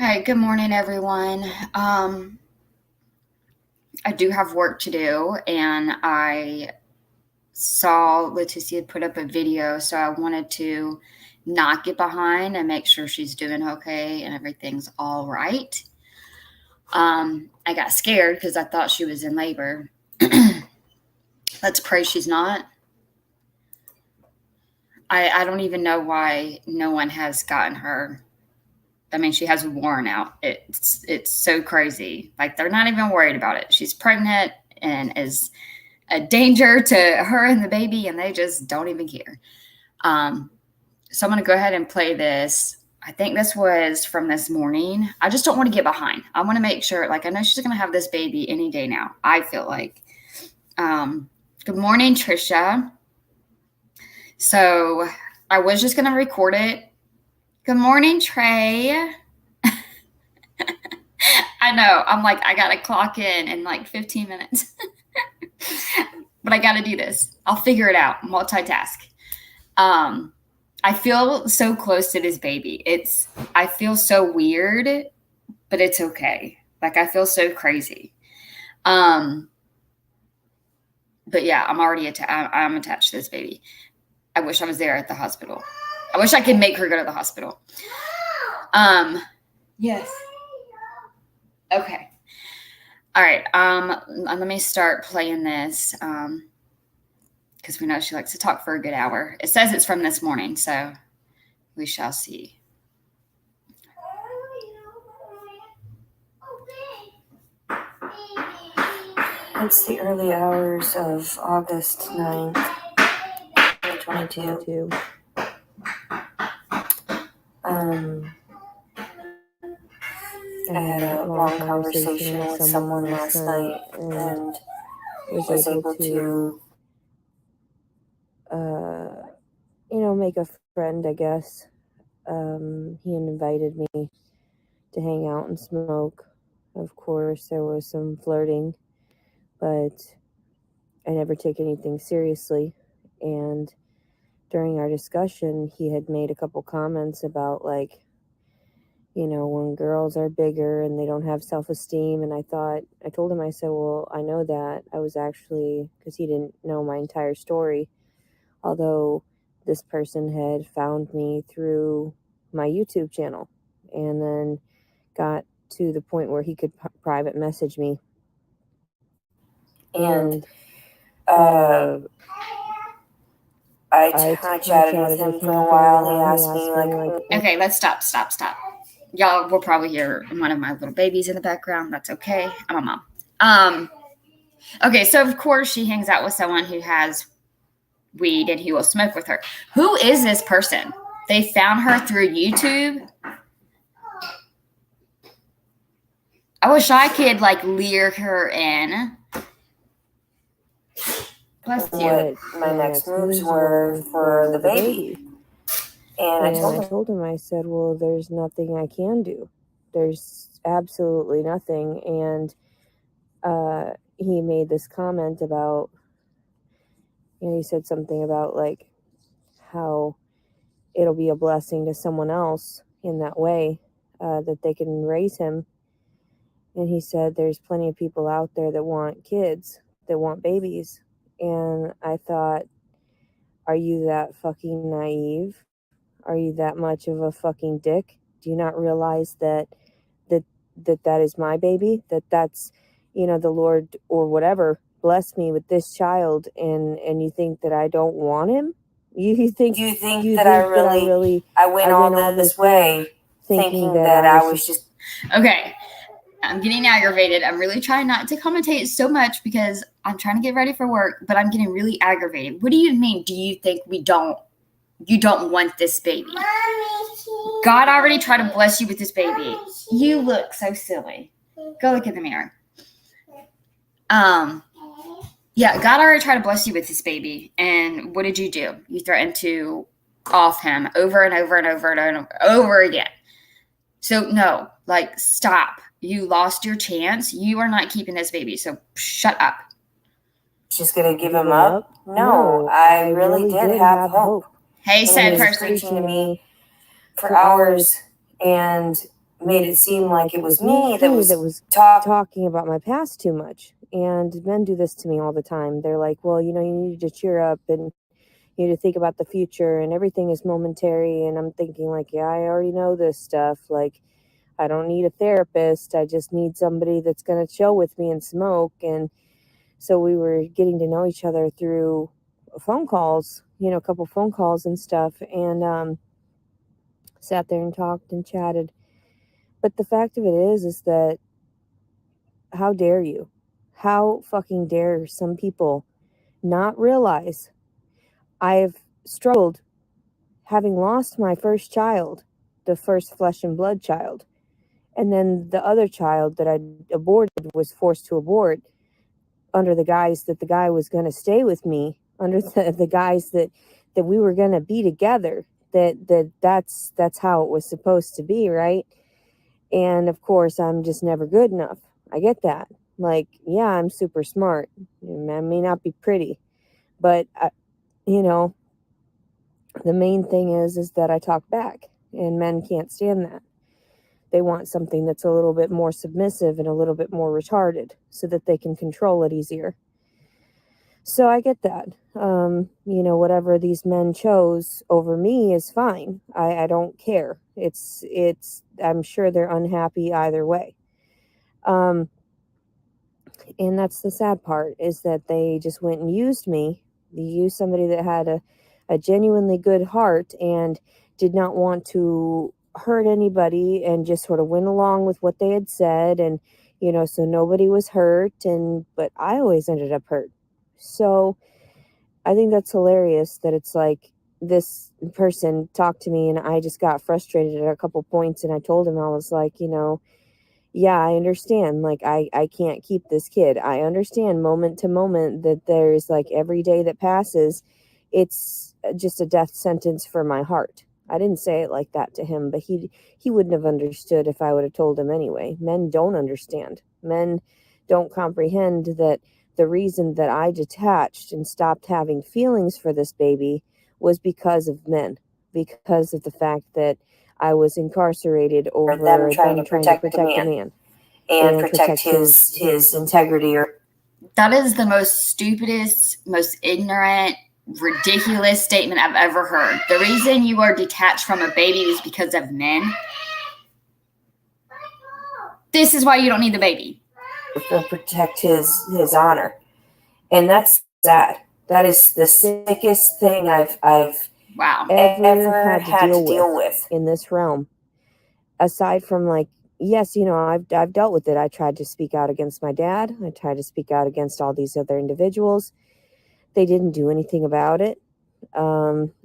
Hi, good morning, everyone. I do have work to do, and I saw Leticia put up a video, so I wanted to not get behind and make sure she's doing okay and everything's all right. I got scared because I thought she was in labor. Let's pray she's not. I don't even know why no one has gotten her. I mean, she has a warrant out. It's so crazy. Like they're not even worried about it. She's pregnant and is a danger to her and the baby, and they just don't even care. So I'm going to go ahead and play this. I think this was from this morning. I just don't want to get behind. I want to make sure, like, I know she's going to have this baby any day now. I feel like. Good morning, Trisha. So I was just going to record it. Good morning, Trey. I know. I'm like, I got to clock in like 15 minutes. But I got to do this. I'll figure it out. Multitask. I feel so close to this baby. I feel so weird, but it's okay. Like I feel so crazy. But yeah, I'm attached to this baby. I wish I was there at the hospital. I wish I could make her go to the hospital. Yes. Okay. All right. Let me start playing this. Because we know she likes to talk for a good hour. It says it's from this morning, so we shall see. It's the early hours of August 9th, 2022. I had a long conversation with someone last night and was able to, make a friend, I guess. He invited me to hang out and smoke. Of course, there was some flirting, but I never take anything seriously. And during our discussion, he had made a couple comments about, like, when girls are bigger and they don't have self-esteem. And I told him, I said, well, I know that. I was actually, because he didn't know my entire story, although this person had found me through my YouTube channel and then got to the point where he could private message me. And I chatted with him for a while. He asked me, like, okay, let's stop. Y'all will probably hear one of my little babies in the background. That's okay. I'm a mom. Okay, so of course she hangs out with someone who has weed and he will smoke with her. Who is this person? They found her through YouTube. I wish I could like lure her in. Bless you. What my next moves were for the baby. And I told him, I said, well, there's nothing I can do. There's absolutely nothing. And he made this comment about, he said something about, like, how it'll be a blessing to someone else in that way, that they can raise him. And he said there's plenty of people out there that want kids, that want babies. And I thought, are you that fucking naive? Are you that much of a fucking dick? Do you not realize that is my baby? That's the Lord or whatever blessed me with this child, and you think that I don't want him? You think that I went all this way thinking that I was just... Okay. I'm getting aggravated. I'm really trying not to commentate so much because I'm trying to get ready for work, but I'm getting really aggravated. What do you mean? Do you think you don't want this baby? God already tried to bless you with this baby. You look so silly. Go look in the mirror. Yeah, God already tried to bless you with this baby. And what did you do? You threatened to off him over and over and over and over again. So no, like, stop. You lost your chance. You are not keeping this baby. So shut up. She's going to give him up? No, I really did have hope. Hey, sad person. Preaching to me for hours and made it seem like it was me that was talking about my past too much. And men do this to me all the time. They're like, well, you need to cheer up and you need to think about the future and everything is momentary. And I'm thinking like, yeah, I already know this stuff. Like, I don't need a therapist. I just need somebody that's going to chill with me and smoke. And so we were getting to know each other through phone calls, a couple phone calls and stuff. And sat there and talked and chatted. But the fact of it is that how dare you? How fucking dare some people not realize I've struggled having lost my first child, the first flesh and blood child. And then the other child that I aborted was forced to abort under the guise that the guy was going to stay with me, under the guise that we were going to be together, that's how it was supposed to be, right? And of course, I'm just never good enough. I get that. Like, yeah, I'm super smart. I may not be pretty, but the main thing is that I talk back, and men can't stand that. They want something that's a little bit more submissive and a little bit more retarded so that they can control it easier. So I get that. Whatever these men chose over me is fine. I don't care. I'm sure they're unhappy either way. And that's the sad part, is that they just went and used me. They used somebody that had a genuinely good heart and did not want to hurt anybody and just sort of went along with what they had said. And, so nobody was hurt. But I always ended up hurt. So I think that's hilarious that it's like this person talked to me and I just got frustrated at a couple points. And I told him, I was like, yeah, I understand. Like, I can't keep this kid. I understand moment to moment that there's like every day that passes, it's just a death sentence for my heart. I didn't say it like that to him, but he wouldn't have understood if I would have told him anyway. Men don't understand. Men don't comprehend that the reason that I detached and stopped having feelings for this baby was because of men, because of the fact that I was incarcerated over them trying to protect the man and protect his integrity. That is the most stupidest, most ignorant, ridiculous statement I've ever heard. The reason you are detached from a baby is because of men. This is why you don't need the baby. To protect his honor. And that's sad. That is the sickest thing I've ever had to deal with in this realm. Aside from, like, yes, I've dealt with it. I tried to speak out against my dad. I tried to speak out against all these other individuals. They didn't do anything about it.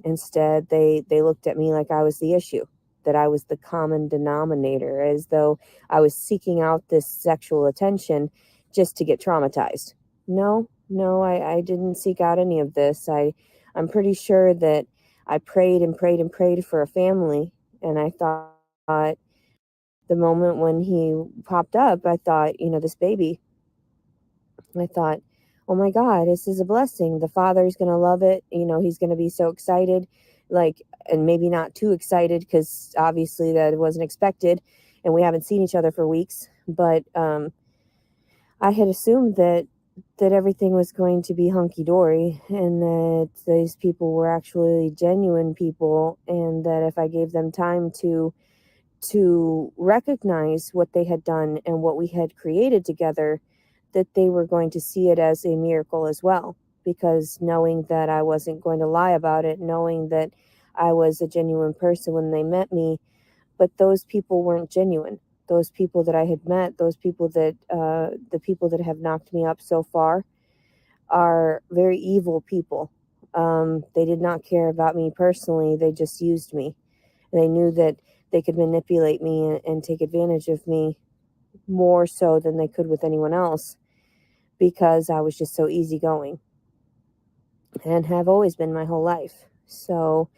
Instead, they looked at me like I was the issue, that I was the common denominator, as though I was seeking out this sexual attention just to get traumatized. No, I didn't seek out any of this. I'm pretty sure that I prayed and prayed and prayed for a family, and I thought the moment when he popped up, I thought, this baby, I thought, oh my God, this is a blessing. The father's going to love it. He's going to be so excited, like, and maybe not too excited because obviously that wasn't expected and we haven't seen each other for weeks. But I had assumed that everything was going to be hunky-dory and that these people were actually genuine people, and that if I gave them time to recognize what they had done and what we had created together, that they were going to see it as a miracle as well. Because knowing that I wasn't going to lie about it, knowing that I was a genuine person when they met me, but those people weren't genuine. Those people that I had met, those people that, the people that have knocked me up so far, are very evil people. They did not care about me personally. They just used me. They knew that they could manipulate me and take advantage of me more so than they could with anyone else, because I was just so easygoing and have always been my whole life. So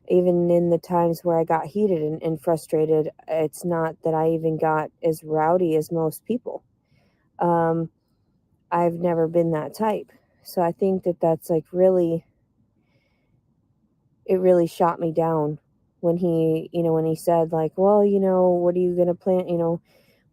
even in the times where I got heated and frustrated, it's not that I even got as rowdy as most people. I've never been that type. So I think that that's like really, it really shot me down when he said like, well, what are you going to plan?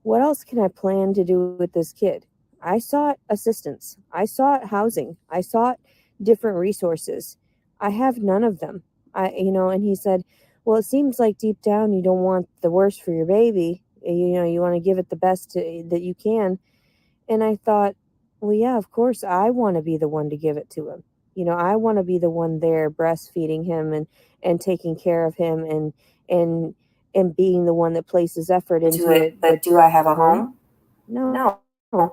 What else can I plan to do with this kid? I sought assistance. I sought housing. I sought different resources. I have none of them. And he said, well, it seems like deep down you don't want the worst for your baby. You want to give it the best that you can. And I thought, well, yeah, of course I want to be the one to give it to him. I want to be the one there breastfeeding him and taking care of him and and being the one that places effort into it. But do I have a home? No. Do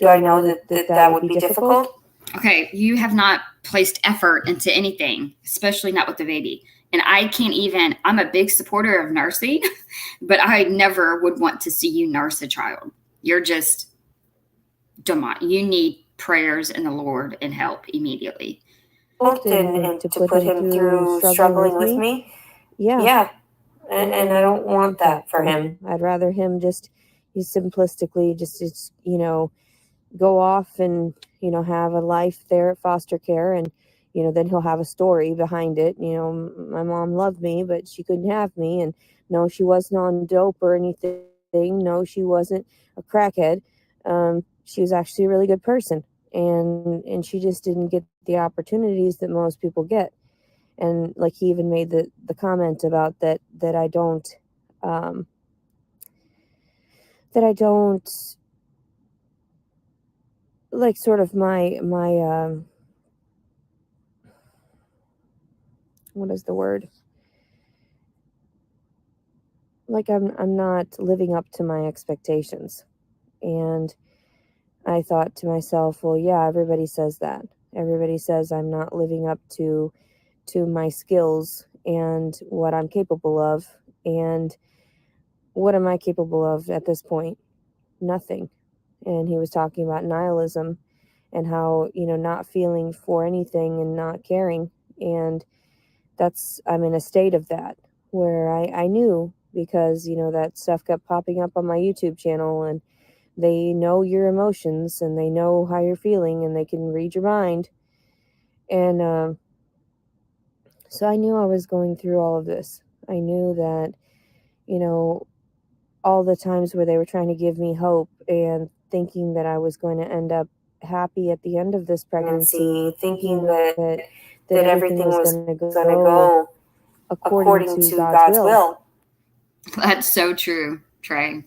I know that would be difficult? Okay, you have not placed effort into anything, especially not with the baby. And I can't even, I'm a big supporter of nursing, but I never would want to see you nurse a child. You're just, you need prayers in the Lord and help immediately. And to put him through struggling with me? Yeah. And I don't want that for him. I'd rather him just simplistically just go off and, have a life there at foster care. And, then he'll have a story behind it. My mom loved me, but she couldn't have me. And no, she wasn't on dope or anything. No, she wasn't a crackhead. She was actually a really good person. And she just didn't get the opportunities that most people get. And like he even made the comment about that I don't like sort of my what is the word? Like I'm not living up to my expectations. And I thought to myself, well, yeah, everybody says that. Everybody says I'm not living up to my skills and what I'm capable of. And what am I capable of at this point? Nothing. And he was talking about nihilism and how, not feeling for anything and not caring. And I'm in a state of that where I knew because, that stuff kept popping up on my YouTube channel, and they know your emotions and they know how you're feeling and they can read your mind. And so I knew I was going through all of this. I knew that, all the times where they were trying to give me hope and thinking that I was going to end up happy at the end of this pregnancy, thinking that everything was going to go according to God's will. That's so true, Trey.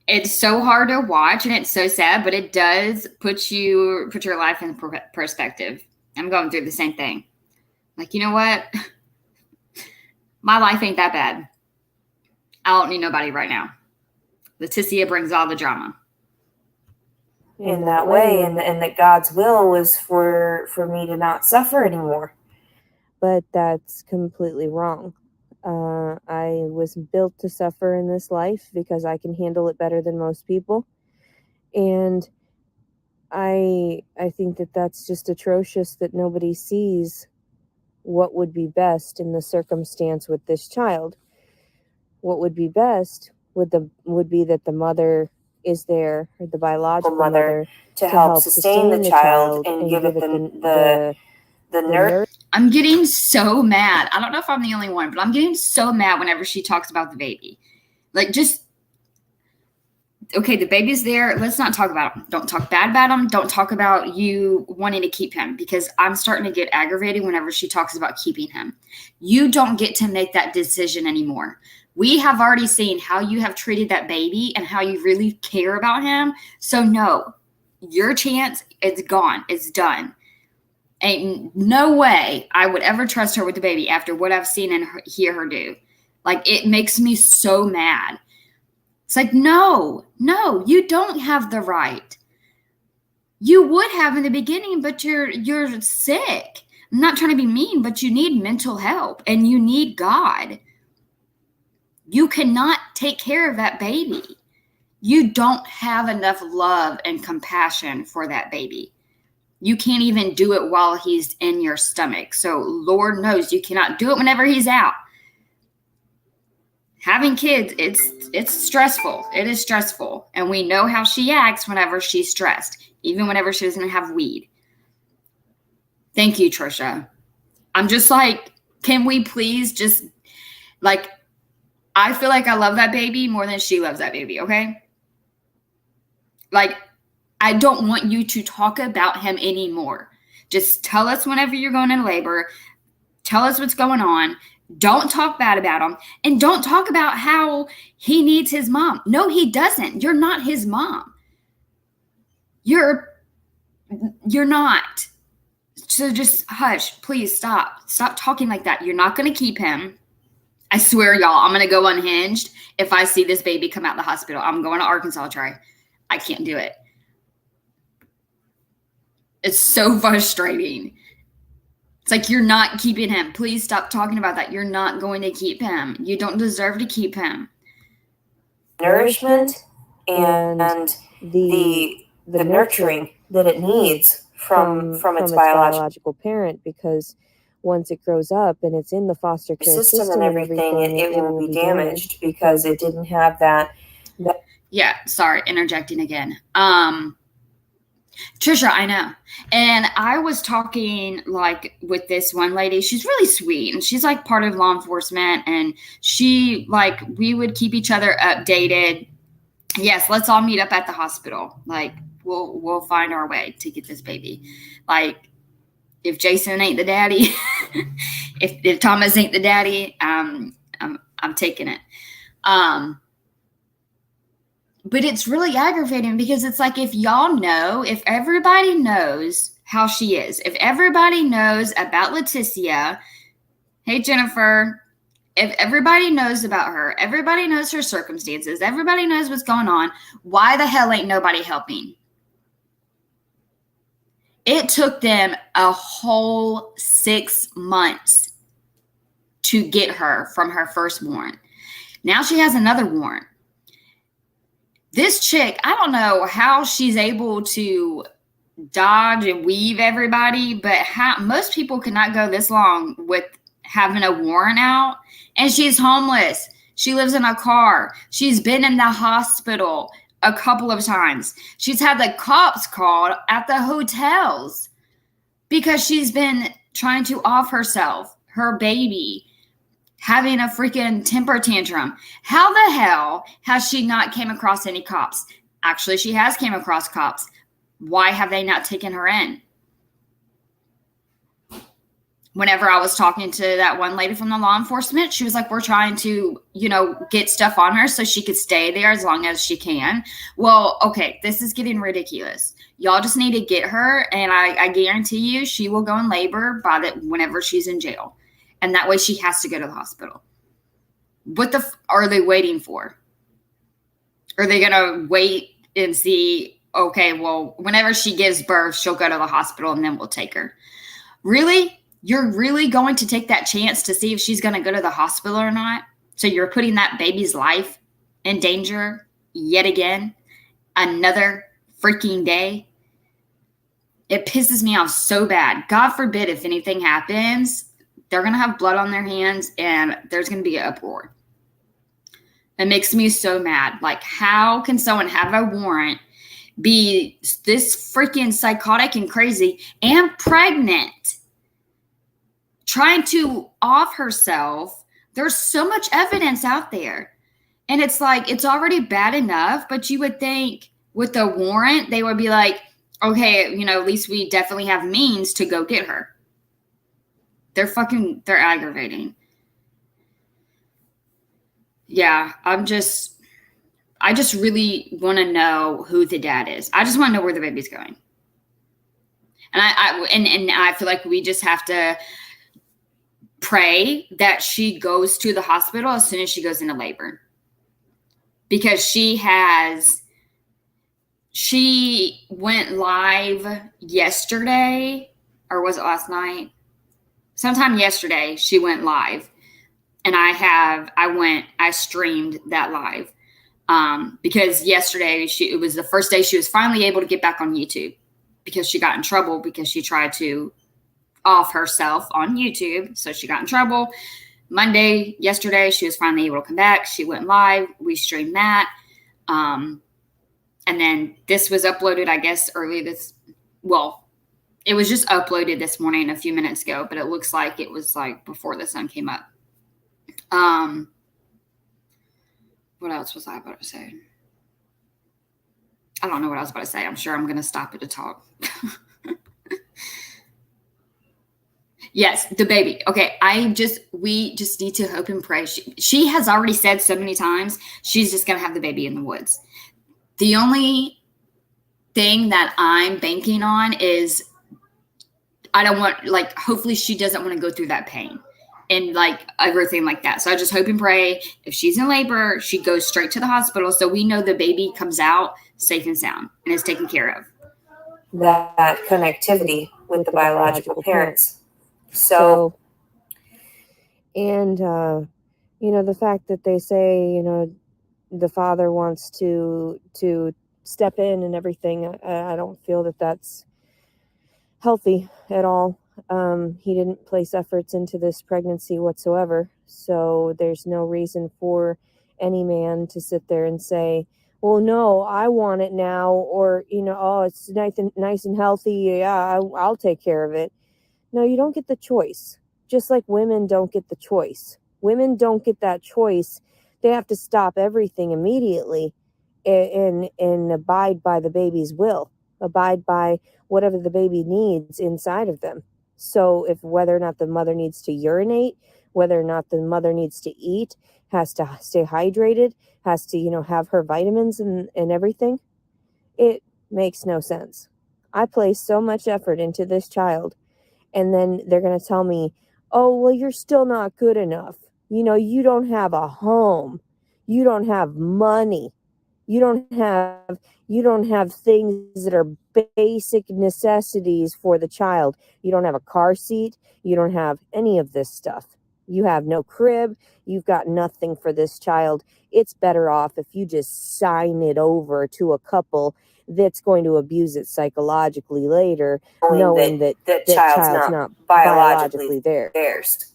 It's so hard to watch and it's so sad, but it does put your life in perspective. I'm going through the same thing. Like, you know what? My life ain't that bad. I don't need nobody right now. Leticia brings all the drama. In that way, and that God's will was for me to not suffer anymore. But that's completely wrong. I was built to suffer in this life because I can handle it better than most people. And I think that that's just atrocious that nobody sees what would be best in the circumstance with this child. What would be best would be that the mother is there, or the biological mother, to help sustain the child and give it the nurse. I'm getting so mad. I don't know if I'm the only one, but I'm getting so mad whenever she talks about the baby. Like, just, okay, the baby's there. Let's not talk about him. Don't talk bad about him. Don't talk about you wanting to keep him, because I'm starting to get aggravated whenever she talks about keeping him. You don't get to make that decision anymore. We have already seen how you have treated that baby and how you really care about him. So no, your chance is gone. It's done. Ain't no way I would ever trust her with the baby after what I've seen and hear her do. Like, it makes me so mad. It's like, no, you don't have the right. You would have in the beginning, but you're sick. I'm not trying to be mean, but you need mental help and you need God. You cannot take care of that baby. You don't have enough love and compassion for that baby. You can't even do it while he's in your stomach. So Lord knows you cannot do it whenever he's out. Having kids, it's stressful. It is stressful. And we know how she acts whenever she's stressed, even whenever she doesn't have weed. Thank you, Trisha. I'm just like, can we please just, like, I feel like I love that baby more than she loves that baby, okay? Like, I don't want you to talk about him anymore. Just tell us whenever you're going into labor. Tell us what's going on. Don't talk bad about him. And don't talk about how he needs his mom. No, he doesn't. You're not his mom. You're not. So just hush. Please stop. Stop talking like that. You're not going to keep him. I swear, y'all, I'm going to go unhinged if I see this baby come out of the hospital. I'm going to Arkansas try. I can't do it. It's so frustrating. It's like, you're not keeping him. Please stop talking about that. You're not going to keep him. You don't deserve to keep him. Nourishment and the nurturing that it needs from its biological parent, because once it grows up and it's in the foster care system and everything, it will be damaged because it didn't have that. Yeah, sorry, interjecting again. Trisha, I know. And I was talking like with this one lady. She's really sweet, and she's like part of law enforcement, and she, like, we would keep each other updated. Yes, let's all meet up at the hospital. Like, we'll find our way to get this baby. Like, if Jason ain't the daddy, if Thomas ain't the daddy, I'm taking it. But it's really aggravating because it's like, if y'all know, if everybody knows how she is, if everybody knows about Leticia, hey, Jennifer, if everybody knows about her, everybody knows her circumstances, everybody knows what's going on, why the hell ain't nobody helping? It took them a whole 6 months to get her from her first warrant. Now she has another warrant. This chick, I don't know how she's able to dodge and weave everybody, but most people cannot go this long with having a warrant out. And she's homeless. She lives in a car. She's been in the hospital a couple of times. She's had the cops called at the hotels because she's been trying to off herself, her baby, having a freaking temper tantrum. How the hell has she not came across any cops? Actually, she has came across cops. Why have they not taken her in? Whenever I was talking to that one lady from the law enforcement, she was like, we're trying to, get stuff on her so she could stay there as long as she can. Well, okay, this is getting ridiculous. Y'all just need to get her, and I guarantee you she will go in labor whenever she's in jail. And that way she has to go to the hospital. What are they waiting for? Are they going to wait and see, okay, well, whenever she gives birth, she'll go to the hospital and then we'll take her? Really? You're really going to take that chance to see if she's going to go to the hospital or not? So you're putting that baby's life in danger yet again? Another freaking day? It pisses me off so bad. God forbid if anything happens, they're going to have blood on their hands and there's going to be an uproar. It makes me so mad. Like, how can someone have a warrant, be this freaking psychotic and crazy and pregnant, trying to off herself? There's so much evidence out there. And it's like, it's already bad enough, but you would think with the warrant, they would be like, okay, at least we definitely have means to go get her. They're aggravating. Yeah, I just really want to know who the dad is. I just want to know where the baby's going. And I feel like we just have to pray that she goes to the hospital as soon as she goes into labor. Because she went live yesterday, or was it last night? Sometime yesterday, she went live, and I streamed that live because yesterday it was the first day she was finally able to get back on YouTube because she got in trouble because she tried to off herself on YouTube. So she got in trouble. Yesterday, she was finally able to come back. She went live. We streamed that. And then this was uploaded, I guess, It was just uploaded this morning a few minutes ago, but it looks like it was like before the sun came up. What else was I about to say? I don't know what I was about to say. I'm sure I'm going to stop it to talk. Yes, the baby. Okay, we just need to hope and pray. She has already said so many times she's just going to have the baby in the woods. The only thing that I'm banking on is I don't want, like, hopefully she doesn't want to go through that pain and like everything like that. So I just hope and pray if she's in labor, she goes straight to the hospital so we know the baby comes out safe and sound and is taken care of. That connectivity with the biological parents. So, and, the fact that they say, the father wants to step in and everything, I don't feel that that's healthy at all. He didn't place efforts into this pregnancy whatsoever. So there's no reason for any man to sit there and say, well, no, I want it now. Or, oh, it's nice and healthy. Yeah, I'll take care of it. No, you don't get the choice. Just like women don't get the choice. Women don't get that choice. They have to stop everything immediately and abide by the baby's will, abide by whatever the baby needs inside of them. So if whether or not the mother needs to urinate, whether or not the mother needs to eat, has to stay hydrated, has to, have her vitamins and everything, it makes no sense. I place so much effort into this child, and then they're going to tell me, oh, well, you're still not good enough. You don't have a home. You don't have money. You don't have things that are basic necessities for the child. You don't have a car seat. You don't have any of this stuff. You have no crib. You've got nothing for this child. It's better off if you just sign it over to a couple that's going to abuse it psychologically later, knowing that child's not biologically theirs.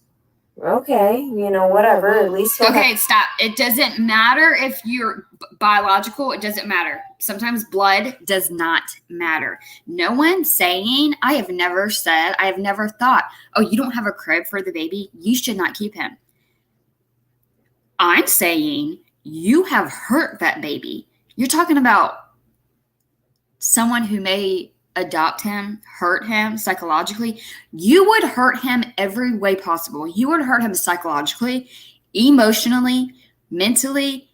Okay, whatever. At least. Okay, stop. It doesn't matter if you're biological. It doesn't matter. Sometimes blood does not matter. No one's saying, I have never thought, oh, you don't have a crib for the baby, you should not keep him. I'm saying you have hurt that baby. You're talking about someone who may adopt him, hurt him psychologically. You would hurt him every way possible. You would hurt him psychologically, emotionally, mentally,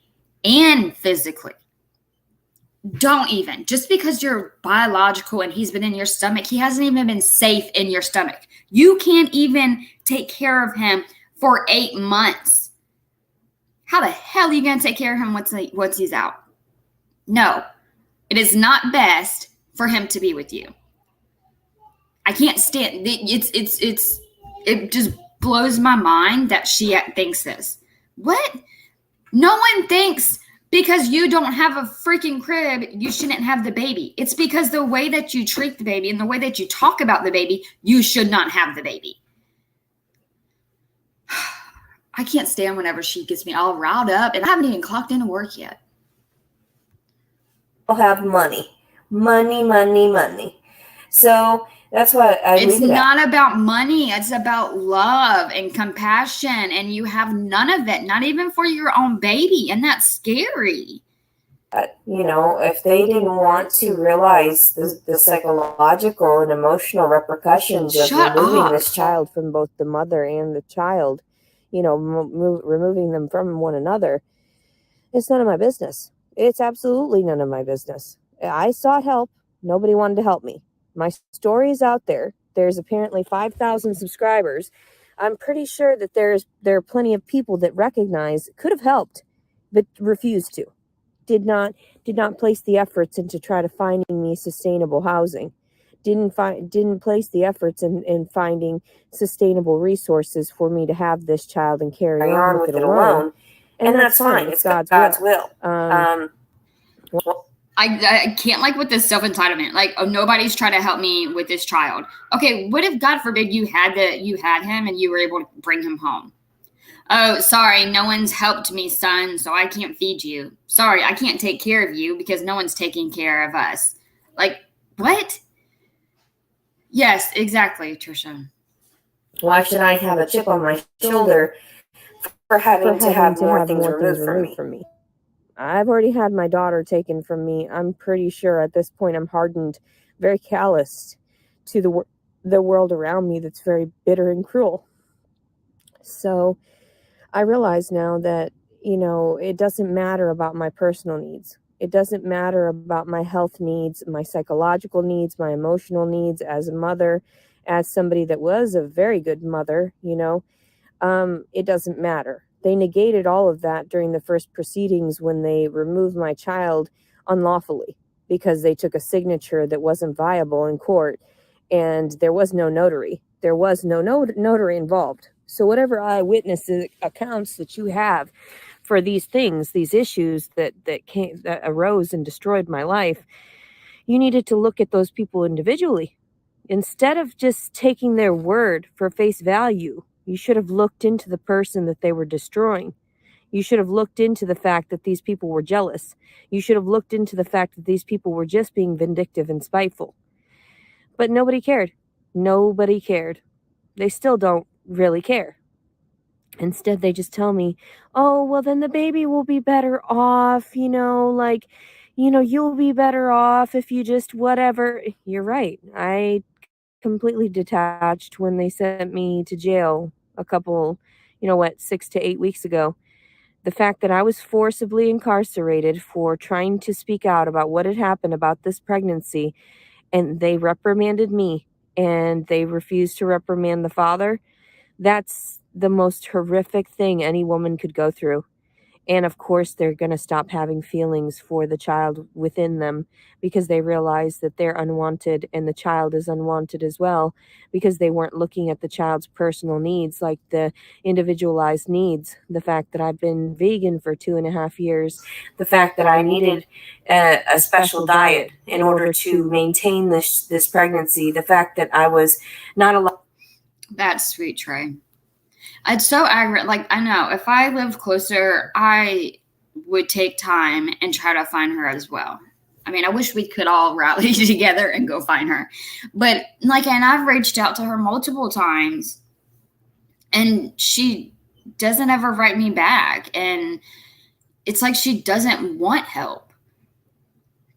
and physically. Don't even. Just because you're biological and he's been in your stomach, he hasn't even been safe in your stomach. You can't even take care of him for 8 months. How the hell are you going to take care of him once he's out? No, it is not best for him to be with you. I can't stand it. It just blows my mind that she thinks this. What? No one thinks because you don't have a freaking crib, you shouldn't have the baby. It's because the way that you treat the baby and the way that you talk about the baby, you should not have the baby. I can't stand whenever she gets me all riled up, and I haven't even clocked into work yet. I'll have money. Money. So that's what it's not about money. It's about love and compassion, and you have none of it, not even for your own baby, and that's scary. If they didn't want to realize the psychological and emotional repercussions of removing this child from both the mother and the child, removing them from one another, it's none of my business. It's absolutely none of my business. I sought help. Nobody wanted to help me. My story is out there. There's apparently 5,000 subscribers. I'm pretty sure that there are plenty of people that recognize could have helped, but refused to. Did not place the efforts into try to finding me sustainable housing. Didn't place the efforts in finding sustainable resources for me to have this child and carry on with it alone. And that's fine. It's God's will. I can't with this self-entitlement. Nobody's trying to help me with this child. Okay, what if God forbid you had him and you were able to bring him home? Oh, sorry, no one's helped me, son, so I can't feed you. Sorry, I can't take care of you because no one's taking care of us. What? Yes, exactly, Trisha. Why should I have a chip on my shoulder for having to have more things removed from me? I've already had my daughter taken from me. I'm pretty sure at this point I'm hardened, very calloused to the world around me that's very bitter and cruel. So I realize now that, it doesn't matter about my personal needs. It doesn't matter about my health needs, my psychological needs, my emotional needs as a mother, as somebody that was a very good mother, it doesn't matter. They negated all of that during the first proceedings when they removed my child unlawfully because they took a signature that wasn't viable in court and there was no notary. There was no notary involved. So whatever eyewitness accounts that you have for these things, these issues that arose and destroyed my life, you needed to look at those people individually. Instead of just taking their word for face value, you should have looked into the person that they were destroying. You should have looked into the fact that these people were jealous. You should have looked into the fact that these people were just being vindictive and spiteful. But nobody cared. Nobody cared. They still don't really care. Instead, they just tell me, oh, well, then the baby will be better off, you'll be better off if you just whatever. You're right. I completely detached when they sent me to jail a couple, 6 to 8 weeks ago. The fact that I was forcibly incarcerated for trying to speak out about what had happened about this pregnancy, and they reprimanded me and they refused to reprimand the father, that's the most horrific thing any woman could go through. And of course, they're going to stop having feelings for the child within them because they realize that they're unwanted and the child is unwanted as well, because they weren't looking at the child's personal needs, like the individualized needs. The fact that I've been vegan for 2.5 years, the fact that I needed a special diet in order to maintain this pregnancy, the fact that I was not allowed. That's sweet, Trey. It's so aggravating. Like, I know if I lived closer, I would take time and try to find her as well. I mean, I wish we could all rally together and go find her. But, and I've reached out to her multiple times, and she doesn't ever write me back. And it's like she doesn't want help.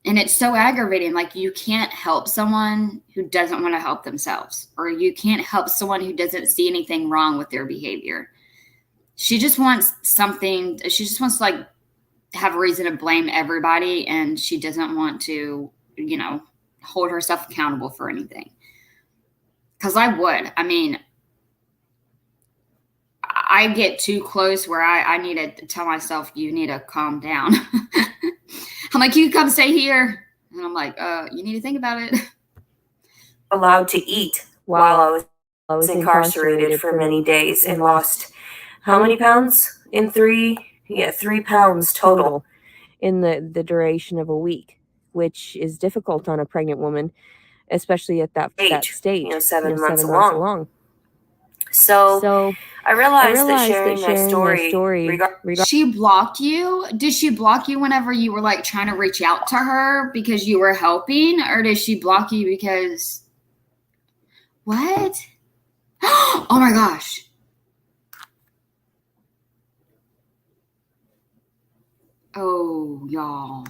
And it's so aggravating. Like, you can't help someone who doesn't want to help themselves, or you can't help someone who doesn't see anything wrong with their behavior. She just wants something. She just wants to have a reason to blame everybody. And she doesn't want to, hold herself accountable for anything. Because I would. I mean, I get too close where I need to tell myself, you need to calm down. I'm like, you come stay here. And I'm like, you need to think about it. Allowed to eat while I was incarcerated for many days and lost how many pounds in 3 pounds total in the duration of a week, which is difficult on a pregnant woman, especially at that stage, 7 months along. So I realized that sharing my story she blocked you. Did she block you whenever you were trying to reach out to her because you were helping, or did she block you because what? Oh my gosh. Oh, y'all.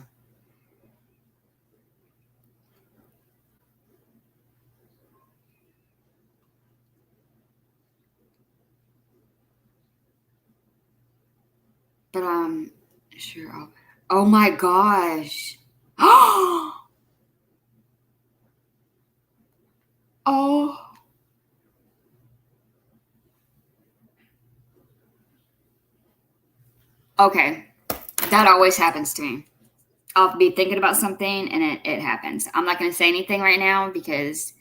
But sure. Oh my gosh. Oh. Okay. That always happens to me. I'll be thinking about something and it happens. I'm not going to say anything right now because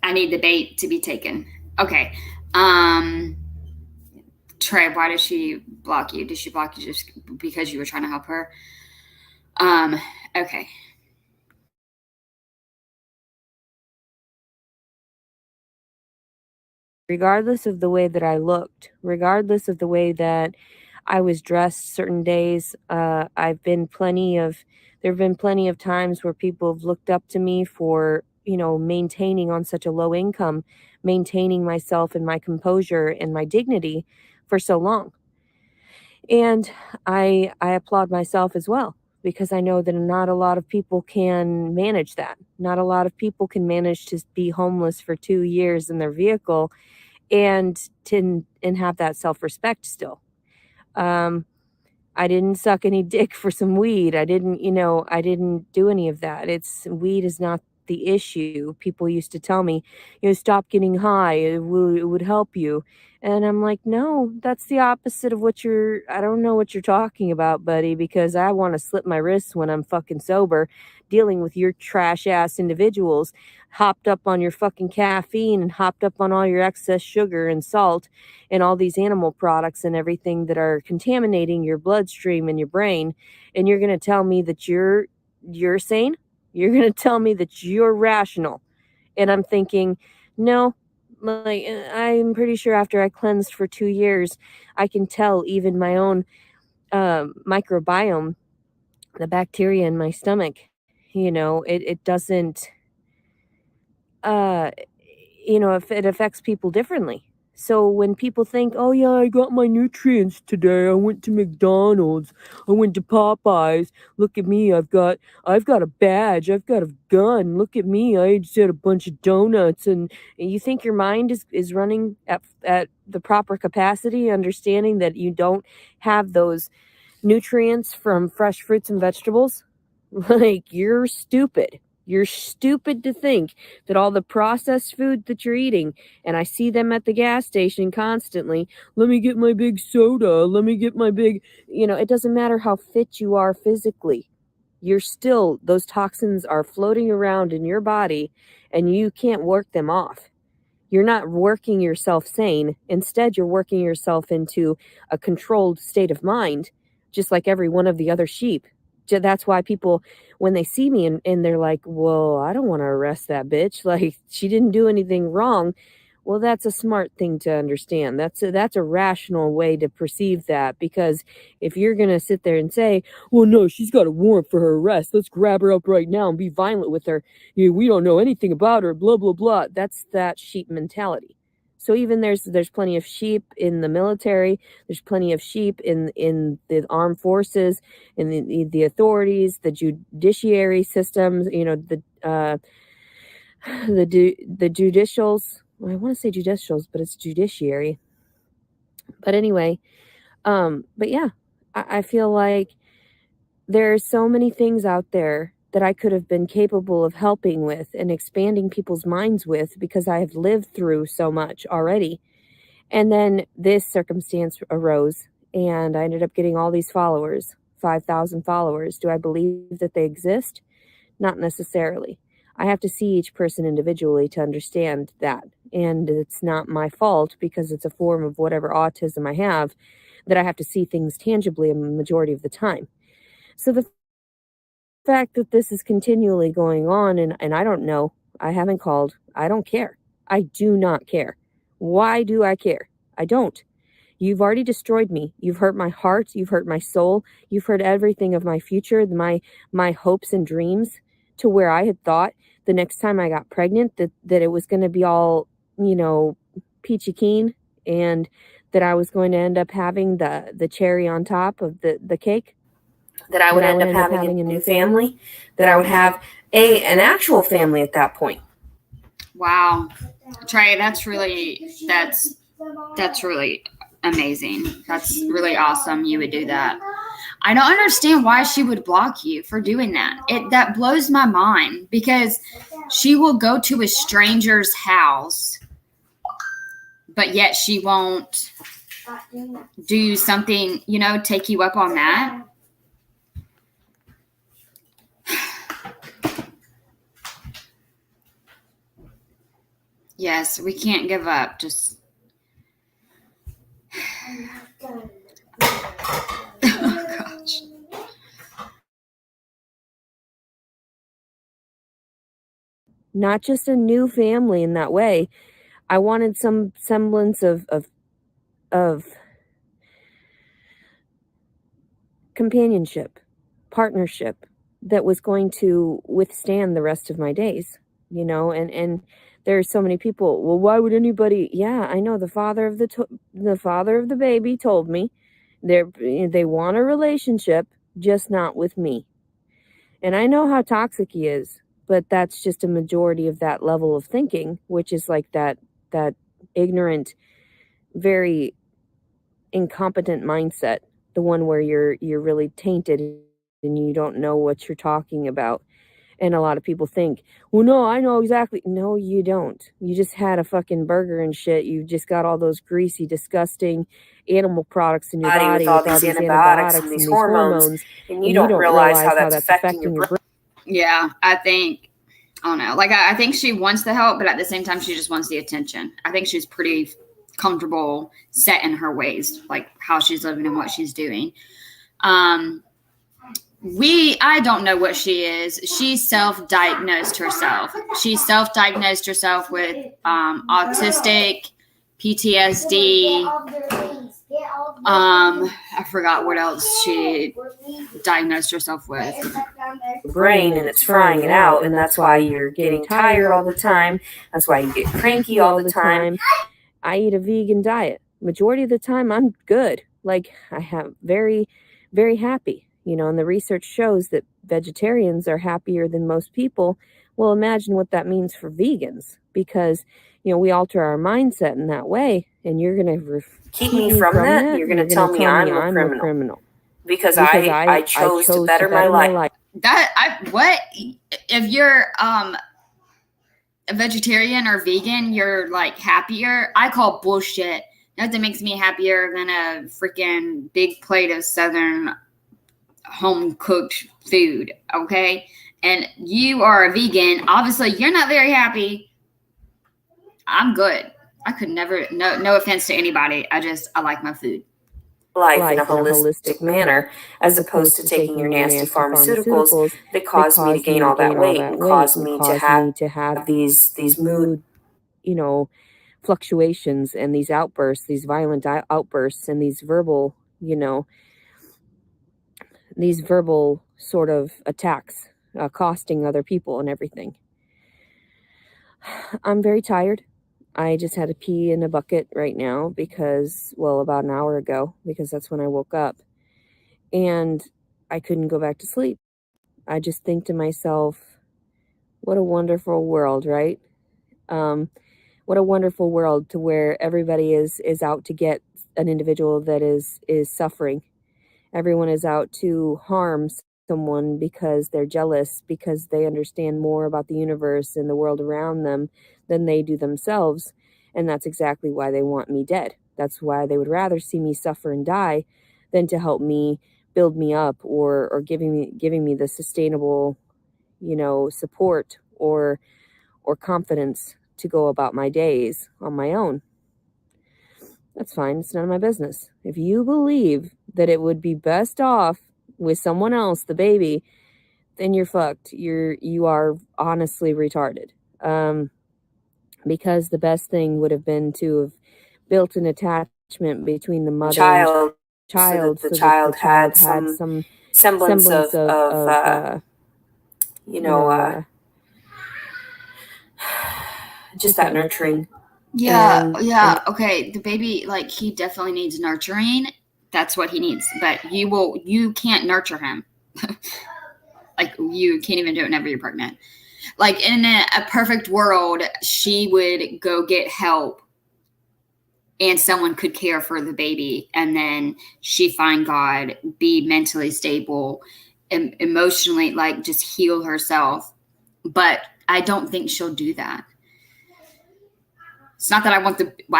I need the bait to be taken. Okay. Trey, why did she block you? Did she block you just because you were trying to help her? Okay. Regardless of the way that I looked, regardless of the way that I was dressed certain days. There have been plenty of times where people have looked up to me for, maintaining on such a low income, maintaining myself and my composure and my dignity for so long. And I applaud myself as well, because I know that not a lot of people can manage that. Not a lot of people can manage to be homeless for 2 years in their vehicle and have that self-respect still. Um, I didn't suck any dick for some weed. I didn't do any of that. Weed is not the issue. People used to tell me, stop getting high. It would help you. And I'm like, no, that's the opposite of I don't know what you're talking about, buddy, because I want to slip my wrists when I'm fucking sober, dealing with your trash ass individuals, hopped up on your fucking caffeine and hopped up on all your excess sugar and salt and all these animal products and everything that are contaminating your bloodstream and your brain. And you're going to tell me that you're sane? You're going to tell me that you're rational? And I'm thinking, no, like, I'm pretty sure after I cleansed for 2 years, I can tell even my own microbiome, the bacteria in my stomach, it doesn't, uh, if it affects people differently. So when people think, oh yeah, I got my nutrients today. I went to McDonald's. I went to Popeyes. Look at me. I've got a badge. I've got a gun. Look at me. I just had a bunch of donuts. And you think your mind is running at the proper capacity, understanding that you don't have those nutrients from fresh fruits and vegetables? Like, you're stupid. You're stupid to think that all the processed food that you're eating, and I see them at the gas station constantly, let me get my big soda, let me get my big, it doesn't matter how fit you are physically. Those toxins are floating around in your body and you can't work them off. You're not working yourself sane. Instead, you're working yourself into a controlled state of mind, just like every one of the other sheep. That's why people, when they see me and they're like, well, I don't want to arrest that bitch. Like, she didn't do anything wrong. Well, that's a smart thing to understand. That's a rational way to perceive that, because if you're going to sit there and say, well, no, she's got a warrant for her arrest, let's grab her up right now and be violent with her. We don't know anything about her, blah, blah, blah. That's that sheep mentality. So even there's plenty of sheep in the military. There's plenty of sheep in the armed forces, in the authorities, the judiciary systems, the judicials. Well, I want to say judicials, but it's judiciary. But anyway, but yeah, I feel like there are so many things out there that I could have been capable of helping with and expanding people's minds with, because I have lived through so much already. And then this circumstance arose and I ended up getting all these followers, 5,000 followers. Do I believe that they exist? Not necessarily. I have to see each person individually to understand that. And it's not my fault, because it's a form of whatever autism I have, that I have to see things tangibly a majority of the time. So the fact that this is continually going on, and I don't know, I haven't called, I don't care. I do not care. Why do I care? I don't. You've already destroyed me. You've hurt my heart. You've hurt my soul. You've hurt everything of my future, my hopes and dreams, to where I had thought the next time I got pregnant that it was going to be all, peachy keen, and that I was going to end up having the cherry on top of the cake, that I would end up having a new family, that I would have an actual family at that point. Wow. Trey, that's really amazing. That's really awesome you would do that. I don't understand why she would block you for doing that. That blows my mind, because she will go to a stranger's house, but yet she won't do something, take you up on that. Yes, we can't give up. Just oh gosh. Not just a new family in that way. I wanted some semblance of companionship, partnership that was going to withstand the rest of my days, you know, and there's so many people, well, why would anybody? Yeah, I know the father of the baby told me they want a relationship, just not with me. And I know how toxic he is, but that's just a majority of that level of thinking, which is like that ignorant, very incompetent mindset, the one where you're really tainted and you don't know what you're talking about. And a lot of people think, well, no, I know exactly. No, you don't. You just had a fucking burger and shit. You just got all those greasy, disgusting animal products in your body with all these antibiotics and these hormones, and you don't realize how that's affecting your brain. Yeah, I don't know. Like, I think she wants the help, but at the same time, she just wants the attention. I think she's pretty comfortable set in her ways, like how she's living and what she's doing. I don't know what she is. She self-diagnosed herself. She self-diagnosed herself with autistic, PTSD. I forgot what else she diagnosed herself with. Brain, and it's frying it out, and that's why you're getting tired all the time. That's why you get cranky all the time. I eat a vegan diet. Majority of the time, I'm good. Like, I have very, very happy. You know, and the research shows that vegetarians are happier than most people. Well, imagine what that means for vegans, because, you know, we alter our mindset in that way, and you're going to keep me from that. You're going to tell me I'm a criminal. Because I chose to better my life. What? If you're a vegetarian or vegan, you're like happier? I call bullshit. Nothing makes me happier than a freaking big plate of Southern home cooked food, okay? And you are a vegan. Obviously, you're not very happy. I'm good. I could never, no offense to anybody. I like my food. Life in a holistic manner, as opposed to taking your nasty pharmaceuticals that caused me to gain all that weight and caused me to have these mood, you know, fluctuations and these outbursts, these violent outbursts and these verbal, you know, these verbal sort of attacks, costing other people and everything. I'm very tired. I just had to pee in a bucket right now because, well, about an hour ago, because that's when I woke up. And I couldn't go back to sleep. I just think to myself, what a wonderful world, right? What a wonderful world to where everybody is out to get an individual that is suffering. Everyone is out to harm someone because they're jealous, because they understand more about the universe and the world around them than they do themselves. And that's exactly why they want me dead. That's why they would rather see me suffer and die than to help me build me up or giving me the sustainable, you know, support or confidence to go about my days on my own. That's fine. It's none of my business. If you believe that it would be best off with someone else, the baby, then you're fucked. You are honestly retarded. Because the best thing would have been to have built an attachment between the mother and child, so that the child had some semblance of just that nurturing. Yeah. Okay. The baby, like, he definitely needs nurturing. That's what he needs. But you can't nurture him. Like, you can't even do it whenever you're pregnant. Like, in a perfect world, she would go get help and someone could care for the baby. And then she find God, be mentally stable, emotionally, like, just heal herself. But I don't think she'll do that. It's not that I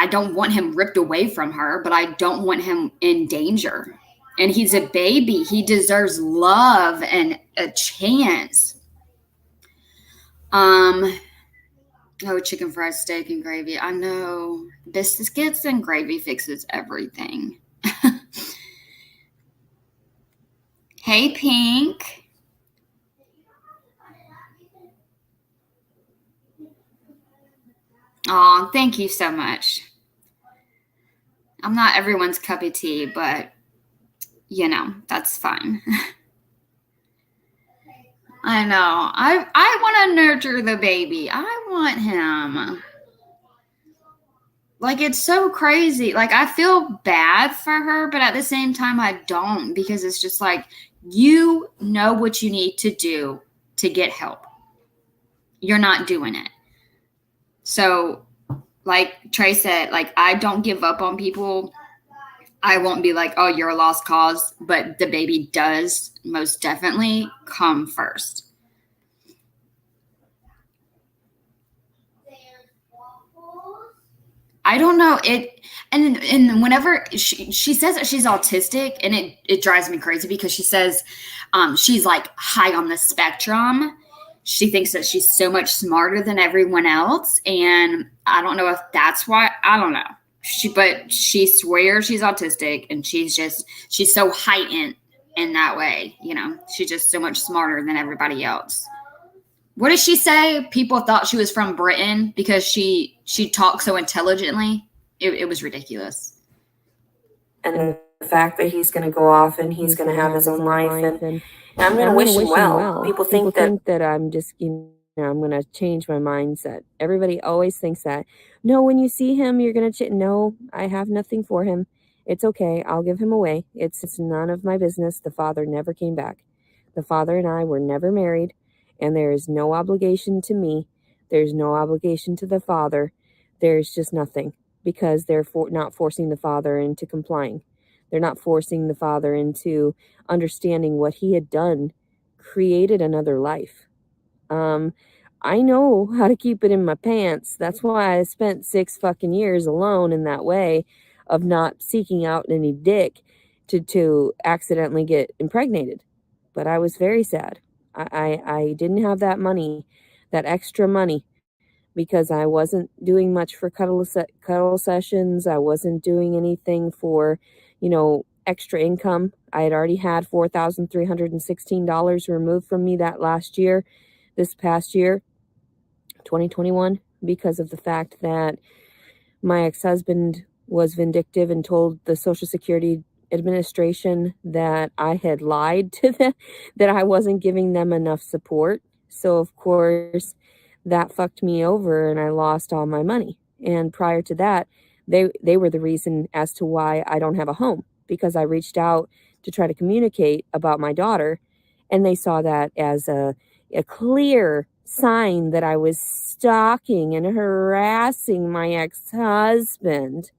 don't want him ripped away from her, but I don't want him in danger. And he's a baby. He deserves love and a chance. Chicken fried steak and gravy. I know. Biscuits and gravy fixes everything. Hey, Pink. Oh, thank you so much. I'm not everyone's cup of tea, but that's fine. I know. I want to nurture the baby. I want him. Like, it's so crazy. Like, I feel bad for her, but at the same time, I don't, because it's just like, you know what you need to do to get help. You're not doing it. So, like Trey said, like, I don't give up on people. I won't be like, oh, you're a lost cause, but the baby does most definitely come first. I don't know it, and whenever she says that she's autistic, and it drives me crazy, because she says she's like high on the spectrum. She thinks that she's so much smarter than everyone else, and I don't know if that's why. I don't know. But she swears she's autistic, and she's so heightened in that way. She's just so much smarter than everybody else. What did she say? People thought she was from Britain because she talked so intelligently. It was ridiculous. And the fact that he's going to go off and he's going to have his own life, and I'm going to wish him well. People think that I'm just, I'm going to change my mindset. Everybody always thinks that. No, when you see him, you're going to no, I have nothing for him. It's okay. I'll give him away. It's none of my business. The father never came back. The father and I were never married. And there is no obligation to me. There's no obligation to the father. There's just nothing, because they're not forcing the father into complying. They're not forcing the father into understanding what he had done, created another life. I know how to keep it in my pants. That's why I spent 6 fucking years alone in that way of not seeking out any dick to accidentally get impregnated. But I was very sad. I didn't have that money, that extra money, because I wasn't doing much for cuddle sessions. I wasn't doing anything for, extra income. I had already had $4,316 removed from me this past year, 2021, because of the fact that my ex-husband was vindictive and told the Social Security Administration that I had lied to them, that I wasn't giving them enough support. So of course that fucked me over, and I lost all my money. And prior to that, they were the reason as to why I don't have a home, because I reached out to try to communicate about my daughter, and they saw that as a clear sign that I was stalking and harassing my ex-husband.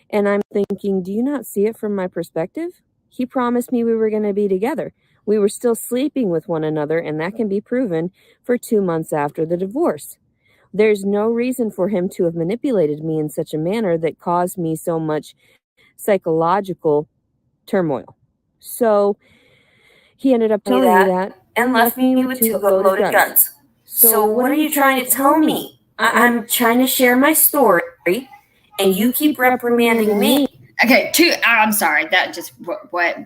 And I'm thinking, do you not see it from my perspective? He promised me we were going to be together. We were still sleeping with one another, and that can be proven for 2 months after the divorce. There's no reason for him to have manipulated me in such a manner that caused me so much psychological turmoil. So he ended up telling me that and left me with 2 loaded guns. So what are you trying to tell me? I'm trying to share my story, and you keep reprimanding me. Okay, I'm sorry. That just what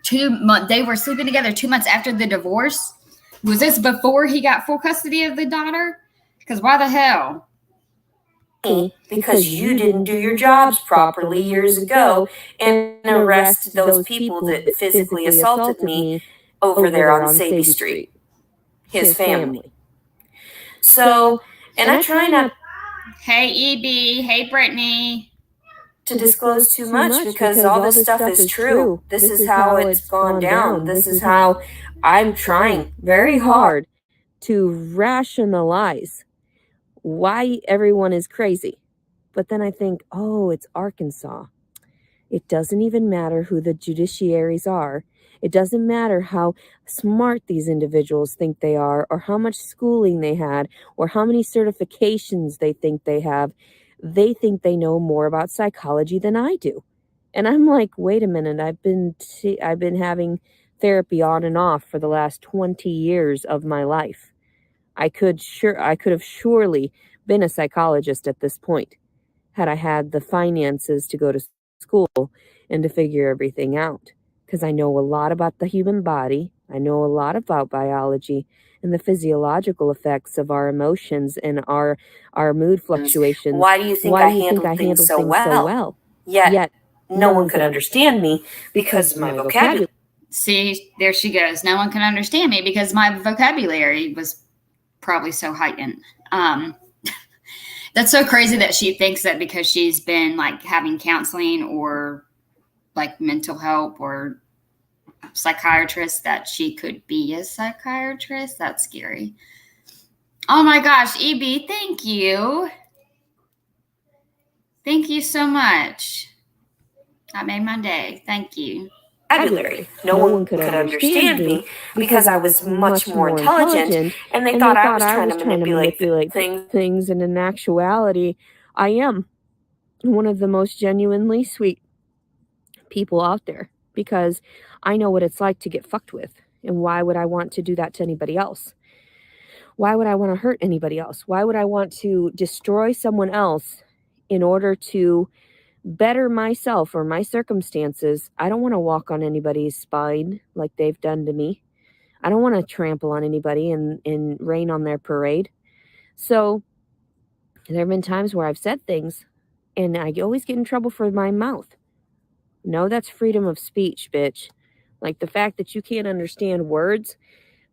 2 months. They were sleeping together 2 months after the divorce. Was this before he got full custody of the daughter? Because why the hell? Because you didn't do your jobs properly years ago and arrested those people that physically assaulted me over there on Sadie Street. His family. So, and I try not. Hey, EB. Hey, Brittany. To disclose too much, because all this stuff is true. This is how it's gone down. This is how I'm trying very hard to rationalize why everyone is crazy. But then I think, oh, it's Arkansas. It doesn't even matter who the judiciaries are. It doesn't matter how smart these individuals think they are, or how much schooling they had, or how many certifications they think they have. They think they know more about psychology than I do. And I'm like, wait a minute, I've been having therapy on and off for the last 20 years of my life. I could have surely been a psychologist at this point, had I had the finances to go to school and to figure everything out. Because I know a lot about the human body. I know a lot about biology and the physiological effects of our emotions and our mood fluctuations. Why do you think I handle things so well? Yet no one could understand me because my vocabulary. See, there she goes. No one can understand me because my vocabulary was probably so heightened. That's so crazy that she thinks that because she's been like having counseling or like mental help or psychiatrist that she could be a psychiatrist. That's scary. Oh my gosh, EB, thank you. Thank you so much. That made my day. Thank you. Vocabulary. No one could understand me because I was much more intelligent, and they thought I was trying to manipulate things. And in actuality, I am one of the most genuinely sweet people out there because I know what it's like to get fucked with. And why would I want to do that to anybody else? Why would I want to hurt anybody else? Why would I want to destroy someone else in order to better myself or my circumstances? I don't want to walk on anybody's spine like they've done to me. I don't want to trample on anybody and rain on their parade. So there have been times where I've said things and I always get in trouble for my mouth. No, that's freedom of speech, bitch. Like the fact that you can't understand words,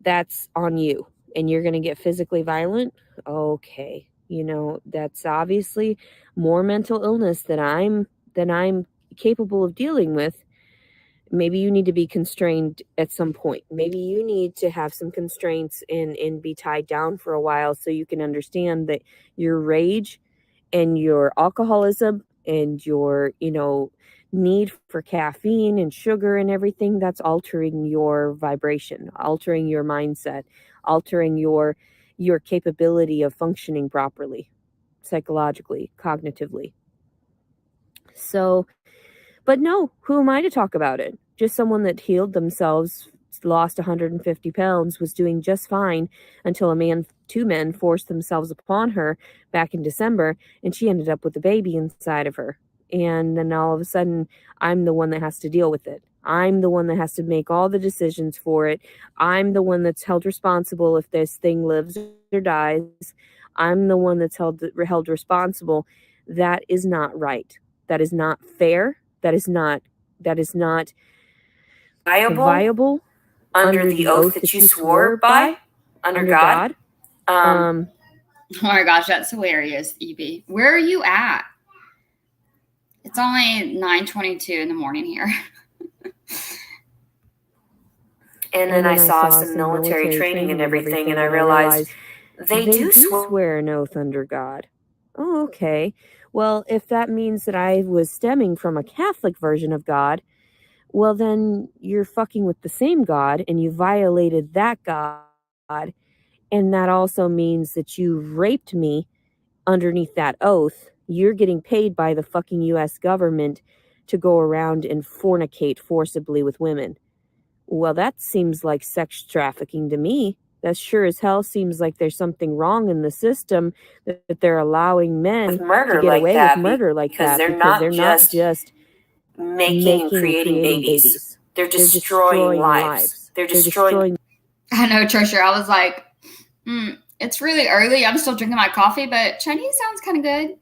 that's on you. And you're going to get physically violent. Okay. You know, that's obviously more mental illness than I'm capable of dealing with. Maybe you need to be constrained at some point. Maybe you need to have some constraints and be tied down for a while so you can understand that your rage and your alcoholism and your, need for caffeine and sugar and everything, that's altering your vibration, altering your mindset, altering your capability of functioning properly, psychologically, cognitively. So, but no, who am I to talk about it? Just someone that healed themselves, lost 150 pounds, was doing just fine until two men forced themselves upon her back in December, and she ended up with a baby inside of her. And then all of a sudden, I'm the one that has to deal with it. I'm the one that has to make all the decisions for it. I'm the one that's held responsible if this thing lives or dies. I'm the one that's held responsible. That is not right. That is not fair. That is not viable under the oath that you swore by, under God. Oh my gosh, that's hilarious, EB. Where are you at? It's only 9:22 in the morning here. And then I saw some military training and everything, and I realized they do swear an oath under God. Oh, okay. Well, if that means that I was stemming from a Catholic version of God, well, then you're fucking with the same God, and you violated that God, and that also means that you raped me underneath that oath. You're getting paid by the fucking U.S. government to go around and fornicate forcibly with women. Well, that seems like sex trafficking to me. That sure as hell seems like there's something wrong in the system that they're allowing men to get away with murder like that because they're not just making and creating babies. They're destroying lives. They're destroying. I know, Trisha. I was like, it's really early. I'm still drinking my coffee, but Chinese sounds kind of good.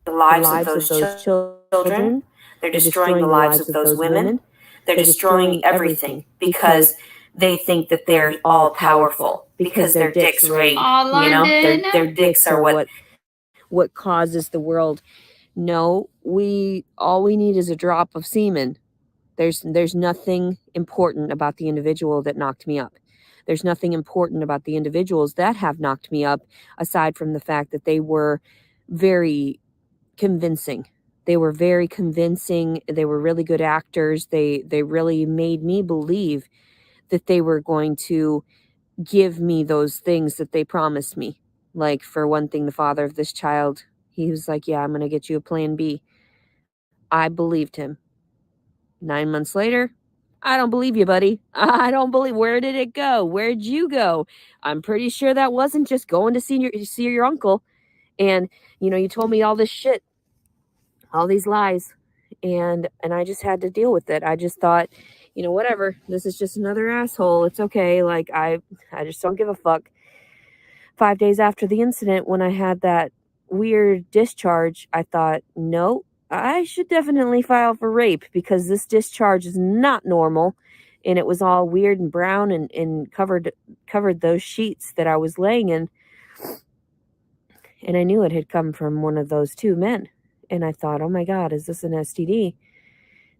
The lives of those children. They're destroying the lives of those women. They're destroying everything because they think that they're all powerful because their dicks rape. Their dicks are what causes the world. No, all we need is a drop of semen. There's nothing important about the individual that knocked me up. There's nothing important about the individuals that have knocked me up aside from the fact that they were very convincing. They were very convincing. They were really good actors. They really made me believe that they were going to give me those things that they promised me. Like, for one thing, the father of this child, he was like, yeah, I'm going to get you a plan B. I believed him. 9 months later, I don't believe you, buddy. I don't believe. Where did it go? Where'd you go? I'm pretty sure that wasn't just going to see your uncle. And, you told me all this shit, all these lies. And I just had to deal with it. I just thought, whatever. This is just another asshole. It's okay. Like, I just don't give a fuck. 5 days after the incident, when I had that weird discharge, I thought, no, I should definitely file for rape because this discharge is not normal. And it was all weird and brown and covered those sheets that I was laying in. And I knew it had come from one of those two men. And I thought, oh my God, is this an STD?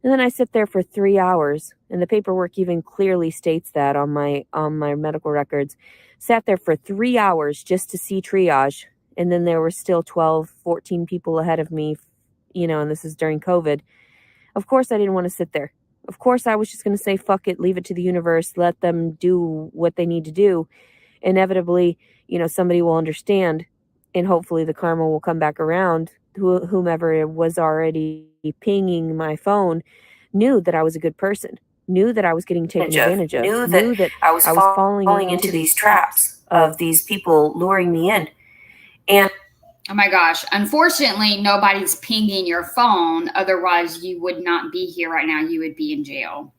And then I sit there for 3 hours, and the paperwork even clearly states that on my medical records. Sat there for 3 hours just to see triage. And then there were still 12, 14 people ahead of me, and this is during COVID. Of course I didn't want to sit there. Of course I was just going to say, fuck it, leave it to the universe, let them do what they need to do. Inevitably, somebody will understand, and hopefully the karma will come back around. Whomever was already pinging my phone knew that I was a good person, knew that I was getting taken advantage of, knew that I was falling into these traps of these people luring me in. And oh my gosh, unfortunately, nobody's pinging your phone. Otherwise, you would not be here right now. You would be in jail.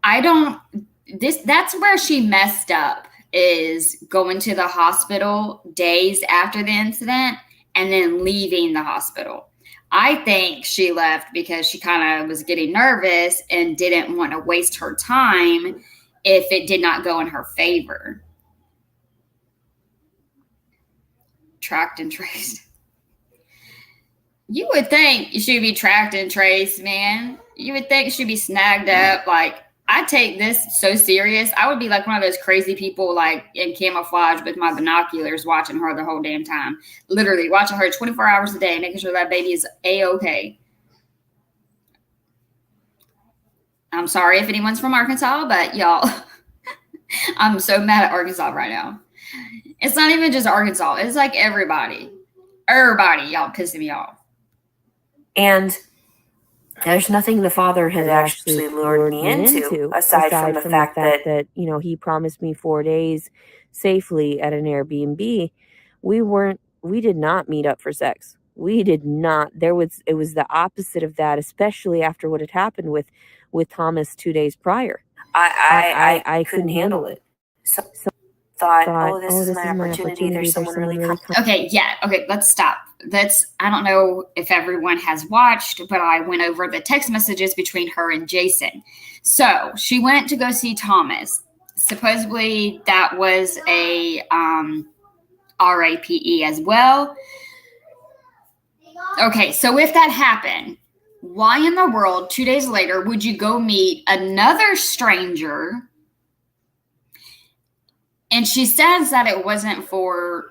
That's where she messed up, is going to the hospital days after the incident and then leaving the hospital. I think she left because she kind of was getting nervous and didn't want to waste her time if it did not go in her favor. Tracked and traced. You would think she'd be tracked and traced, man. You would think she'd be snagged up. Like, I take this so serious. I would be like one of those crazy people, like in camouflage with my binoculars, watching her the whole damn time. Literally watching her 24 hours a day, making sure that baby is A-okay. I'm sorry if anyone's from Arkansas, but y'all, I'm so mad at Arkansas right now. It's not even just Arkansas. It's like everybody. Everybody, y'all pissing me off. And there's nothing the father has actually lured me into aside from the fact that he promised me 4 days safely at an Airbnb. We did not meet up for sex. We did not. It was the opposite of that, especially after what had happened with Thomas 2 days prior. I couldn't handle it. So thought, oh, this is my opportunity. There's someone really Okay, yeah. Okay, let's stop. I don't know if everyone has watched, but I went over the text messages between her and Jason. So she went to go see Thomas. Supposedly that was a RAPE as well. Okay, so if that happened, why in the world 2 days later would you go meet another stranger? And she says that it wasn't for,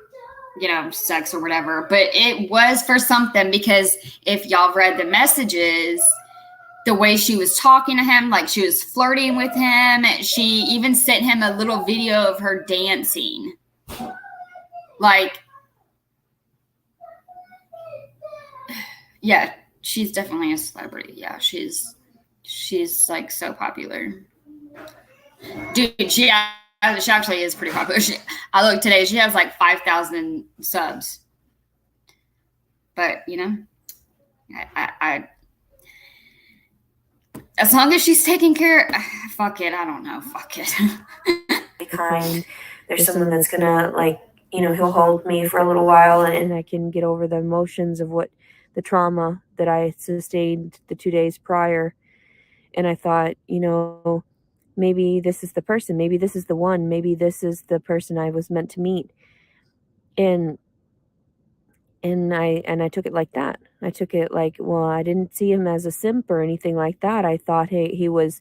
sex or whatever, but it was for something, because if y'all read the messages, the way she was talking to him, like she was flirting with him. She even sent him a little video of her dancing. Like, yeah, she's definitely a celebrity. Yeah, she's like so popular. Dude, she actually is pretty popular. I looked today, she has like 5,000 subs. But, I as long as she's taking care, fuck it, I don't know, fuck it. Be kind. There's someone that's gonna, he'll hold me for a little while, and I can get over the emotions of what the trauma that I sustained the 2 days prior. And I thought, maybe this is the person, maybe this is the one, maybe this is the person I was meant to meet. And I took it like that. I took it like, well, I didn't see him as a simp or anything like that. I thought he was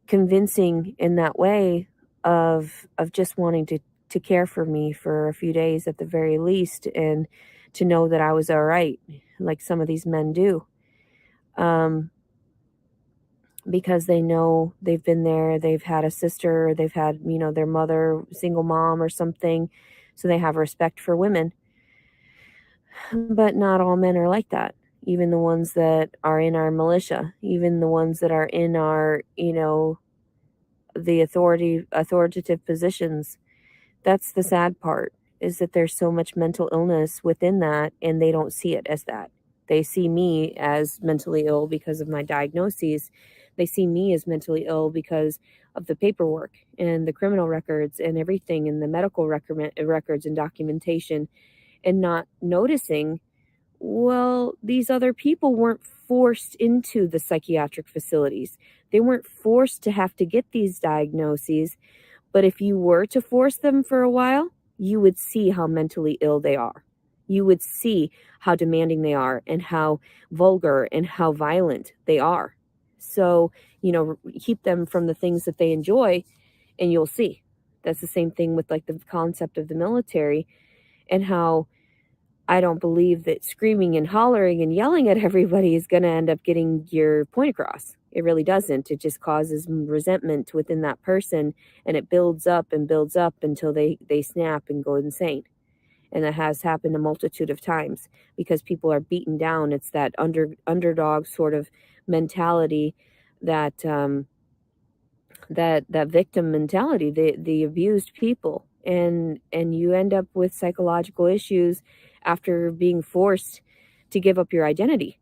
convincing in that way of just wanting to care for me for a few days at the very least, and to know that I was all right, like some of these men do. Because they know, they've been there, they've had a sister, they've had, their mother, single mom or something, so they have respect for women. But not all men are like that. Even the ones that are in our militia, even the ones that are in our, the authoritative positions. That's the sad part, is that there's so much mental illness within that, and they don't see it as that. They see me as mentally ill because of my diagnoses. They see me as mentally ill because of the paperwork and the criminal records and everything, and the medical records and documentation, and not noticing well, these other people weren't forced into the psychiatric facilities. They weren't forced to have to get these diagnoses. But if you were to force them for a while, you would see how mentally ill they are. You would see how demanding they are and how vulgar and how violent they are. So, keep them from the things that they enjoy and you'll see. That's the same thing with like the concept of the military and how I don't believe that screaming and hollering and yelling at everybody is going to end up getting your point across. It really doesn't. It just causes resentment within that person, and it builds up until they snap and go insane. And that has happened a multitude of times because people are beaten down. It's that underdog sort of mentality, that that victim mentality, the abused people, and you end up with psychological issues after being forced to give up your identity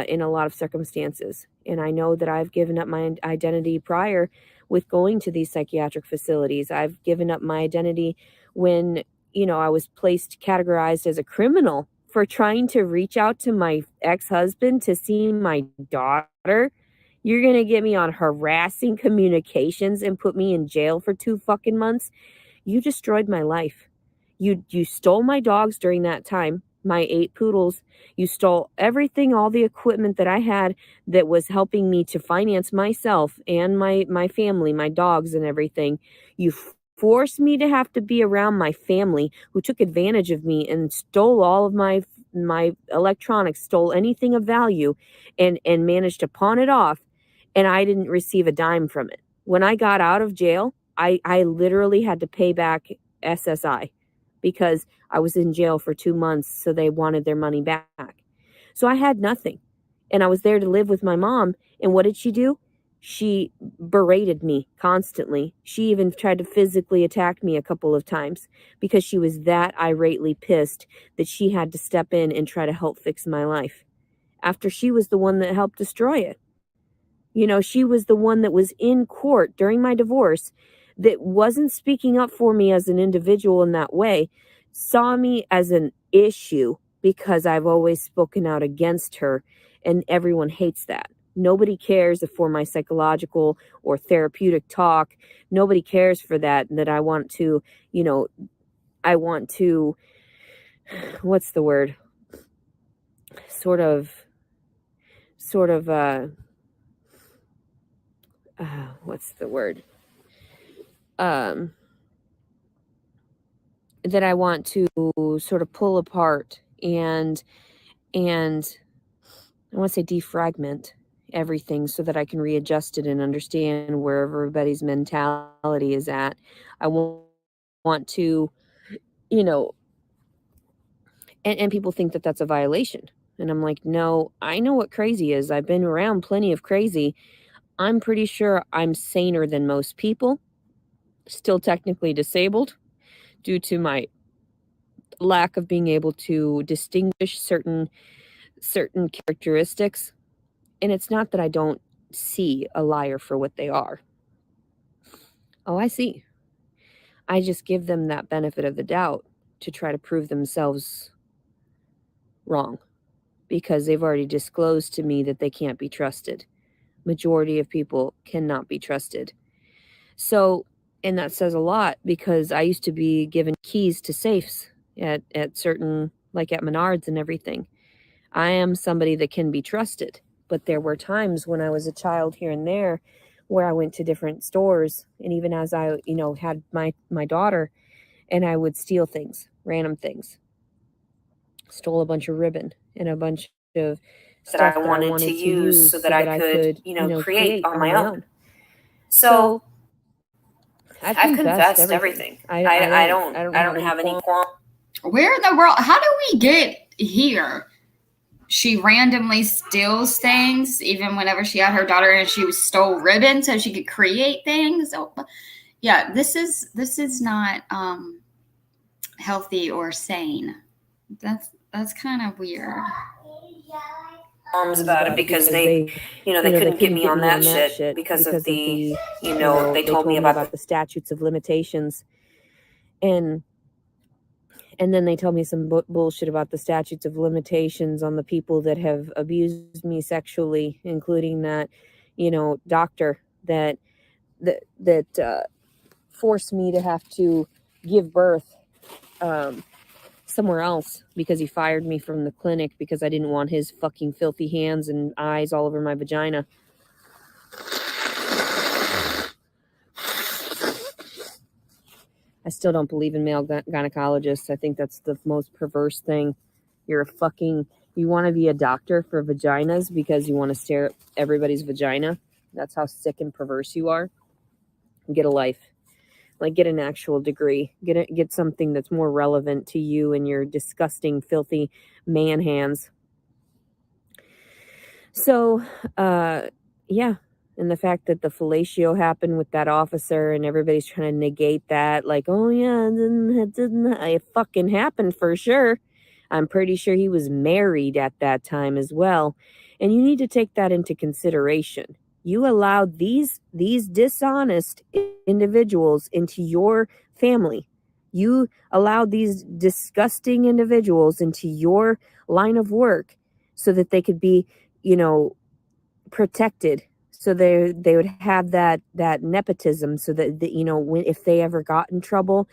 in a lot of circumstances. And I know that I've given up my identity prior with going to these psychiatric facilities. I've given up my identity when, I was categorized as a criminal for trying to reach out to my ex-husband to see my daughter. You're going to get me on harassing communications and put me in jail for 2 fucking months? You destroyed my life. You stole my dogs during that time, my 8 poodles. You stole everything, all the equipment that I had that was helping me to finance myself and my family, my dogs and everything. You forced me to have to be around my family who took advantage of me and stole all of my electronics, stole anything of value, and managed to pawn it off. And I didn't receive a dime from it. When I got out of jail, I literally had to pay back SSI because I was in jail for 2 months, so they wanted their money back. So I had nothing. And I was there to live with my mom. And what did she do? She berated me constantly. She even tried to physically attack me a couple of times because she was that irately pissed that she had to step in and try to help fix my life after she was the one that helped destroy it. She was the one that was in court during my divorce that wasn't speaking up for me as an individual in that way, saw me as an issue because I've always spoken out against her, and everyone hates that. Nobody cares for my psychological or therapeutic talk. Nobody cares for that I want to, what's the word? Sort of, what's the word? That I want to sort of pull apart and I want to say defragment everything so that I can readjust it and understand where everybody's mentality is at. I want to, and people think that that's a violation. And I'm like, no, I know what crazy is. I've been around plenty of crazy. I'm pretty sure I'm saner than most people. Still technically disabled due to my lack of being able to distinguish certain characteristics. And it's not that I don't see a liar for what they are. Oh, I see. I just give them that benefit of the doubt to try to prove themselves wrong because they've already disclosed to me that they can't be trusted. Majority of people cannot be trusted. So, and that says a lot because I used to be given keys to safes at certain, like at Menards and everything. I am somebody that can be trusted, but there were times when I was a child here and there where I went to different stores, and even as I, had my daughter, and I would steal things, random things. Stole a bunch of ribbon and a bunch of stuff that I wanted to use so that I could, create on my own. So I've confessed everything. I don't have any qualms. Where in the world? How do we get here? She randomly steals things, even whenever she had her daughter, and she stole ribbon so she could create things. Oh, yeah, this is not healthy or sane. That's kind of weird. About it because they couldn't get me on that shit because of the they told me about the statutes of limitations, and And then they tell me some bullshit about the statutes of limitations on the people that have abused me sexually, including that, doctor that forced me to have to give birth somewhere else because he fired me from the clinic because I didn't want his fucking filthy hands and eyes all over my vagina. I still don't believe in male gynecologists. I think that's the most perverse thing. You want to be a doctor for vaginas because you want to stare at everybody's vagina. That's how sick and perverse you are. Get a life. Like, get an actual degree. Get something that's more relevant to you and your disgusting, filthy man hands. So, yeah. And the fact that the fellatio happened with that officer and everybody's trying to negate that, like, oh yeah, it fucking happened for sure. I'm pretty sure he was married at that time as well. And you need to take that into consideration. You allowed these dishonest individuals into your family. You allowed these disgusting individuals into your line of work so that they could be, protected. So they would have that nepotism so that, if they ever got in trouble,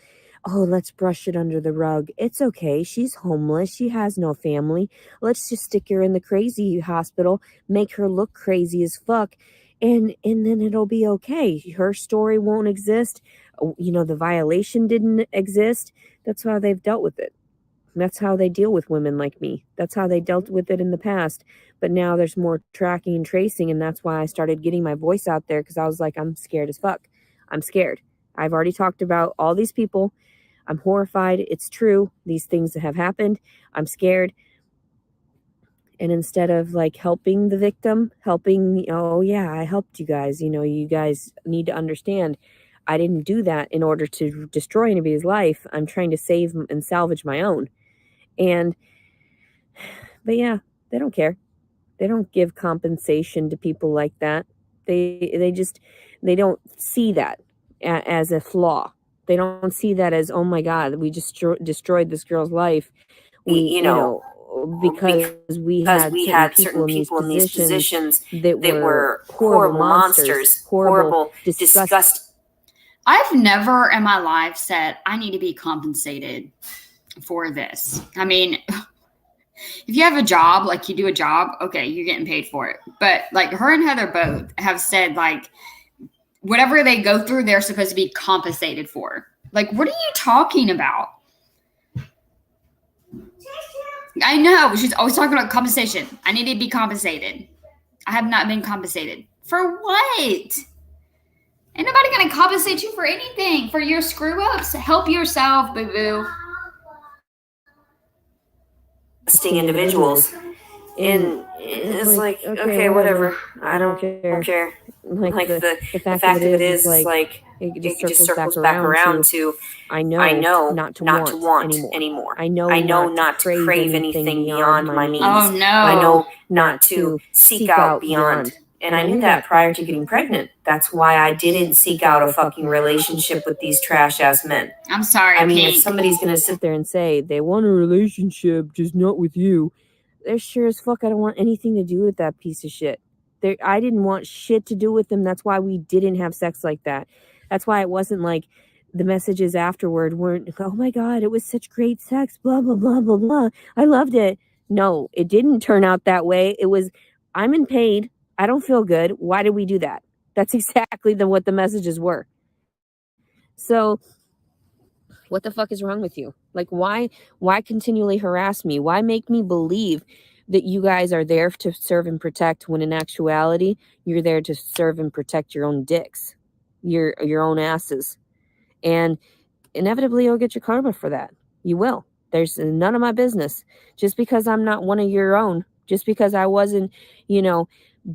oh, let's brush it under the rug. It's okay. She's homeless. She has no family. Let's just stick her in the crazy hospital, make her look crazy as fuck. And then it'll be okay. Her story won't exist. The violation didn't exist. That's how they've dealt with it. That's how they deal with women like me. That's how they dealt with it in the past. But now there's more tracking and tracing, and that's why I started getting my voice out there, because I was like, I'm scared as fuck. I'm scared. I've already talked about all these people. I'm horrified. It's true. These things have happened. I'm scared. And instead of like helping the victim, oh yeah, I helped you guys. You guys need to understand, I didn't do that in order to destroy anybody's life. I'm trying to save and salvage my own. But yeah, they don't care. They don't give compensation to people like that. They don't see that as a flaw. They don't see that as, oh my God, we just destroyed this girl's life. Because we had certain people in these positions that were horrible monsters, horrible, disgusting. I've never in my life said I need to be compensated for this. I mean, if you have a job, like you do a job, okay, you're getting paid for it. But like her and Heather both have said, like, whatever they go through, they're supposed to be compensated for. Like, what are you talking about? I know. She's always talking about compensation. I need to be compensated. I have not been compensated. For what? Ain't nobody going to compensate you for anything. For your screw-ups. Help yourself, boo-boo. Individuals. And it's like, okay, whatever. I don't care. Like the fact of it is, like, it just circles back around to I know not to want anymore. I know not to crave anything beyond my means. Oh, no. I know not to seek out beyond. And I knew that prior to getting pregnant. That's why I didn't seek out a fucking relationship with these trash-ass men. I'm sorry, I mean, if somebody's going to sit there and say they want a relationship, just not with you, they're sure as fuck I don't want anything to do with that piece of shit. I didn't want shit to do with them. That's why we didn't have sex like that. That's why it wasn't like the messages afterward weren't, oh my God, it was such great sex, blah, blah, blah, blah, blah. I loved it. No, it didn't turn out that way. It was, I'm in pain. I don't feel good. Why did we do that? That's exactly what the messages were. So what the fuck is wrong with you? Like, why continually harass me? Why make me believe that you guys are there to serve and protect when in actuality, you're there to serve and protect your own dicks, your own asses. And inevitably you'll get your karma for that. You will. There's none of my business. Just because I'm not one of your own, just because I wasn't,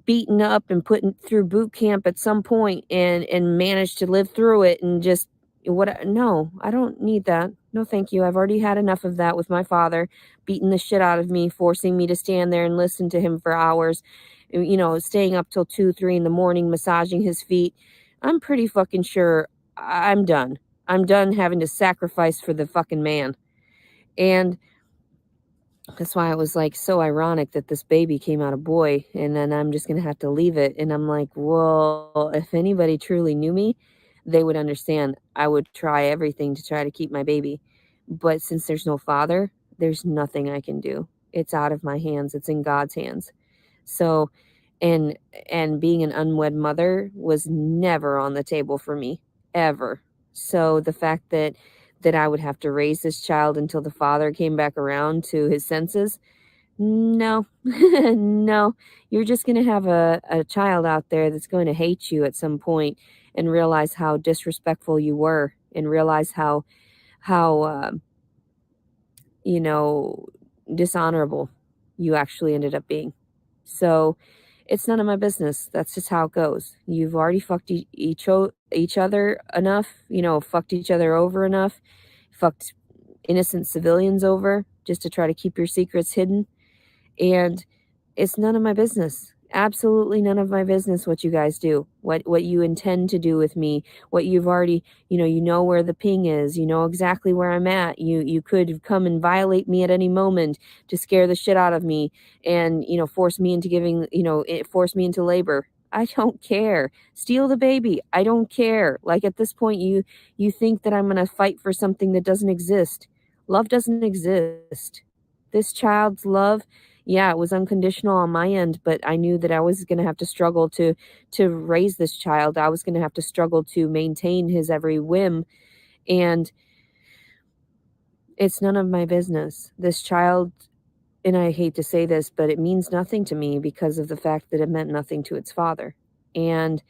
beaten up and put through boot camp at some point and managed to live through it and just no, I don't need that. No, thank you. I've already had enough of that with my father beating the shit out of me, forcing me to stand there and listen to him for hours, staying up till 2, 3 in the morning, massaging his feet. I'm pretty fucking sure I'm done. I'm done having to sacrifice for the fucking man. And that's why it was like so ironic that this baby came out a boy, and then I'm just gonna have to leave it. And I'm like, well, if anybody truly knew me, they would understand. I would try everything to try to keep my baby. But since there's no father, there's nothing I can do. It's out of my hands. It's in God's hands. So, and being an unwed mother was never on the table for me, ever. So the fact that I would have to raise this child until the father came back around to his senses, no. No, you're just going to have a child out there that's going to hate you at some point and realize how disrespectful you were, and realize how you know, dishonorable you actually ended up being. So it's none of my business. That's just how it goes. You've already fucked each other enough, fucked each other over enough, fucked innocent civilians over just to try to keep your secrets hidden. And it's none of my business. Absolutely none of my business what you guys do, what you intend to do with me, what you've already, you know where the ping is, you know exactly where I'm at. You could come and violate me at any moment to scare the shit out of me and, force me into force me into labor. I don't care. Steal the baby. I don't care. Like, at this point, you think that I'm going to fight for something that doesn't exist. Love doesn't exist. This child's love, yeah, it was unconditional on my end, but I knew that I was going to have to struggle to raise this child. I was going to have to struggle to maintain his every whim, and it's none of my business. This child, and I hate to say this, but it means nothing to me because of the fact that it meant nothing to its father. And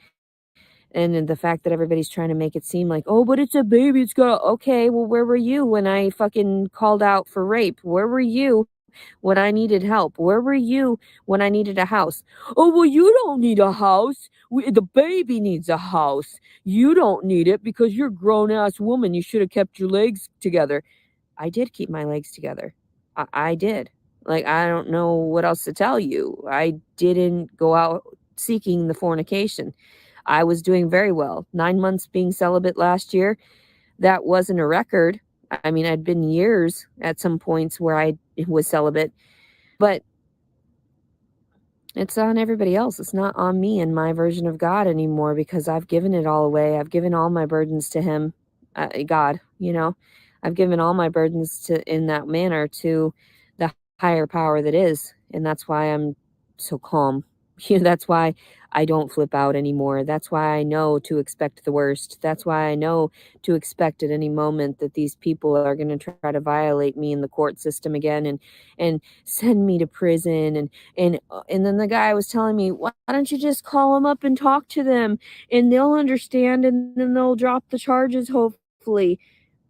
the fact that everybody's trying to make it seem like, oh, but it's a baby, it's got, okay, well, where were you when I fucking called out for rape? Where were you when I needed help? Where were you when I needed a house? Oh, well, you don't need a house. The baby needs a house. You don't need it because you're a grown-ass woman. You should have kept your legs together. I did keep my legs together. I did. Like, I don't know what else to tell you. I didn't go out seeking the fornication. I was doing very well. 9 months being celibate last year, that wasn't a record. I mean, I'd been years at some points where I was celibate, but it's on everybody else. It's not on me and my version of God anymore, because I've given it all away. I've given all my burdens to him, God, I've given all my burdens in that manner to the higher power that is. And that's why I'm so calm. That's why I don't flip out anymore. That's why I know to expect the worst. That's why I know to expect at any moment that these people are going to try to violate me in the court system again and send me to prison. And then the guy was telling me, why don't you just call them up and talk to them and they'll understand and then they'll drop the charges, hopefully.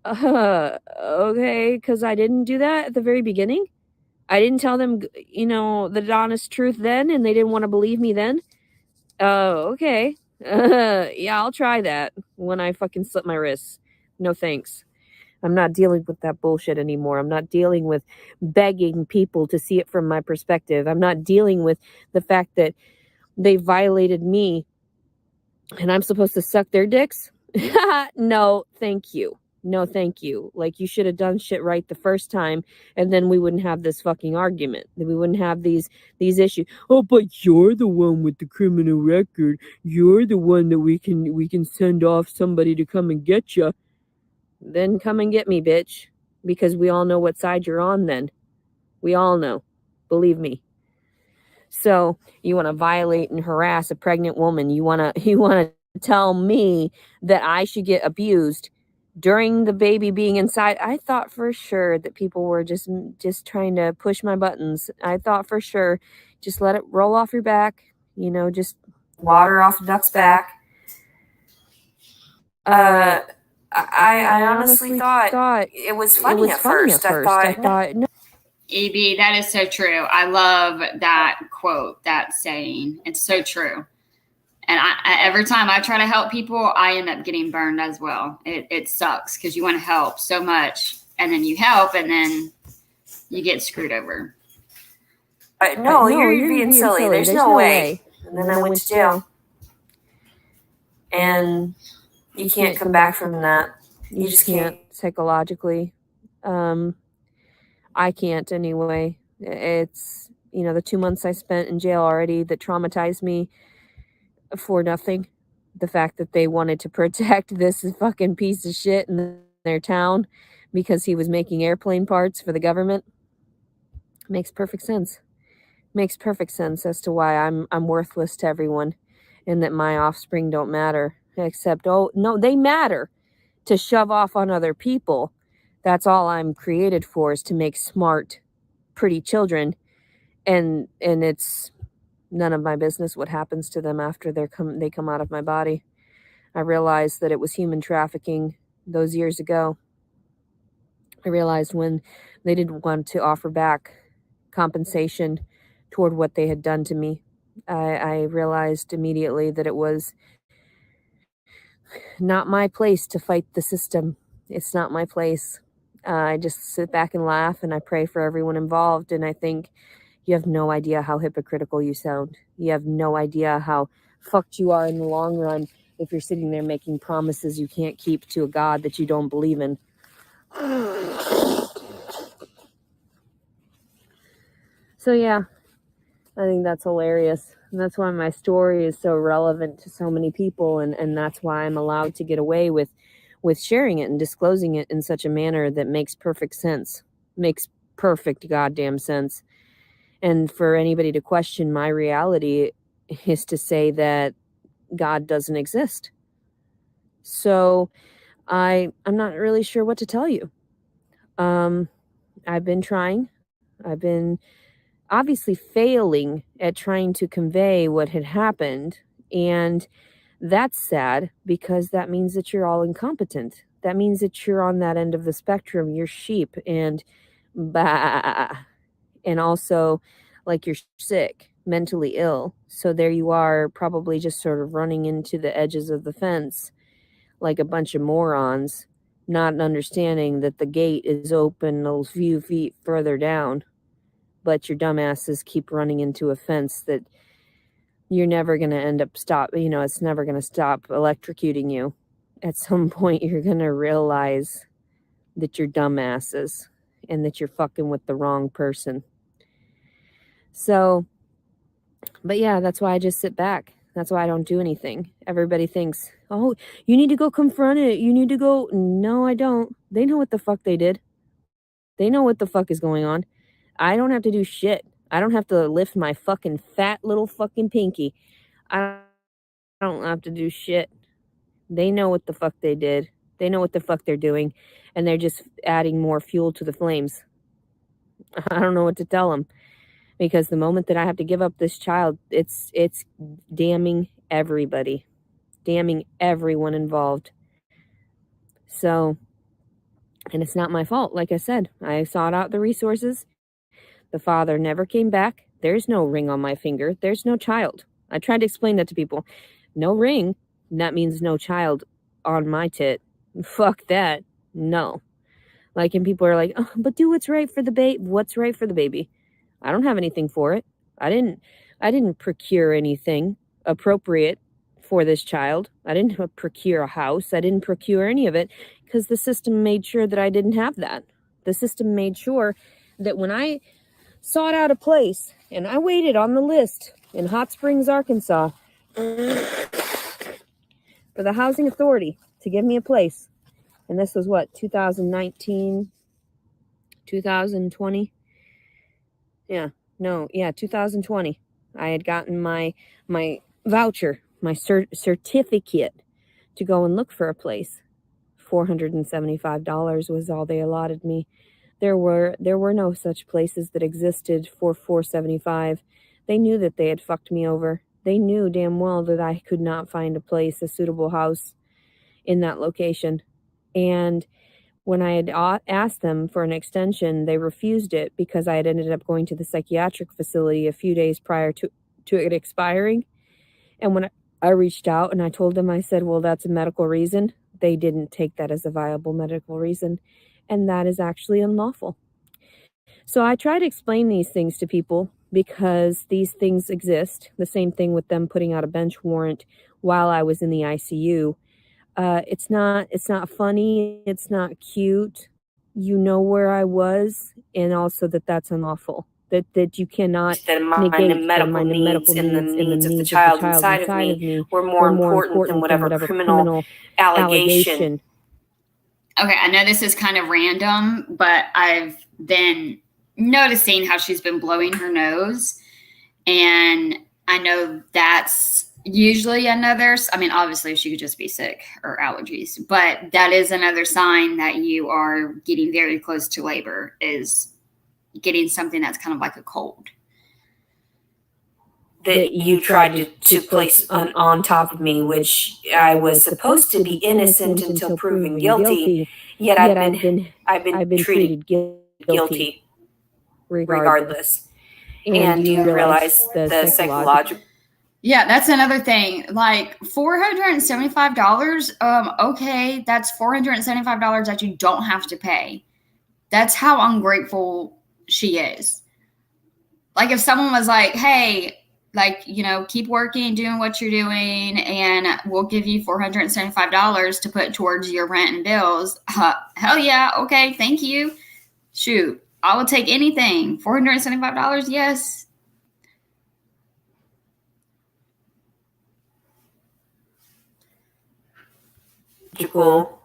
Okay, because I didn't do that at the very beginning. I didn't tell them, the honest truth then, and they didn't want to believe me then. Oh, okay. Yeah, I'll try that when I fucking slip my wrists. No thanks. I'm not dealing with that bullshit anymore. I'm not dealing with begging people to see it from my perspective. I'm not dealing with the fact that they violated me and I'm supposed to suck their dicks. No, thank you. No, thank you. Like, you should have done shit right the first time, and then we wouldn't have this fucking argument. We wouldn't have these issues. Oh, but you're the one with the criminal record. You're the one that we can send off somebody to come and get you. Then come and get me, bitch. Because we all know what side you're on then. We all know. Believe me. So, you want to violate and harass a pregnant woman. You want to tell me that I should get abused during the baby being inside. I thought for sure that people were just trying to push my buttons. I thought for sure, just let it roll off your back, just water off a duck's back. I honestly thought it was funny at first. I thought no. EB, that is so true. I love that quote, that saying. It's so true. And I every time I try to help people, I end up getting burned as well. It sucks because you want to help so much, and then you help, and then you get screwed over. No, you're being silly. There's no way. And then I went to jail. And you can't come back from that. You just can't psychologically. I can't anyway. It's, the 2 months I spent in jail already that traumatized me for nothing. The fact that they wanted to protect this fucking piece of shit in their town because he was making airplane parts for the government makes perfect sense. Makes perfect sense as to why I'm worthless to everyone and that my offspring don't matter. Except, oh no, they matter to shove off on other people. That's all I'm created for, is to make smart, pretty children, and it's none of my business what happens to them after they come out of my body. I realized that it was human trafficking those years ago. I realized when they didn't want to offer back compensation toward what they had done to me. I realized immediately that it was not my place to fight the system. It's not my place. I just sit back and laugh, and I pray for everyone involved. And I think you have no idea how hypocritical you sound. You have no idea how fucked you are in the long run if you're sitting there making promises you can't keep to a God that you don't believe in. So yeah, I think that's hilarious. And that's why my story is so relevant to so many people, and that's why I'm allowed to get away with sharing it and disclosing it in such a manner that makes perfect sense. Makes perfect goddamn sense. And for anybody to question my reality is to say that God doesn't exist. So I'm not really sure what to tell you. I've been trying. I've been obviously failing at trying to convey what had happened. And that's sad because that means that you're all incompetent. That means that you're on that end of the spectrum. You're sheep and bah. And also, like, you're sick, mentally ill. So there you are, probably just sort of running into the edges of the fence like a bunch of morons, not understanding that the gate is open a few feet further down. But your dumbasses keep running into a fence that you're never going to end up it's never going to stop electrocuting you. At some point, you're going to realize that you're dumbasses and that you're fucking with the wrong person. So, but yeah, that's why I just sit back. That's why I don't do anything. Everybody thinks, oh, you need to go confront it. You need to go. No, I don't. They know what the fuck they did. They know what the fuck is going on. I don't have to do shit. I don't have to lift my fucking fat little fucking pinky. I don't have to do shit. They know what the fuck they did. They know what the fuck they're doing. And they're just adding more fuel to the flames. I don't know what to tell them. Because the moment that I have to give up this child, it's damning everybody. Damning everyone involved. So, and it's not my fault. Like I said, I sought out the resources. The father never came back. There's no ring on my finger. There's no child. I tried to explain that to people. No ring. That means no child on my tit. Fuck that. No. Like, and people are like, oh, but do what's right for the baby. What's right for the baby? I don't have anything for it. I didn't procure anything appropriate for this child. I didn't procure a house. I didn't procure any of it because the system made sure that I didn't have that. The system made sure that when I sought out a place and I waited on the list in Hot Springs, Arkansas for the housing authority to give me a place. And this was what, 2019, 2020? 2020. I had gotten my voucher, my certificate to go and look for a place. $475 was all they allotted me. There were no such places that existed for $475. They knew that they had fucked me over. They knew damn well that I could not find a place, a suitable house in that location. And when I had asked them for an extension, they refused it because I had ended up going to the psychiatric facility a few days prior to it expiring. And when I reached out and I told them, I said, well, that's a medical reason. They didn't take that as a viable medical reason. And that is actually unlawful. So I try to explain these things to people because these things exist. The same thing with them putting out a bench warrant while I was in the ICU. It's not funny. It's not cute. you know where I was, and also that that's unlawful. That you cannot that my negate medical needs and the needs of the child inside of me were more important than whatever criminal allegation. Okay, I know this is kind of random, but I've been noticing how she's been blowing her nose. And I know that's usually another, I mean, obviously she could just be sick or allergies, but that is another sign that you are getting very close to labor, is getting something that's kind of like a cold. That you tried to place on top of me, which I was supposed to be innocent until proven guilty, yet I've been treated guilty regardless. And you realize the psychological. Yeah, that's another thing. Like $475. Okay, that's $475 that you don't have to pay. That's how ungrateful she is. Like if someone was like, hey, like, you know, keep working, doing what you're doing, and we'll give you $475 to put towards your rent and bills. Hell yeah. Okay. Thank you. Shoot. I will take anything. $475. Yes.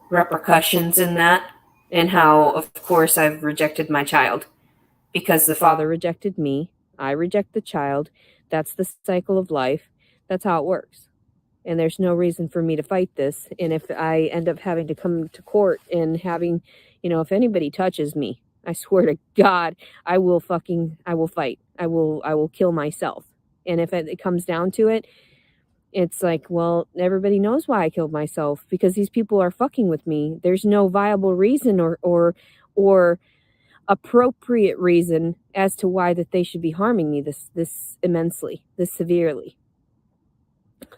Repercussions in that, and how, of course, I've rejected my child because the father rejected me. I reject the child. That's the cycle of life. That's how it works. And there's no reason for me to fight this. And if I end up having to come to court and having, you know, if anybody touches me, I swear to God, I will fight. I will kill myself. And if it comes down to it, it's like, well, everybody knows why I killed myself, because these people are fucking with me. There's no viable reason or appropriate reason as to why that they should be harming me this immensely, this severely.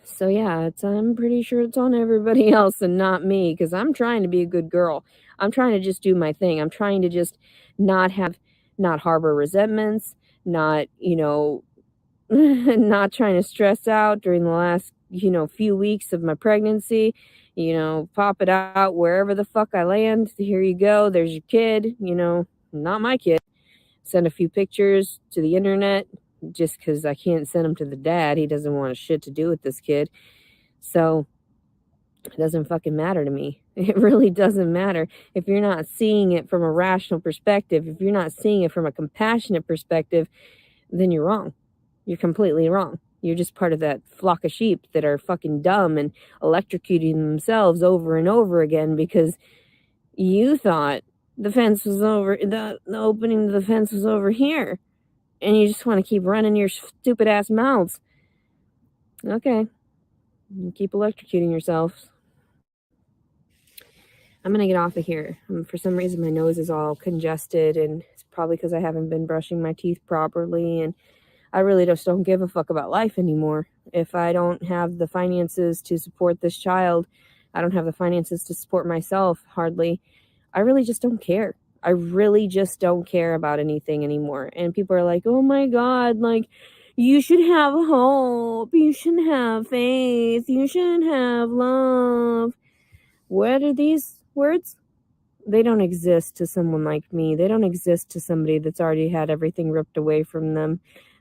So yeah, I'm pretty sure it's on everybody else and not me, because I'm trying to be a good girl. I'm trying to just do my thing. I'm trying to just not harbor resentments, not, you know, not trying to stress out during the last, you know, few weeks of my pregnancy. You know, pop it out wherever the fuck I land. Here you go. There's your kid. You know, not my kid. Send a few pictures to the internet just because I can't send them to the dad. He doesn't want shit to do with this kid. So it doesn't fucking matter to me. It really doesn't matter. If you're not seeing it from a rational perspective, if you're not seeing it from a compassionate perspective, then you're wrong. You're completely wrong. You're just part of that flock of sheep that are fucking dumb and electrocuting themselves over and over again because you thought the fence was over, the opening to the fence was over here. And you just want to keep running your stupid ass mouths. Okay. You keep electrocuting yourselves. I'm going to get off of here. For some reason, my nose is all congested, and it's probably because I haven't been brushing my teeth properly, and I really just don't give a fuck about life anymore. If I don't have the finances to support this child, I don't have the finances to support myself, hardly. I really just don't care. I really just don't care about anything anymore. And people are like, oh my God, like, you should have hope. You should have faith. You should have love. What are these words? They don't exist to someone like me. They don't exist to somebody that's already had everything ripped away from them.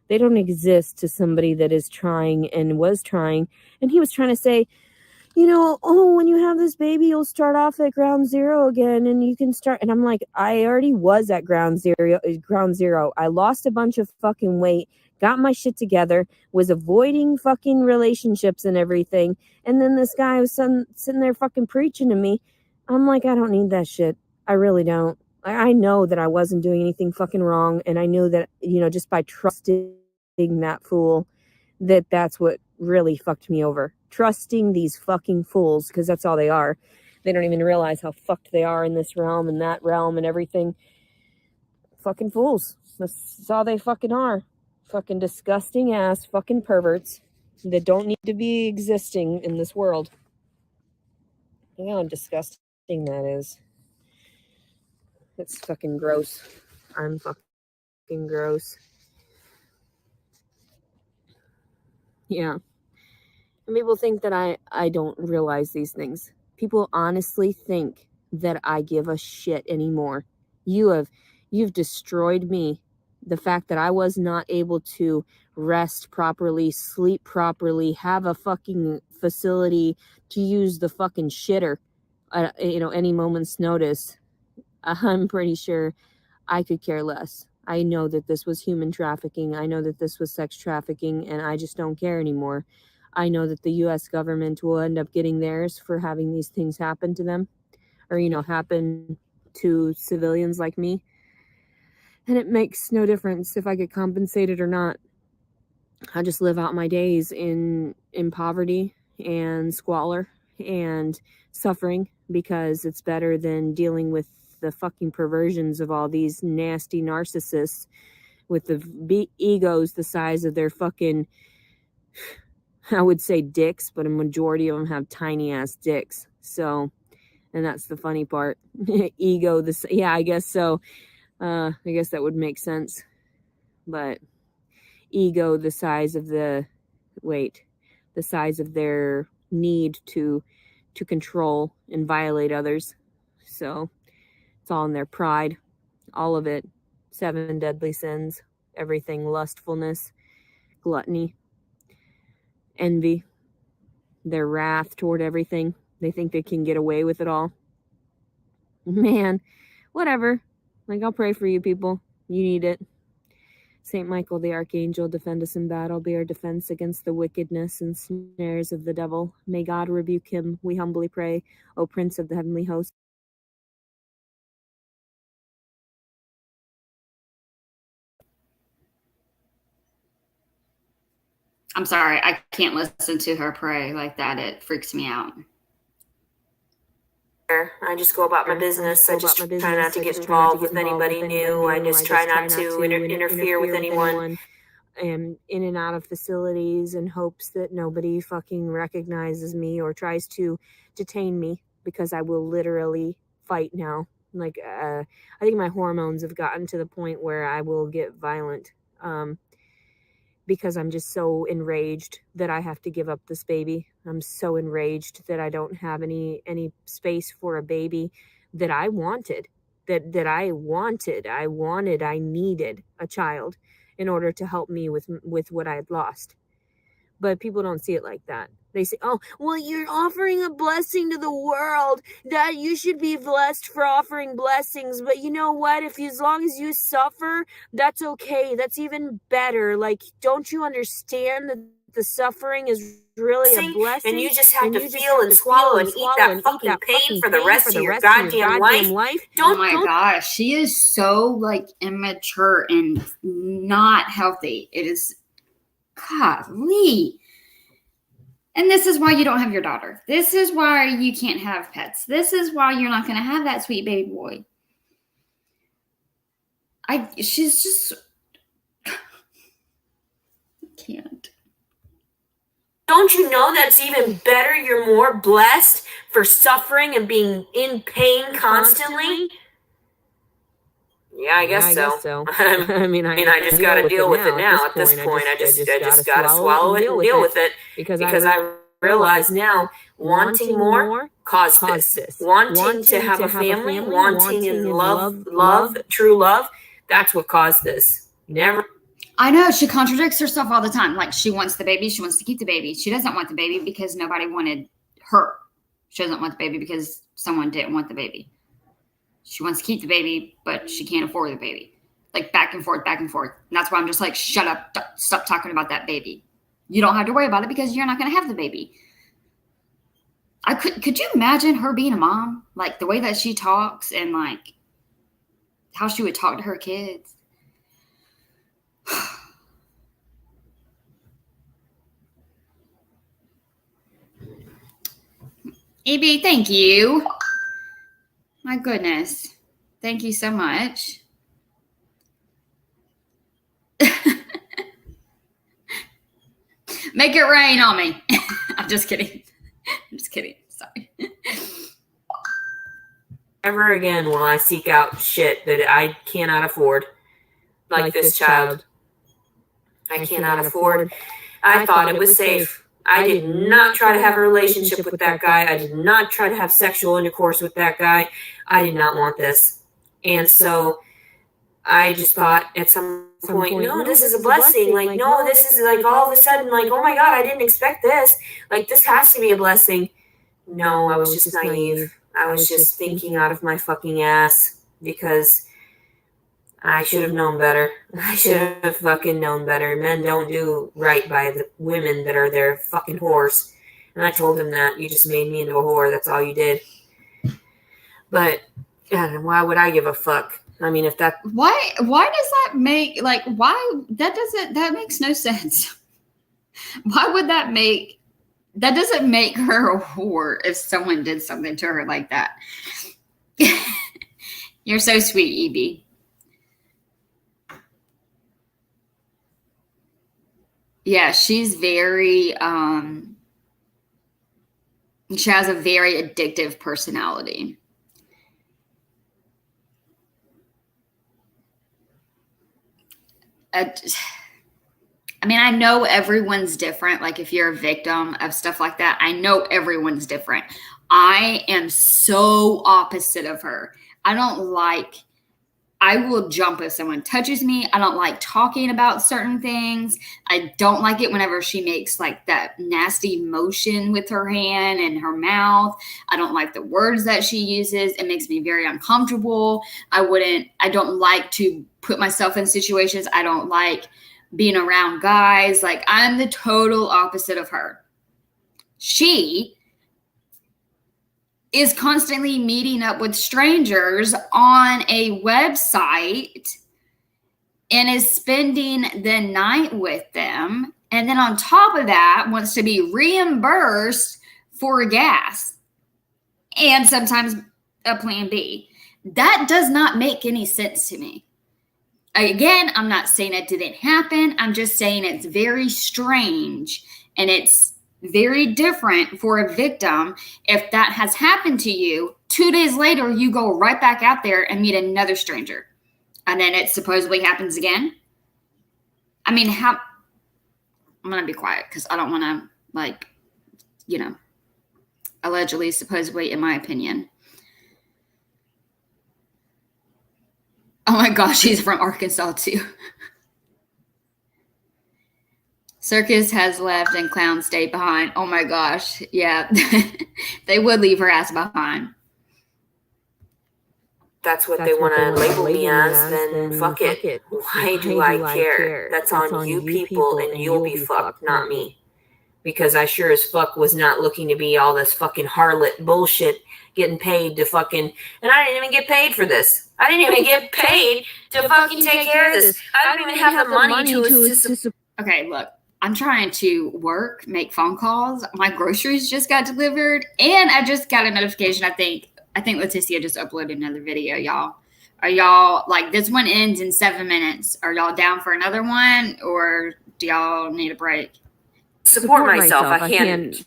They don't exist to somebody that is trying and was trying. And he was trying to say, you know, oh, when you have this baby, you'll start off at ground zero again and you can start. And I'm like, I already was at ground zero. I lost a bunch of fucking weight, got my shit together, was avoiding fucking relationships and everything. And then this guy was sitting there fucking preaching to me. I'm like, I don't need that shit. I really don't. I know that I wasn't doing anything fucking wrong. And I knew that, you know, just by trusting that fool, that's what really fucked me over. Trusting these fucking fools, because that's all they are. They don't even realize how fucked they are in this realm and that realm and everything. Fucking fools. That's all they fucking are. Fucking disgusting ass fucking perverts that don't need to be existing in this world. You know how disgusting that is. It's fucking gross. I'm fucking gross. Yeah. And people think that I don't realize these things. People honestly think that I give a shit anymore. You've destroyed me. The fact that I was not able to rest properly, sleep properly, have a fucking facility to use the fucking shitter, any moment's notice. I'm pretty sure I could care less. I know that this was human trafficking. I know that this was sex trafficking, and I just don't care anymore. I know that the U.S. government will end up getting theirs for having these things happen to them, or, happen to civilians like me. And it makes no difference if I get compensated or not. I just live out my days in poverty and squalor and suffering, because it's better than dealing with the fucking perversions of all these nasty narcissists with the egos the size of their fucking, I would say dicks, but a majority of them have tiny ass dicks. So, and that's the funny part. Ego, yeah, I guess so. I guess that would make sense. But ego the size of the size of their need to control and violate others. So it's all in their pride, all of it. 7 deadly sins, everything: lustfulness, gluttony, envy, their wrath toward everything. They think they can get away with it all. Man, whatever. Like, I'll pray for you people. You need it. Saint Michael the Archangel, defend us in battle, be our defense against the wickedness and snares of the devil. May God rebuke him, we humbly pray, O Prince of the heavenly host. I'm sorry, I can't listen to her pray like that. It freaks me out. I just go about my business. I just try not to get involved with anybody new. I just try not to interfere with anyone. In and out of facilities in hopes that nobody fucking recognizes me or tries to detain me, because I will literally fight now. Like, I think my hormones have gotten to the point where I will get violent, because I'm just so enraged that I have to give up this baby. I'm so enraged that I don't have any space for a baby that I wanted, I needed a child in order to help me with what I had lost. But people don't see it like that. They say, oh, well, you're offering a blessing to the world, that you should be blessed for offering blessings. But you know what? As long as you suffer, that's okay. That's even better. Like, don't you understand that the suffering is really a blessing? And you just have to feel and swallow and eat that fucking pain for the rest of your goddamn life. Oh my gosh, she is so like immature and not healthy. It is, golly. And this is why you don't have your daughter. This is why you can't have pets. This is why you're not going to have that sweet baby boy. She's just, I can't. Don't you know that's even better? You're more blessed for suffering and being in pain constantly. Yeah, I guess so. I mean, I just got to deal with it now. At this point, I just got to swallow it and deal with it, because I realize now wanting more caused this. Wanting to have a family, wanting in love, true love, that's what caused this. Never. I know, she contradicts herself all the time. Like, she wants the baby, she wants to keep the baby. She doesn't want the baby because nobody wanted her. She doesn't want the baby because someone didn't want the baby. She wants to keep the baby, but she can't afford the baby. Like, back and forth, back and forth. And that's why I'm just like, shut up, stop talking about that baby. You don't have to worry about it because you're not going to have the baby. Could you imagine her being a mom? Like, the way that she talks and like how she would talk to her kids. EB, thank you. My goodness. Thank you so much. Make it rain on me. I'm just kidding. I'm just kidding. Sorry. Never again will I seek out shit that I cannot afford. Like this child. I cannot afford. I thought it was safe. I did not try to have a relationship with that guy. I did not try to have sexual intercourse with that guy. I did not want this. And so I just thought at some point, no, this is a blessing. Like, no, this is like all of a sudden, like, oh my God, I didn't expect this. Like, this has to be a blessing. No, I was just naive. I was just thinking out of my fucking ass because I should have known better. I should have fucking known better. Men don't do right by the women that are their fucking whores. And I told him that. You just made me into a whore. That's all you did. But God, why would I give a fuck? I mean, if that... Why does that make, like, that makes no sense. Why would that doesn't make her a whore if someone did something to her like that. You're so sweet, Evie. Yeah, she's very, she has a very addictive personality. I mean, I know everyone's different. Like if you're a victim of stuff like that, I know everyone's different. I am so opposite of her. I will jump if someone touches me. I don't like talking about certain things. I don't like it whenever she makes like that nasty motion with her hand and her mouth. I don't like the words that she uses. It makes me very uncomfortable. I don't like to put myself in situations. I don't like being around guys. Like I'm the total opposite of her. She is constantly meeting up with strangers on a website and is spending the night with them. And then on top of that, wants to be reimbursed for gas and sometimes a plan B. That does not make any sense to me. Again, I'm not saying it didn't happen. I'm just saying it's very strange and it's very different for a victim. If that has happened to you, 2 days later, you go right back out there and meet another stranger. And then it supposedly happens again. I mean, I'm going to be quiet because I don't want to, allegedly, supposedly, in my opinion. Oh my gosh, she's from Arkansas too. Circus has left and clown stayed behind. Oh my gosh. Yeah. They would leave her ass behind. That's what they want to label me as, then fuck it. Why do I care? That's on you people and you'll be fucked, not me. Because I sure as fuck was not looking to be all this fucking harlot bullshit getting paid to fucking... And I didn't even get paid for this. I didn't even get paid to fucking take care of this. I don't even have the money to... Okay, look. I'm trying to work, make phone calls. My groceries just got delivered. And I just got a notification. I think Leticia just uploaded another video, y'all. Are y'all, like, this one ends in 7 minutes. Are y'all down for another one? Or do y'all need a break? Support myself. I can't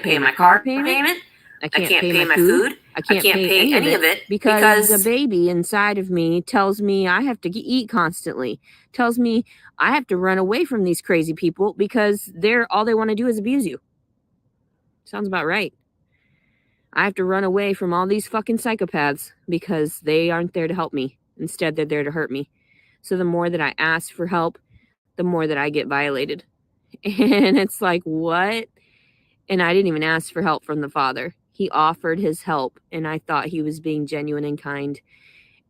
pay my car payment. I can't pay my food. I can't pay any of it because the baby inside of me tells me I have to eat constantly. Tells me I have to run away from these crazy people because all they want to do is abuse you. Sounds about right. I have to run away from all these fucking psychopaths because they aren't there to help me. Instead, they're there to hurt me. So the more that I ask for help, the more that I get violated. And it's like, what? And I didn't even ask for help from the father. He offered his help, and I thought he was being genuine and kind.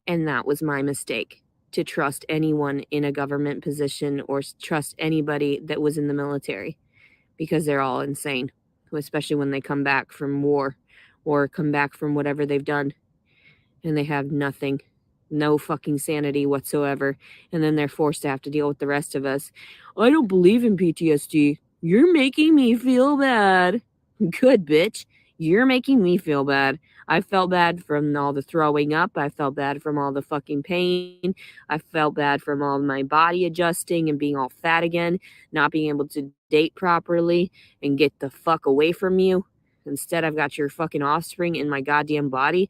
And that was my mistake, to trust anyone in a government position or trust anybody that was in the military, because they're all insane, especially when they come back from war or come back from whatever they've done. And they have nothing, no fucking sanity whatsoever. And then they're forced to have to deal with the rest of us. I don't believe in PTSD. You're making me feel bad. Good, bitch. You're making me feel bad. I felt bad from all the throwing up. I felt bad from all the fucking pain. I felt bad from all my body adjusting and being all fat again, not being able to date properly and get the fuck away from you. Instead, I've got your fucking offspring in my goddamn body.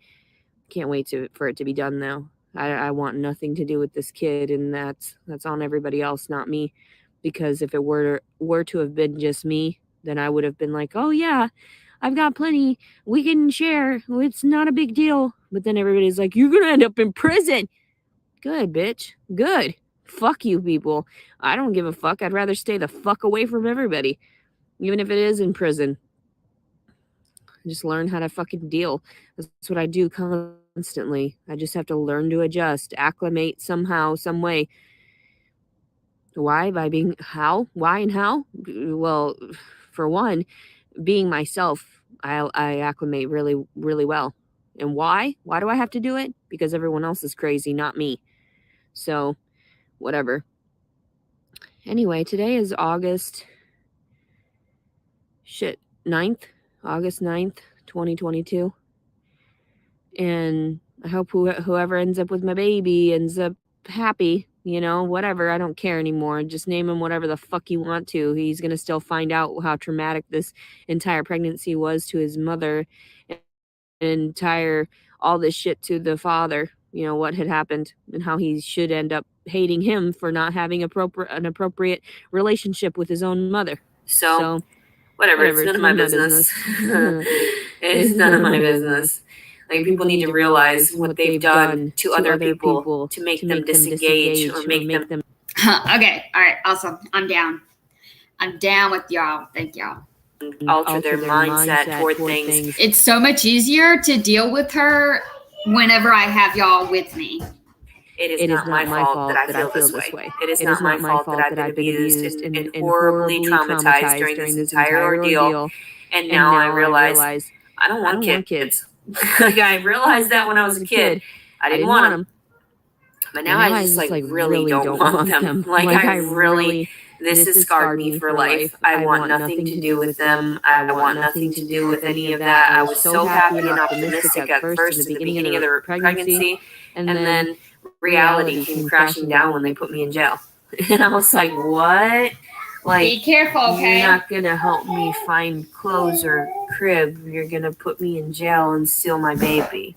Can't wait for it to be done now. I want nothing to do with this kid, and that's on everybody else, not me. Because if it were to have been just me, then I would have been like, oh yeah, I've got plenty. We can share. It's not a big deal. But then everybody's like, you're going to end up in prison. Good, bitch. Good. Fuck you people. I don't give a fuck. I'd rather stay the fuck away from everybody, even if it is in prison. Just learn how to fucking deal. That's what I do constantly. I just have to learn to adjust, acclimate somehow, some way. Why? By being how? Why and how? Well, for one, being myself, I acclimate really, really well. And why? Why do I have to do it? Because everyone else is crazy, not me. So, whatever. Anyway, today is August 9th, 2022. And I hope whoever ends up with my baby ends up happy, you know, whatever. I don't care anymore. Just name him whatever the fuck you want to. He's going to still find out how traumatic this entire pregnancy was to his mother and all this shit to the father, you know, what had happened and how he should end up hating him for not having an appropriate relationship with his own mother. So whatever, it's none of my business. It's none of my business. Like, people need to realize what they've done to other people to make them disengage or make them. Okay, all right, awesome. I'm down with y'all. Thank y'all. Alter their mindset toward things. It's so much easier to deal with her whenever I have y'all with me. It is not my fault that I feel this way. It is not my fault that I've been abused and horribly traumatized during this entire ordeal. And now I realize I don't want kids. Like, I realized that when I was a kid. I didn't want them. But now I just like really don't want them. Like, I really, this has scarred me for life. I want nothing to do with them. I want nothing to do with any of that. I was so happy and optimistic at first in the beginning of the pregnancy. And then reality came crashing down when they put me in jail. And I was like, what? Like, be careful, okay? You're not going to help me find clothes or crib. You're going to put me in jail and steal my baby.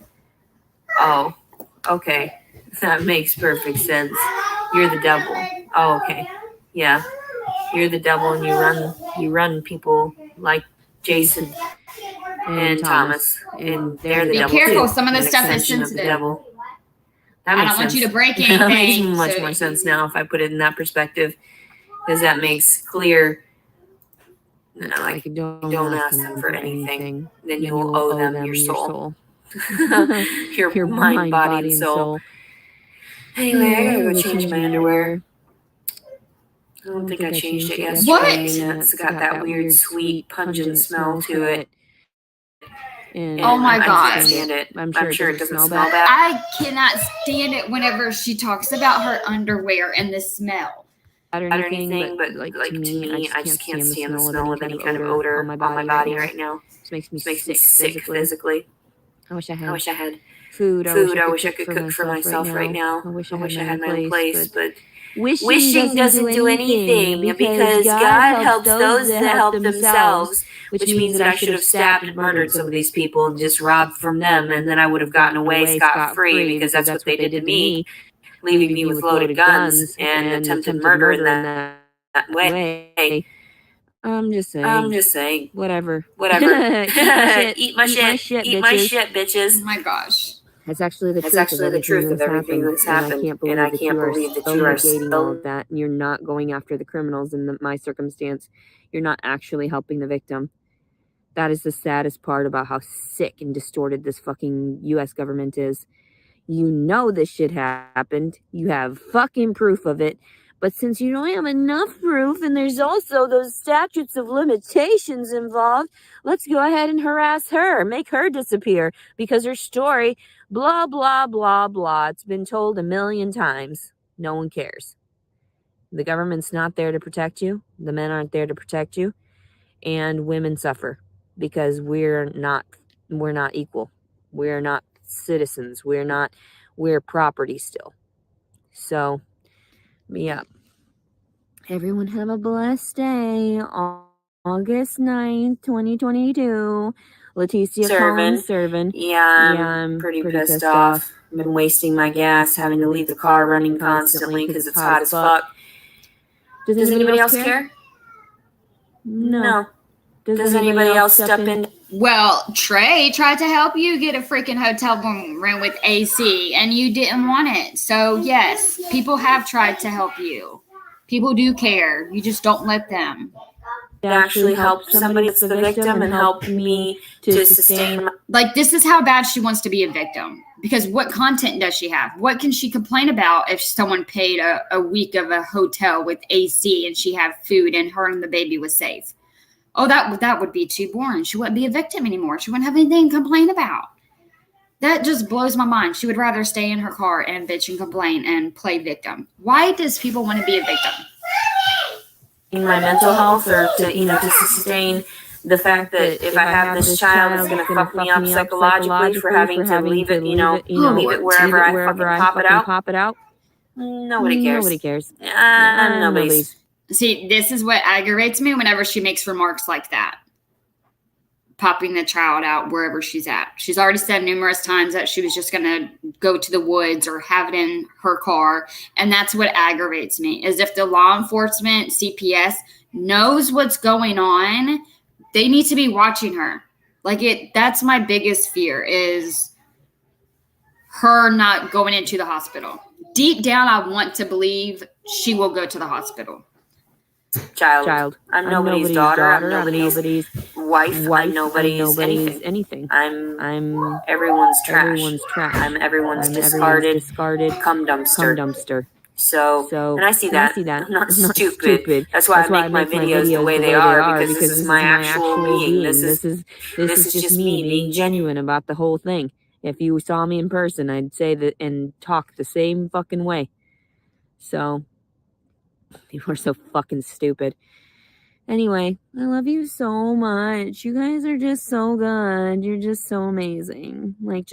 Oh, okay. That makes perfect sense. You're the devil. Oh, okay. Yeah. You're the devil and you run people like Jason and Thomas. And they're the devil. Be careful. Too. Some of this stuff is sensitive. I don't want you to break anything. That makes much more sense now if I put it in that perspective. Because that makes clear, you know, like, don't ask them for anything. Then you will owe them your soul. your mind, body, and soul. Anyway, I gotta go change my underwear. I don't think I changed it yesterday. What? It's got that weird, sweet, pungent smell to it. And oh my God. I can't stand it. I'm sure it doesn't smell bad. I cannot stand it whenever she talks about her underwear and the smell. Or anything, but like to me, I just can't stand the smell of any kind of odor on my body right now. It makes me sick physically. I wish I had food. I wish I could cook for myself right now. I wish I had my own place, but wishing doesn't do anything because God helps those that help themselves, which means that I should have stabbed and murdered some of these people and just robbed from them, and then I would have gotten away scot-free because that's what they did to me, leaving me with loaded guns and attempted murder in that way. I'm just saying. Whatever. Eat my shit, bitches. Oh my gosh. That's actually the truth of everything that's happened. And I can't believe that you are negating all of that. And you're not going after the criminals in my circumstance. You're not actually helping the victim. That is the saddest part about how sick and distorted this fucking U.S. government is. You know this shit happened. You have fucking proof of it. But since you don't have enough proof, and there's also those statutes of limitations involved, let's go ahead and harass her, make her disappear, because her story, blah, blah, blah, blah, it's been told 1,000,000 times. No one cares. The government's not there to protect you. The men aren't there to protect you. And women suffer because we're not equal. We're not citizens. We're property still. So, yeah. Everyone have a blessed day. August 9th, 2022. Leticia serving. Yeah, I'm pretty pissed off. I've been wasting my gas, having to leave the car running constantly because it's hot as fuck. Does anybody else care? No. Does anybody else step in? Well, Trey tried to help you get a freaking hotel room with AC, and you didn't want it. So, yes, people have tried to help you. People do care. You just don't let them. Actually help somebody that's the victim and help me to sustain. Like, this is how bad she wants to be a victim. Because what content does she have? What can she complain about if someone paid a week of a hotel with AC and she had food and her and the baby was safe? Oh, that would be too boring. She wouldn't be a victim anymore. She wouldn't have anything to complain about. That just blows my mind. She would rather stay in her car and bitch and complain and play victim. Why does people want to be a victim? In my mental health, or to sustain the fact that if I have this child, it's going to fuck me up psychologically for having to leave it, leave it wherever I fucking pop it out. Nobody cares. Nobody cares. Nobody's. See, this is what aggravates me whenever she makes remarks like that. Popping the child out wherever she's at. She's already said numerous times that she was just going to go to the woods or have it in her car. And that's what aggravates me, is if the law enforcement, CPS, knows what's going on, they need to be watching her. That's my biggest fear, is her not going into the hospital. Deep down, I want to believe she will go to the hospital. Child. I'm nobody's daughter. I'm nobody's wife. I'm nobody's anything. I'm everyone's trash. I'm everyone's discarded cum dumpster. So, and I see that. I'm not stupid. That's why I make my videos the way they are, because this is my actual being. This is just me being genuine about the whole thing. If you saw me in person, I'd say that and talk the same fucking way. So, people are so fucking stupid. Anyway, I love you so much. You guys are just so good. You're just so amazing. Like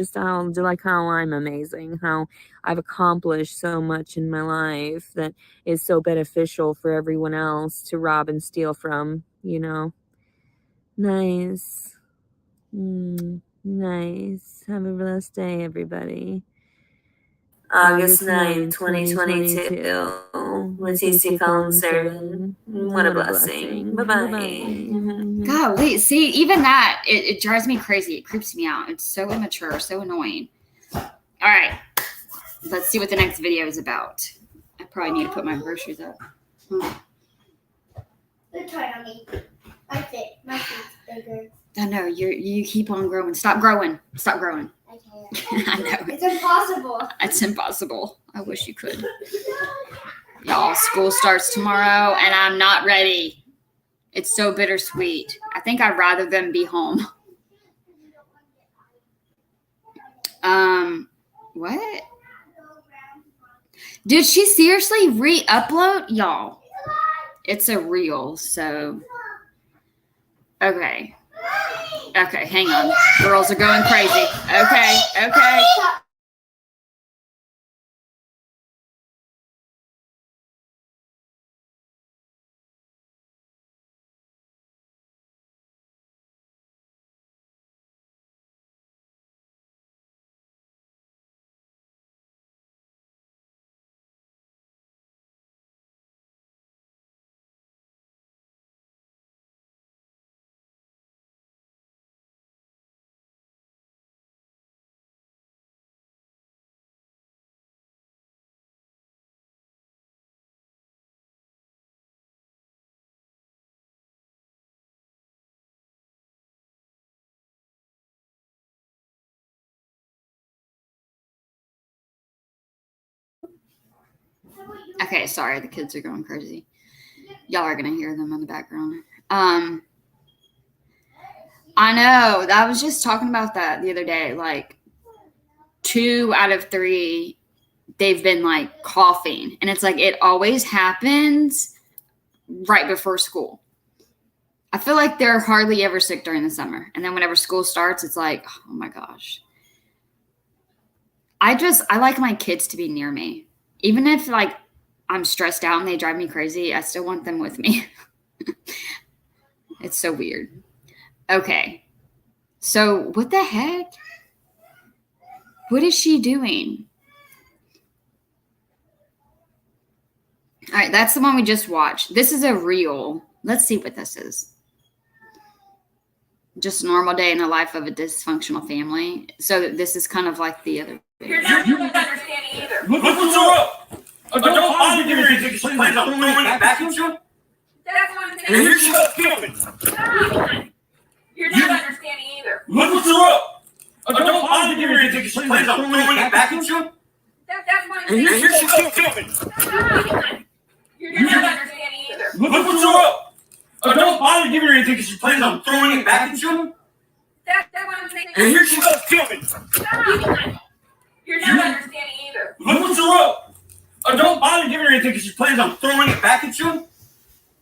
how I'm amazing. How I've accomplished so much in my life that is so beneficial for everyone else to rob and steal from, Nice. Nice. Have a blessed day, everybody. August 9th, 2022. Leticia Collins Servan. What a blessing. Bye-bye. Golly, see, even that, it drives me crazy. It creeps me out. It's so immature, so annoying. All right. Let's see what the next video is about. I probably need to put my groceries up. They're tight on me. My feet's bigger. I know, you keep on growing. Stop growing. Stop growing. I know. It's impossible. It's impossible. I wish you could. Y'all, school starts tomorrow, and I'm not ready. It's so bittersweet. I think I'd rather them be home. What? Did she seriously re-upload? Y'all, it's a reel, so. Okay. Okay, hang on. Girls are going crazy. Okay. Okay, sorry, the kids are going crazy. Y'all are gonna hear them in the background. I know. I was just talking about that the other day. 2 out of 3, they've been coughing, and it's it always happens right before school. I feel like they're hardly ever sick during the summer, and then whenever school starts, it's oh my gosh. I like my kids to be near me, even if I'm stressed out and they drive me crazy. I still want them with me. It's so weird. Okay. So what the heck? What is she doing? All right. That's the one we just watched. This is a reel. Let's see what this is. just a normal day in the life of a dysfunctional family. So this is kind of like the other video. You're not understanding either. Look what's up! Don't bother giving her anything because she plans on throwing it back at you. That's what I'm And here she saying. goes filming. Stop. You're not understanding either. Look what's up! Don't bother giving her anything because she plans on throwing it back at you. That's what I'm And saying. here she goes filming. Stop. You're not understanding either. Look what's up! Don't bother giving her anything because she plans on throwing it back at you. That's what I'm saying. And here she goes filming. Stop. You're not understanding either. Look what's up! Don't bother giving her anything because she plans on throwing it back at you.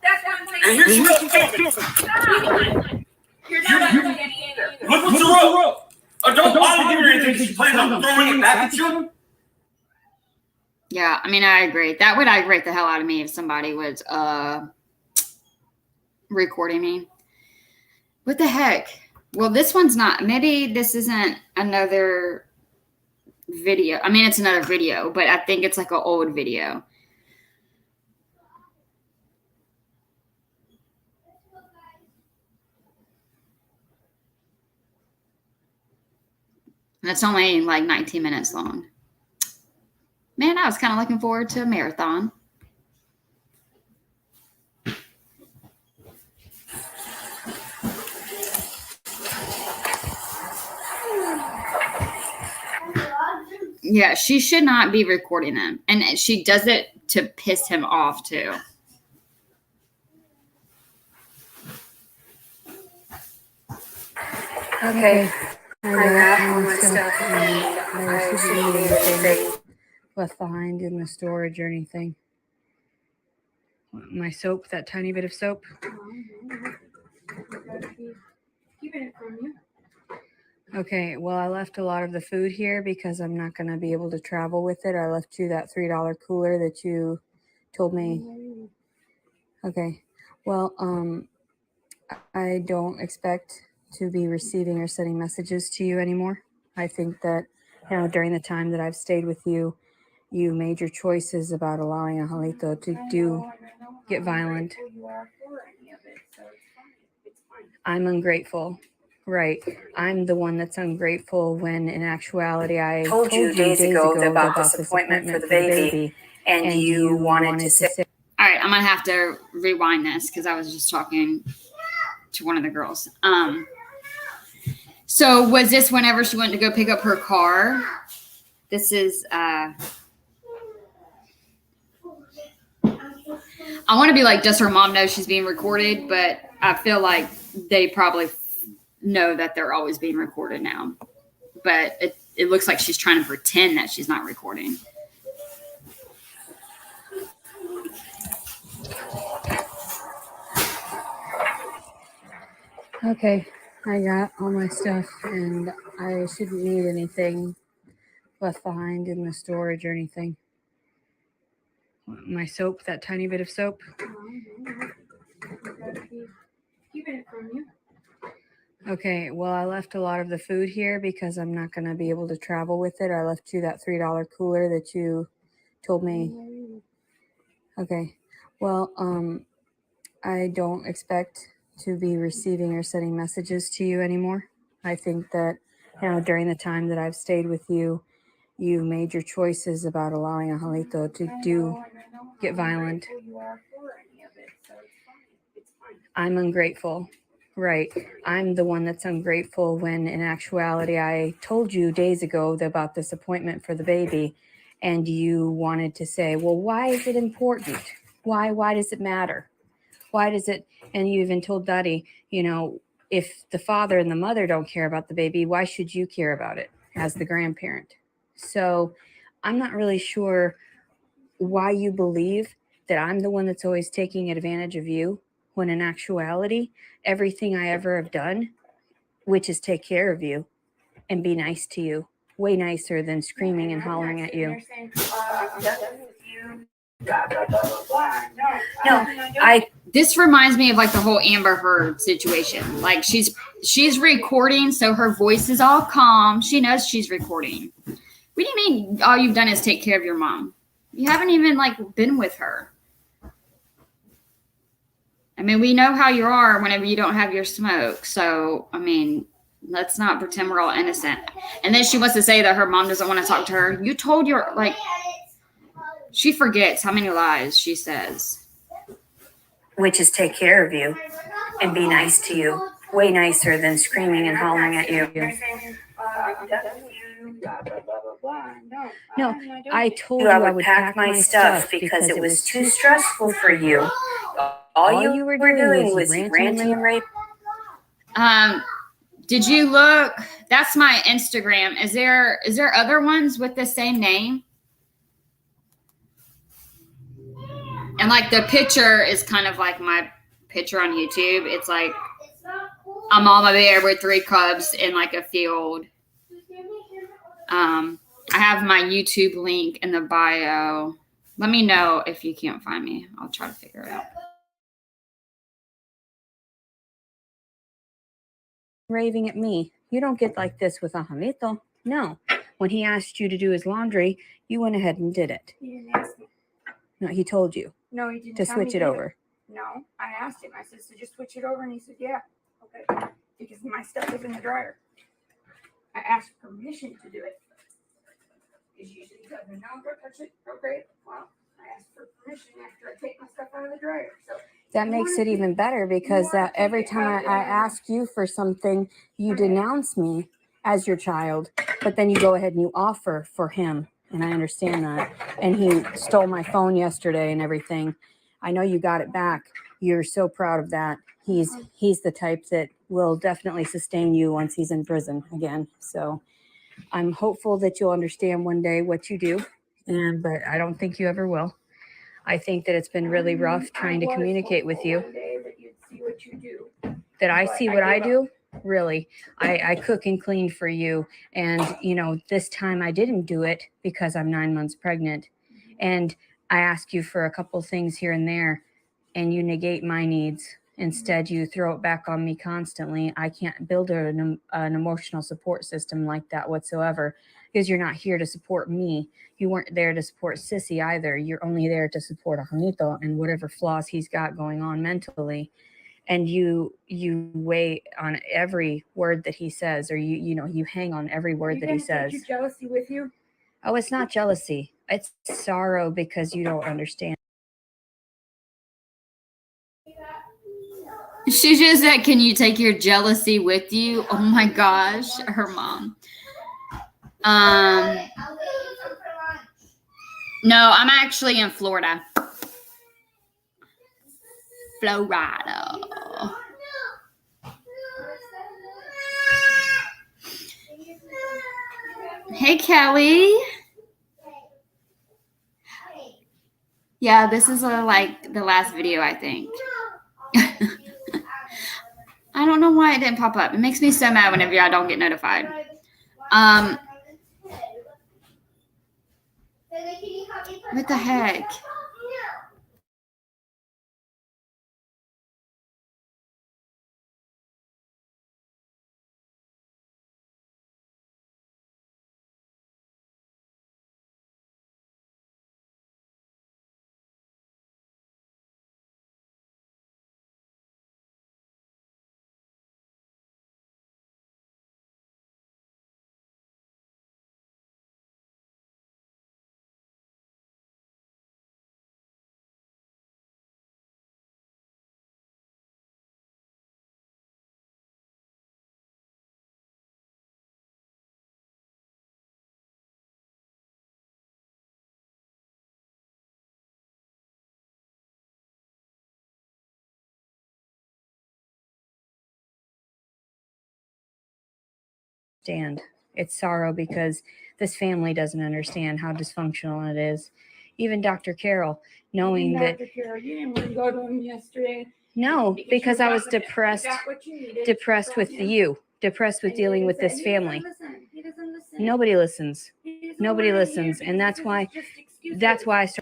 That's what I'm saying. And here she goes filming. Stop. You're not understanding either. Look what's up! Don't bother giving her anything because she plans on throwing it back at you. Yeah, I mean, I agree. That would aggravate the hell out of me if somebody was recording me. What the heck? Well, this one's not. Maybe this isn't another video. I mean, it's another video, but I think it's like an old video. And it's only like 19 minutes long. Man, I was kind of looking forward to a marathon. Yeah, she should not be recording them. And she does it to piss him off, too. Okay. I got all my stuff and I shouldn't leave anything left behind in the storage or anything. My soap, that tiny bit of soap. Keeping it from you. Okay, well, I left a lot of the food here because I'm not going to be able to travel with it. I left you that $3 cooler that you told me. Okay, well, I don't expect to be receiving or sending messages to you anymore. I think that, during the time that I've stayed with you, you made your choices about allowing Angelito to get violent. I'm ungrateful. Right. I'm the one that's ungrateful when in actuality I told you days ago about this appointment for the baby and you wanted to say. All right, I'm going to have to rewind this because I was just talking to one of the girls. So was this whenever she went to go pick up her car? This is, I want to be like, does her mom know she's being recorded? But I feel like they probably know that they're always being recorded now. But it looks like she's trying to pretend that she's not recording. Okay, I got all my stuff and I shouldn't need anything left behind in the storage or anything. My soap, that tiny bit of soap. Keeping it from you. Okay, well, I left a lot of the food here because I'm not going to be able to travel with it. I left you that $3 cooler that you told me. Okay, well, I don't expect to be receiving or sending messages to you anymore. I think that, during the time that I've stayed with you, you made your choices about allowing Angelito to get violent. I'm ungrateful. Right. I'm the one that's ungrateful when in actuality I told you days ago about this appointment for the baby and you wanted to say, well, why is it important? Why does it matter? Why does it? And you even told Daddy, if the father and the mother don't care about the baby, why should you care about it as the grandparent? So I'm not really sure why you believe that I'm the one that's always taking advantage of you, when in actuality, everything I ever have done, which is take care of you and be nice to you, way nicer than screaming and hollering at you. This reminds me of like the whole Amber Heard situation. Like she's recording, so her voice is all calm. She knows she's recording. What do you mean all you've done is take care of your mom? You haven't even been with her. I mean, we know how you are whenever you don't have your smoke. So, I mean, let's not pretend we're all innocent. And then she wants to say that her mom doesn't want to talk to her. You told your, like, she forgets how many lies she says. Which is take care of you and be nice to you. Way nicer than screaming and hollering at you. No, I told you I would pack my stuff because it was too stressful for you. All you were doing was ranting and raping. Did you look? That's my Instagram. Is there other ones with the same name? And like the picture is kind of like my picture on YouTube. It's like a mama bear with 3 cubs in like a field. I have my YouTube link in the bio. Let me know if you can't find me. I'll try to figure it out. Raving at me. You don't get like this with Angelito. No. When he asked you to do his laundry, you went ahead and did it. He didn't ask me. No, he told you No, he didn't to tell me switch it to. over. No, I asked him. I said, so just switch it over, and he said, yeah. Okay. Because my stuff is in the dryer. I asked permission to do it. Because usually he doesn't know, go touch it. Okay. Well, I asked for permission after I take my stuff out of the dryer. So That makes it even better because that every time I ask you for something, you denounce me as your child, but then you go ahead and you offer for him. And I understand that. And he stole my phone yesterday and everything. I know you got it back. You're so proud of that. He's the type that will definitely sustain you once he's in prison again. So I'm hopeful that you'll understand one day what you do. But I don't think you ever will. I think that it's been really rough trying to communicate with you. one day that you'd see what you do. That I But see I what I give do? Really. I cook and clean for you. And, you know, this time I didn't do it because I'm 9 months pregnant. And I ask you for a couple things here and there, and you negate my needs. Instead, you throw it back on me constantly. I can't build an emotional support system like that whatsoever because you're not here to support me. You weren't there to support Sissy either. You're only there to support Angelito and whatever flaws he's got going on mentally. And you weigh on every word that he says, or you hang on every word that he says. Your jealousy with you? Oh, it's not jealousy. It's sorrow because you don't understand. She just said, can you take your jealousy with you? Oh my gosh, her mom. No, I'm actually in Florida. Florida. Hey, Kelly. Yeah, this is like the last video, I think. I don't know why it didn't pop up. It makes me so mad whenever I don't get notified. What the heck? It's sorrow because this family doesn't understand how dysfunctional it is. Even Dr. Carol, knowing that. Dr. Carol, you didn't want to go to him yesterday. No, because I was depressed with you, depressed with dealing with this family. He doesn't listen. Nobody listens. Nobody listens. And that's why I started.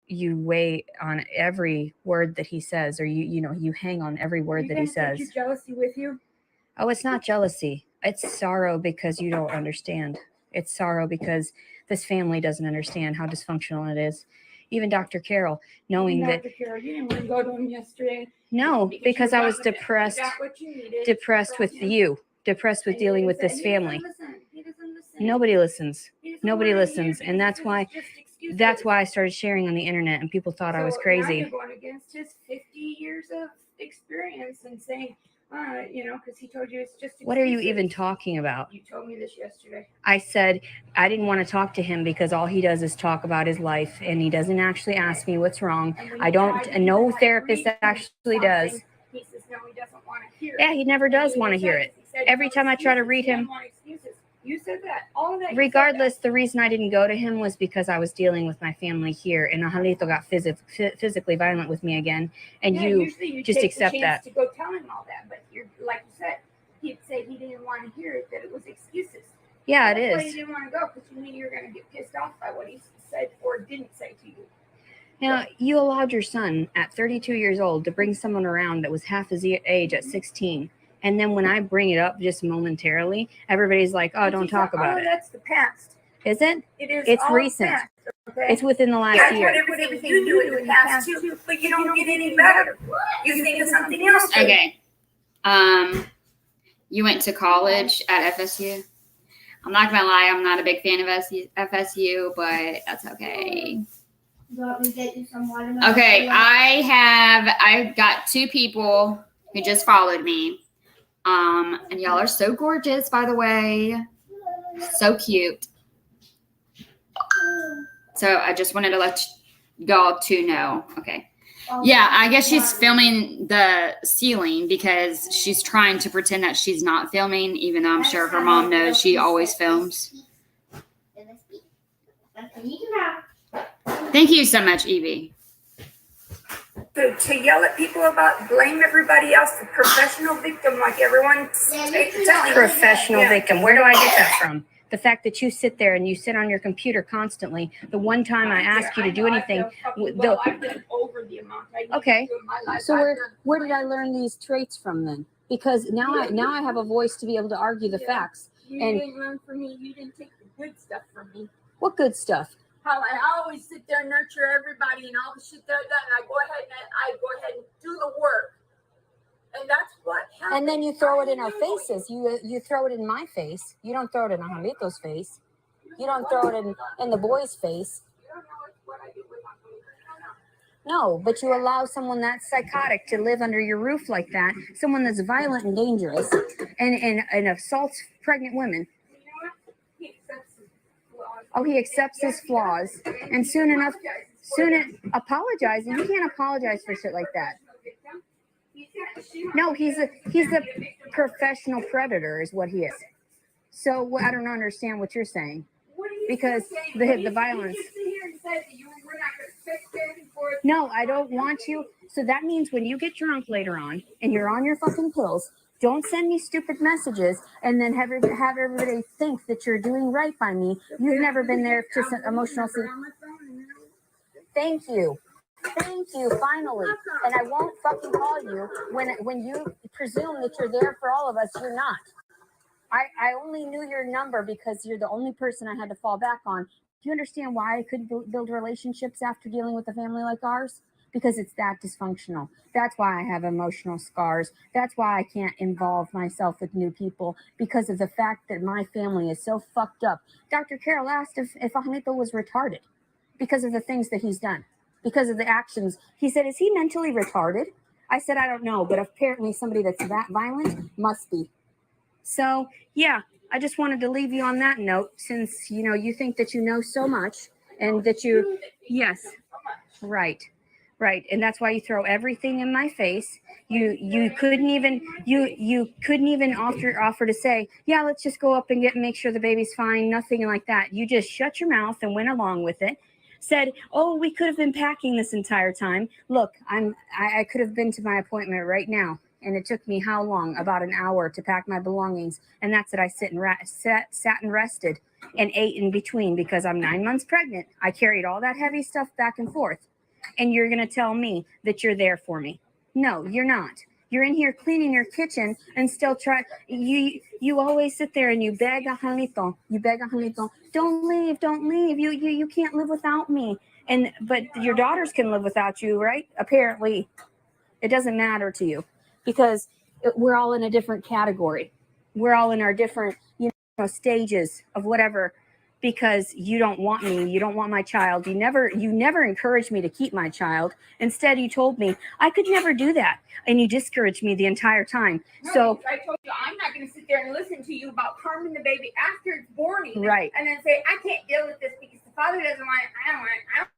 You weigh on every word that he says, or you hang on every word that he says. Your jealousy with you? Oh, it's not jealousy. It's sorrow because you don't understand. It's sorrow because this family doesn't understand how dysfunctional it is. even Dr. Carol, knowing that. Dr. Carol, you didn't want to go to him yesterday. No, because I was you depressed, got what you needed depressed with from him. you, depressed with And dealing he with said this he family. doesn't listen. He doesn't listen. Nobody listens. He doesn't Nobody wanna hear listens. And because that's this why, is just excuses. that's why I started sharing on the internet and people thought I was So now crazy. you're going against his 50 years of experience and saying, because he told you it's just excuses. What are you even talking about? You told me this yesterday. I said I didn't want to talk to him because all he does is talk about his life and he doesn't actually ask me what's wrong. I don't, and no therapist actually does. He says, no, he doesn't want to hear it. Yeah, he never does want to hear it. Every time I try to read him, You said that. All of that. regardless, the reason I didn't go to him was because I was dealing with my family here, and Angelito got physically violent with me again, and you just accept that. To go tell him all that, but you're like you said, he'd say he didn't want to hear it, that it was excuses. Yeah, it That's why you is. didn't want to go because you knew you were going to get pissed off by what he said or didn't say to you. Now, you allowed your son at 32 years old to bring someone around that was half his age at 16. And then when I bring it up just momentarily, everybody's like, oh, don't talk about it. That's the past. Is it? It is. It's all recent. Past, okay? It's within the last year. Put everything you do in the past too, but you don't get any better. You think of something else. Okay. You went to college at FSU. I'm not gonna lie, I'm not a big fan of FSU, but that's okay. You want me to get you some watermelon? Okay, I got 2 people who just followed me. And y'all are so gorgeous, by the way. So cute. So I just wanted to let y'all 2 know. Okay. Yeah, I guess she's filming the ceiling because she's trying to pretend that she's not filming, even though I'm sure her mom knows she always films. Thank you so much, Evie. To yell at people about blame everybody else, the professional victim, like everyone's telling. Professional Yeah. victim. Where do I get that from? The fact that you sit there and you sit on your computer constantly. The one time I ask you to do anything, I've done over the amount I need Okay. to do in my life. so I've where done- did I learn these traits from then? Because now I have a voice to be able to argue the facts. You and- didn't learn from me. You didn't take the good stuff from me. What good stuff? How I always sit there and nurture everybody and all the shit that I've done. I go ahead and do the work. And that's what happens. And then you throw it in our faces. You throw it in my face. You don't throw it in Angelito's face. You don't throw it in the boy's face. You don't know what I do with my food. You don't know. No, but you allow someone that's psychotic to live under your roof like that. Someone that's violent and dangerous and assaults pregnant women. You know what? He accepts his flaws. Oh, he accepts his flaws. And soon apologizing. You can't apologize for shit like that. No, he's a professional predator is what he is. So I don't understand what you're saying. Because the violence. No, I don't want you. So that means when you get drunk later on and you're on your fucking pills, don't send me stupid messages and then have everybody think that you're doing right by me. You've never been there to emotional. Thank you. Thank you, finally. And I won't fucking call you when you presume that you're there for all of us. You're not. I only knew your number because you're the only person I had to fall back on. Do you understand why I couldn't build relationships after dealing with a family like ours? Because it's that dysfunctional. That's why I have emotional scars. That's why I can't involve myself with new people, because of the fact that my family is so fucked up. Dr. Carol asked if Angelito was retarded because of the things that he's done, because of the actions. He said, is he mentally retarded? I said, I don't know, but apparently somebody that's that violent must be. So, yeah, I just wanted to leave you on that note, since, you think that you know so much and that you, yes, right. And that's why you throw everything in my face. You couldn't even offer to say, yeah, let's just go up and make sure the baby's fine. Nothing like that. You just shut your mouth and went along with it. Said, oh, we could have been packing this entire time. Look, I could have been to my appointment right now. And it took me how long? About an hour to pack my belongings. And that's it. I sat and rested and ate in between because I'm 9 months pregnant. I carried all that heavy stuff back and forth. And you're going to tell me that you're there for me. No, you're not. You're in here cleaning your kitchen and still try. You always sit there and you beg Angelito. Don't leave. You can't live without me. But your daughters can live without you, right? Apparently, it doesn't matter to you because we're all in a different category. We're all in our different, stages of whatever. Because you don't want me, you don't want my child. You never encouraged me to keep my child. Instead, you told me I could never do that, and you discouraged me the entire time. No, So I told you I'm not going to sit there and listen to you about harming the baby after it's born, Right. And then say I can't deal with this because the father doesn't want it. I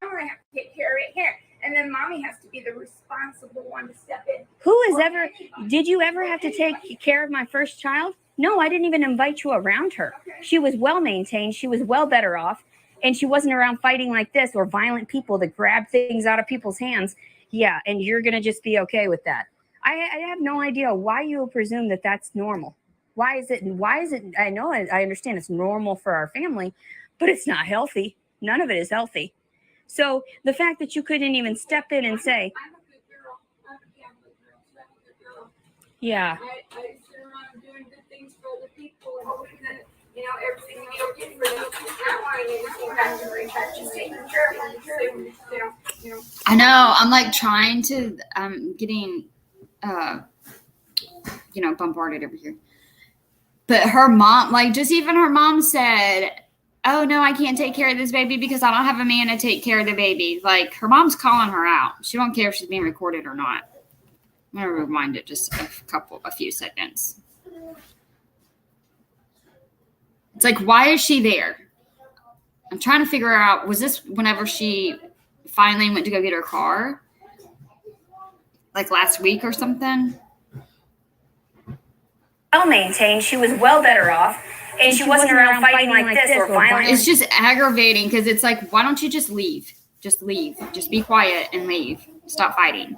don't want to have to take care of it here. And then mommy has to be the responsible one to step in. did you ever have to take care of my first child? No, I didn't even invite you around her. Okay. She was well maintained. She was well better off. And she wasn't around fighting like this or violent people that grab things out of people's hands. Yeah, and you're going to just be okay with that. I have no idea why you presume that that's normal. Why is it? I know, I understand it's normal for our family, but it's not healthy. None of it is healthy. So the fact that you couldn't even step in and say, I'm a good girl. I'm a Catholic girl. So I'm a good girl. yeah, I sit around doing good things for other people and hoping that, everything will be okay for them. Not wanting anything back in return, just taking care of them. I know. I'm like trying to. I'm getting, bombarded over here. But her mom, just even her mom said, "Oh no, I can't take care of this baby because I don't have a man to take care of the baby." Like her mom's calling her out. She don't care if she's being recorded or not. I'm gonna rewind it just a few seconds. It's like, why is she there? I'm trying to figure out, was this whenever she finally went to go get her car? Like last week or something? well maintained. She was well better off. And she wasn't around fighting like this or violent. It's just aggravating because it's like, why don't you just leave? Just leave. Just be quiet and leave. Stop fighting.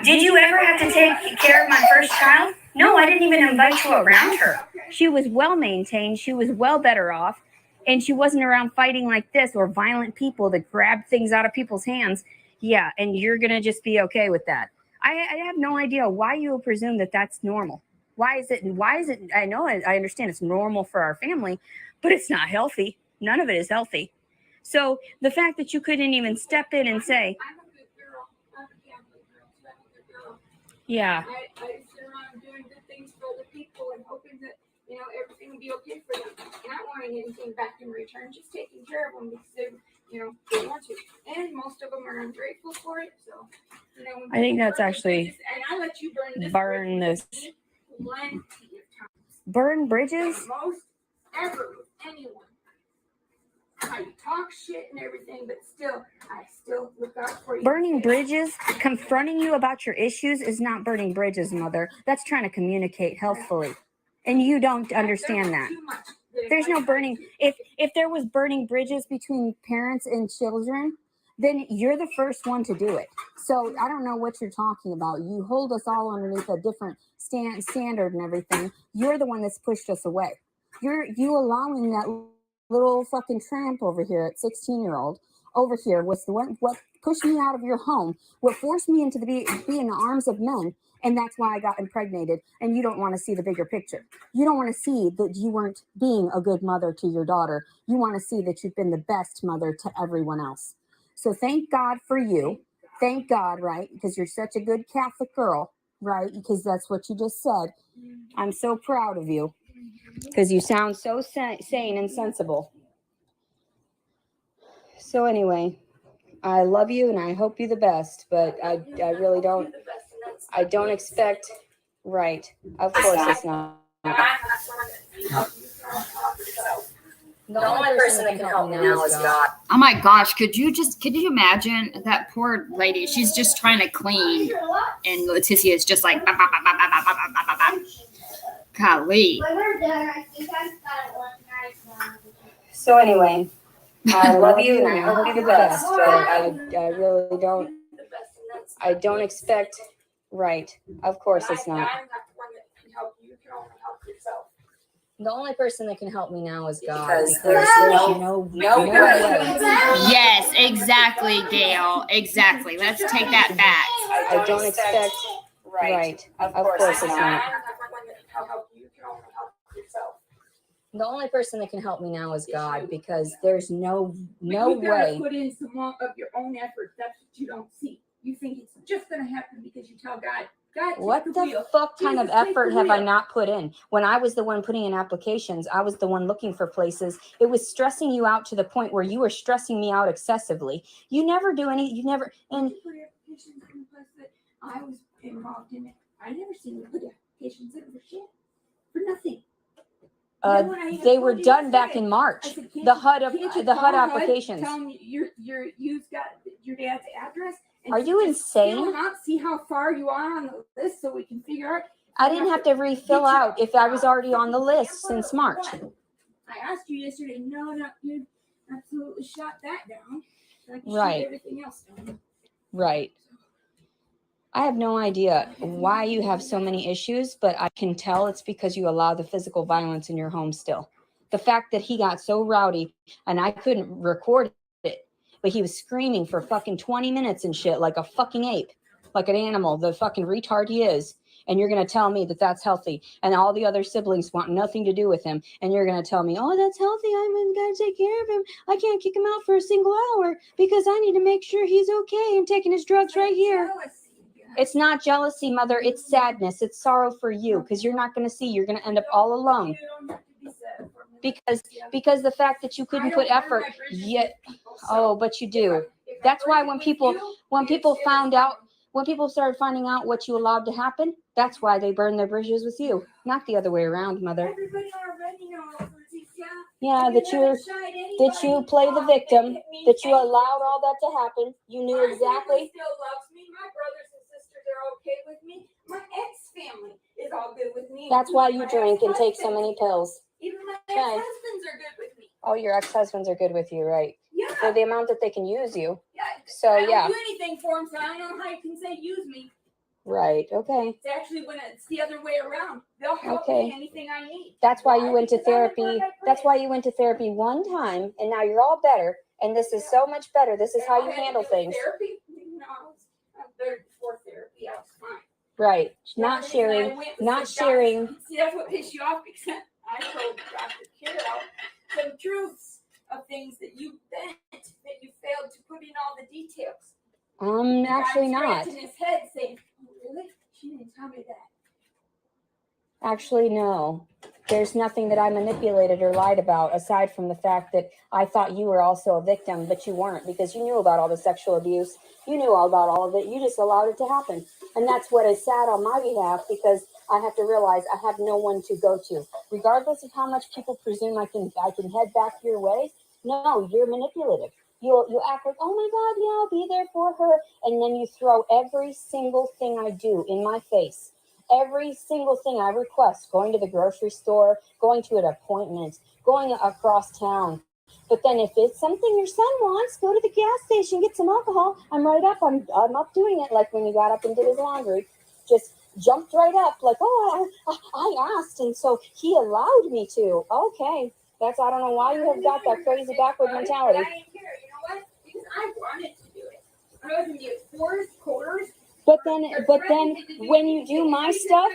Did you ever have to take care of my first child? No, I didn't even invite you around her. She was well maintained. She was well better off. And she wasn't around fighting like this or violent people that grab things out of people's hands. Yeah, and you're going to just be okay with that. I have no idea why you presume that that's normal. Why is it? I know, I understand it's normal for our family, but it's not healthy. None of it is healthy. So the fact that you couldn't even step in and say, I'm a good girl. I'm a Catholic girl. So I'm a good girl. yeah, I sit around doing good things for other people and hoping that, everything will be okay for them. Not wanting anything back in return, just taking care of them because they want to. And most of them are ungrateful for it. So, I think that's actually and I let you burn this. Plenty of times. Burn bridges? Most ever with anyone. I talk shit and everything, but I still look out for you. Burning bridges, confronting you about your issues is not burning bridges, mother. That's trying to communicate healthfully. And you don't understand that. There's no burning. If there was burning bridges between parents and children, then you're the first one to do it. So I don't know what you're talking about. You hold us all underneath a different standard and everything. You're the one that's pushed us away. You allowing that little fucking tramp over here at 16-year-old over here was the one what pushed me out of your home, what forced me into be in the arms of men. And that's why I got impregnated. And you don't want to see the bigger picture. You don't want to see that you weren't being a good mother to your daughter. You want to see that you've been the best mother to everyone else. So thank God for you. Thank God, right? Because you're such a good Catholic girl, right? Because that's what you just said. I'm so proud of you. Because you sound so sane and sensible. So anyway, I love you and I hope you the best. But I really don't. I don't expect. Right. Of course it's not. The only person that can help me now is God. Oh my gosh, could you imagine that poor lady? She's just trying to clean, and Leticia is just like, bah, bah, bah, bah, bah, bah, bah, bah, bah, bah. Golly. When we're done, I think I've got it one night. So anyway, I love you and I hope you the best. But I really don't. I don't expect. Right. Of course it's not. I'm not the one that can help you. You can only help yourself. The only person that can help me now is God. Because There's no way. Yes, exactly, Gail. Exactly. Let's take that back. I don't expect. Right. Of course it's not. I'm not the one that can help you. You can only help yourself. The only person that can help me now is God, because there's no But you gotta way. put in some more of your own effort. That's what you don't see. You think it's just gonna happen because you tell God, God, What take the the wheel. fuck kind of Jesus, take effort the have I wheel. not put in? When I was the one putting in applications, I was the one looking for places. It was stressing you out to the point where you were stressing me out excessively. You never do any, you never, and You put applications in the place that I was involved in it. I never seen you put applications in for shit. For nothing. Then when I even they were told you done back yesterday, in March. I said, The HUD of can't you the HUD call applications. Tell them you've got your dad's address. And Are you just fill insane? them out, see how far you are on the list, so we can figure out. I didn't have to refill Get your- out if I was already on the list since March. I asked you yesterday. No, you absolutely shot that down. I can Right. shoot everything else down. Right. I have no idea why you have so many issues, but I can tell it's because you allow the physical violence in your home still. The fact that he got so rowdy and I couldn't record it, but he was screaming for fucking 20 minutes and shit like a fucking ape, like an animal, the fucking retard he is. And you're going to tell me that that's healthy. And all the other siblings want nothing to do with him. And you're going to tell me, oh, that's healthy. I'm going to take care of him. I can't kick him out for a single hour because I need to make sure he's okay. I'm taking his drugs right here. It's not jealousy, mother. It's sadness. It's sorrow for you because you're not going to see. You're going to end up all alone. Because the fact that you couldn't put effort yet. Oh, but you do. That's why when people found out, when people started finding out what you allowed to happen, that's why they burned their bridges with you, not the other way around, mother. Everybody already knows. Yeah, that you play the victim, that you allowed all that to happen. You knew exactly. Still loves me. My brothers and sisters are okay with me. My ex-family is all good with me. That's why you drink and take so many pills. Even my Okay. ex-husbands are good with me. Oh, your ex-husbands are good with you, right? Yeah. For the amount that they can use you. Yeah. So, I don't yeah. do anything for them, so I don't know how you can say use me. Right. Okay. It's actually when it's the other way around. They'll help Okay. me anything I need. That's why you went to Because I'm a therapy. God That's prayer. why you went to therapy one time, and now you're all better. And this is so much better. This is how you handle things. Therapy? No, I was better before therapy. I was fine. Right. The Not only reason I sharing. went was Not the sharing. doctor. See, that's what pissed you off because I told Dr. Carol some truths of things that you bent, that you failed to put in all the details. Actually not. Scratching his head saying, oh, really? She didn't tell me that. Actually, no. There's nothing that I manipulated or lied about aside from the fact that I thought you were also a victim, but you weren't because you knew about all the sexual abuse. You knew all about all of it. You just allowed it to happen. And that's what is sad on my behalf because I have to realize I have no one to go to. Regardless of how much people presume I can head back your way. No, you're manipulative. You act like, oh my God, yeah, I'll be there for her. And then you throw every single thing I do in my face. Every single thing I request, going to the grocery store, going to an appointment, going across town. But then if it's something your son wants, go to the gas station, get some alcohol. I'm right up. I'm up doing it. Like when he got up and did his laundry, just jumped right up. Like, oh, I asked. And so he allowed me to. Okay. I don't know why you have got that crazy backward mentality. I didn't care. You know what? Because I wanted to do it. I wasn't doing quarters. But then when you do my stuff,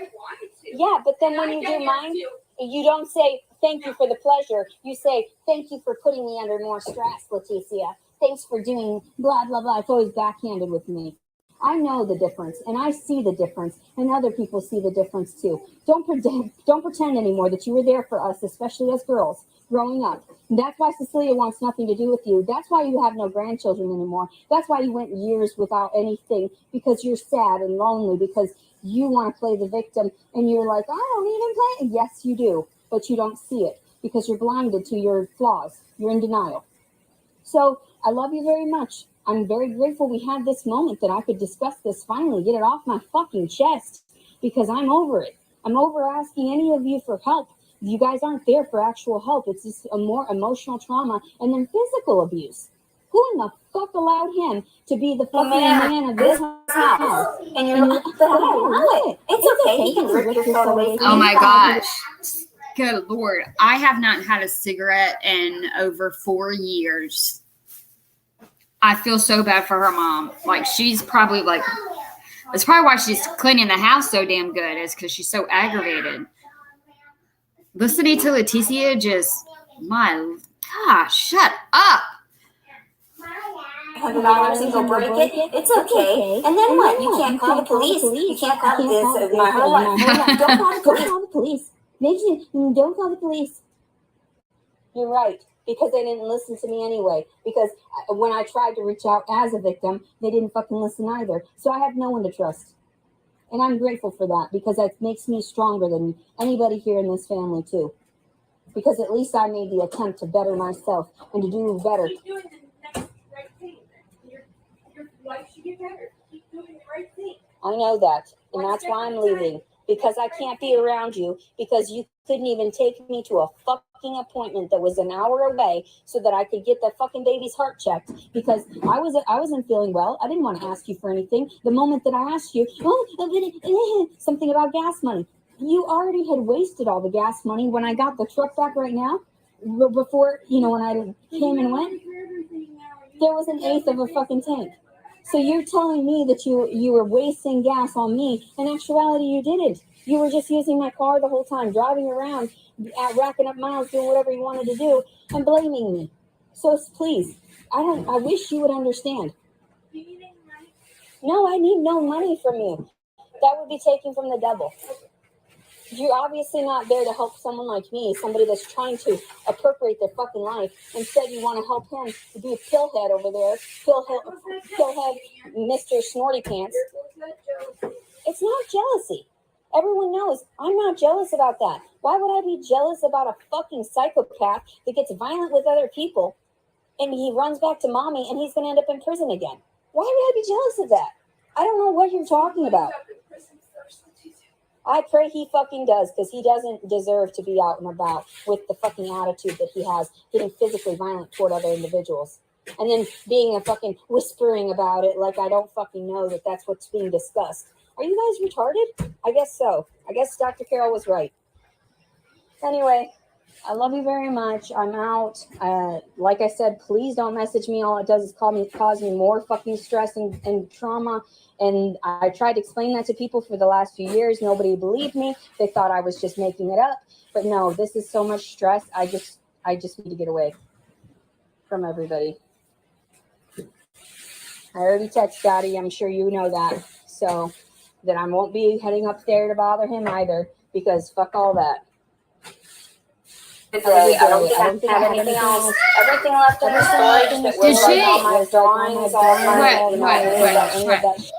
yeah, but then when you do mine, you don't say, thank you for the pleasure. You say, thank you for putting me under more stress, Leticia. Thanks for doing blah, blah, blah. It's always backhanded with me. I know the difference, and I see the difference, and other people see the difference too. Don't pretend anymore that you were there for us, especially as girls growing up. And that's why Cecilia wants nothing to do with you. That's why you have no grandchildren anymore. That's why you went years without anything, because you're sad and lonely, because you want to play the victim, and you're like, I don't even play. Yes, you do, but you don't see it because you're blinded to your flaws. You're in denial. So I love you very much. I'm very grateful we had this moment that I could discuss this finally, get it off my fucking chest, because I'm over it. I'm over asking any of you for help. You guys aren't there for actual help. It's just a more emotional trauma and then physical abuse. Who in the fuck allowed him to be the fucking man of this house? And you're like, but I don't want it. It's okay. You can rip your phone away from Oh me. my gosh. Good Lord. I have not had a cigarette in over 4 years. I feel so bad for her mom. Like, she's probably like, it's probably why she's cleaning the house so damn good, is because she's so aggravated. listening to Leticia just, my gosh, shut up. $100 and go break it. It's okay. And then what? You can't call the police. You can't call this. My whole life. Don't call the police. Don't call the police. Don't call the police. You're right, because they didn't listen to me anyway. Because when I tried to reach out as a victim, they didn't fucking listen either. So I have no one to trust. And I'm grateful for that, because that makes me stronger than anybody here in this family too. Because at least I made the attempt to better myself and to do better. Keep doing the next right thing. Your life should get better. Keep doing the right thing. I know that, and that's why I'm leaving. Because I can't be around you, because you couldn't even take me to a fucking appointment that was an hour away so that I could get that fucking baby's heart checked, because I wasn't feeling well. I didn't want to ask you for anything. The moment that I asked you, something about gas money, you already had wasted all the gas money when I got the truck back right now. Before, when I came and went, there was 1/8 of a fucking tank. So you're telling me that you were wasting gas on me. In actuality, you didn't. You were just using my car the whole time, driving around, racking up miles, doing whatever you wanted to do, and blaming me. So please, I wish you would understand. Do you need any money? No, I need no money from you. That would be taken from the devil. You're obviously not there to help someone like me, somebody that's trying to appropriate their fucking life. Instead, you want to help him to be a pillhead over there, pillhead Mr. Snorty Pants. It's not jealousy. Everyone knows I'm not jealous about that. Why would I be jealous about a fucking psychopath that gets violent with other people and he runs back to mommy and he's going to end up in prison again? Why would I be jealous of that? I don't know what you're talking about. I pray he fucking does, because he doesn't deserve to be out and about with the fucking attitude that he has, getting physically violent toward other individuals. And then being a fucking whispering about it like I don't fucking know that that's what's being discussed. Are you guys retarded? I guess so. I guess Dr. Carol was right. Anyway, I love you very much. I'm out. Like I said, please don't message me. All it does is cause me more fucking stress and trauma. And I tried to explain that to people for the last few years. Nobody believed me. They thought I was just making it up. But no, this is so much stress. I just need to get away from everybody. I already texted Daddy. I'm sure you know that. So that I won't be heading up there to bother him either, because fuck all that. Good day. I don't think I have anything else. Everything left in the storage that was like all my drawings, all my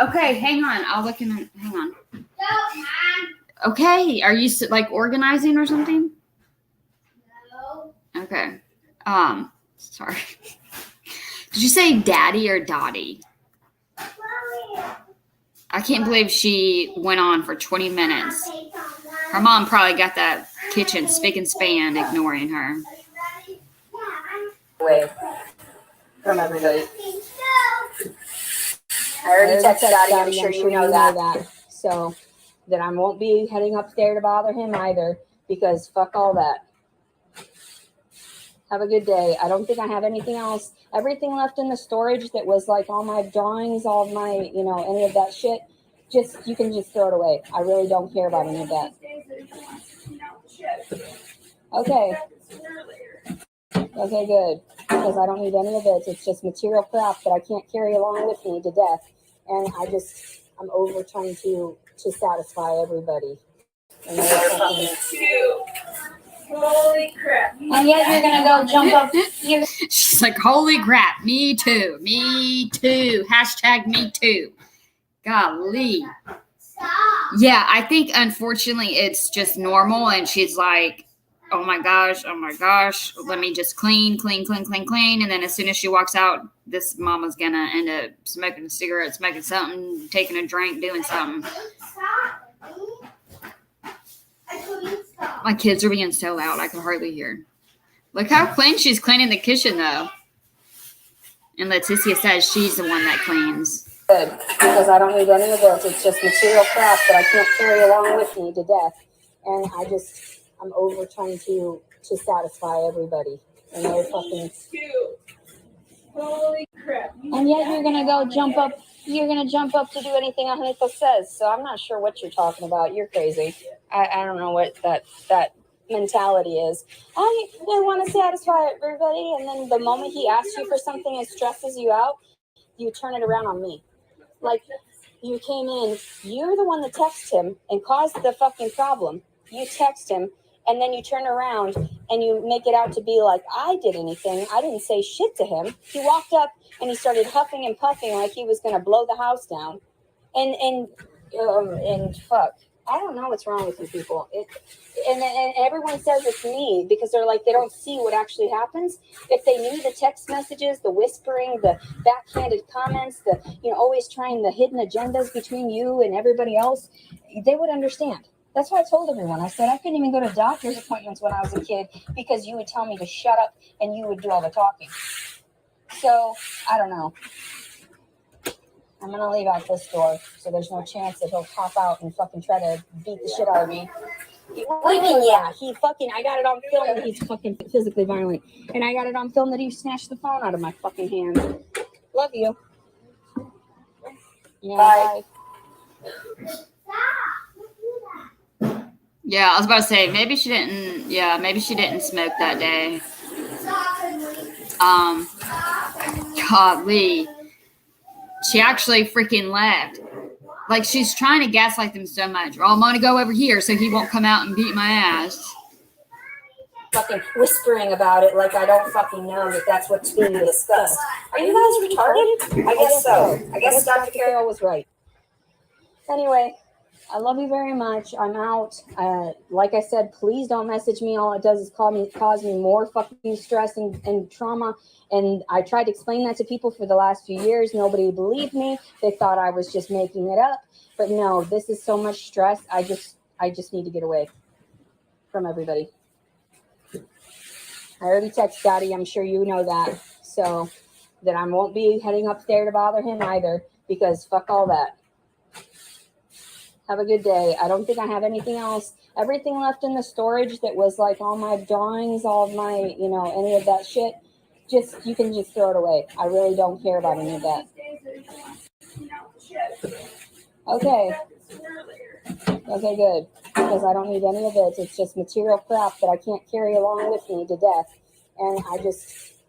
Okay, hang on. I'll look in. Hang on. Okay, are you like organizing or something? No. Okay. Sorry. Did you say Daddy or Dottie? I can't believe she went on for 20 minutes. Her mom probably got that kitchen spick and span, ignoring her. Away from everybody. I already texted Daddy. I'm sure you know that. So that I won't be heading up there to bother him either, because fuck all that. Have a good day. I don't think I have anything else. Everything left in the storage that was like all my drawings, all of my, any of that shit, you can just throw it away. I really don't care about any of that. Okay. Okay, good. Because I don't need any of it. It's just material crap that I can't carry along with me to death. And I'm over trying to satisfy everybody. And Holy crap. and yet you're going to go jump up. She's like, holy crap, me too. Me too. # me too. Golly. Stop. Yeah, I think unfortunately it's just normal, and she's like, oh my gosh, let me just clean. And then as soon as she walks out, this mama's gonna end up smoking a cigarette, smoking something, taking a drink, doing something. Stop. I couldn't stop. My kids are being so loud I can hardly hear. Look how clean she's cleaning the kitchen though. And Leticia says she's the one that cleans. Good, because I don't need any of this. It's just material crap that I can't carry along with me to death. And I'm over trying to satisfy everybody. And they're fucking. Holy crap. And yet you're gonna go jump up. You're gonna jump up to do anything Anita says. So I'm not sure what you're talking about. You're crazy. I don't know what that mentality is. I want to satisfy everybody, and then the moment he asks you for something and stresses you out, you turn it around on me. Like, you came in, you're the one that texted him and caused the fucking problem. You text him, and then you turn around and you make it out to be like I did anything. I didn't say shit to him. He walked up and he started huffing and puffing like he was going to blow the house down. And fuck, I don't know what's wrong with you people. And everyone says it's me because they're like, they don't see what actually happens. If they knew the text messages, the whispering, the backhanded comments, the always trying the hidden agendas between you and everybody else, they would understand. That's why I told everyone. I said I couldn't even go to doctor's appointments when I was a kid because you would tell me to shut up and you would do all the talking. So I don't know. I'm going to leave out this door so there's no chance that he'll pop out and fucking try to beat the shit out of me. What do you mean, yeah? I got it on film that he's fucking physically violent. And I got it on film that he snatched the phone out of my fucking hand. Love you. Yeah, bye. Yeah, I was about to say, maybe she didn't smoke that day. Golly. She actually freaking left. Like, she's trying to gaslight them so much. Well, I'm going to go over here so he won't come out and beat my ass. Fucking whispering about it like I don't fucking know that that's what's being discussed. Are you guys retarded? I guess so. I guess Dr. Carroll was right. Anyway, I love you very much. I'm out. Like I said, please don't message me. All it does is cause me more fucking stress and trauma. And I tried to explain that to people for the last few years. Nobody believed me. They thought I was just making it up. But no, this is so much stress. I just need to get away from everybody. I already texted Daddy. I'm sure you know that. So that I won't be heading up there to bother him either because fuck all that. Have a good day. I don't think I have anything else. Everything left in the storage that was like all my drawings, all of my, any of that shit, you can just throw it away. I really don't care about any of that. Okay. Okay, good. Because I don't need any of it. It's just material crap that I can't carry along with me to death. And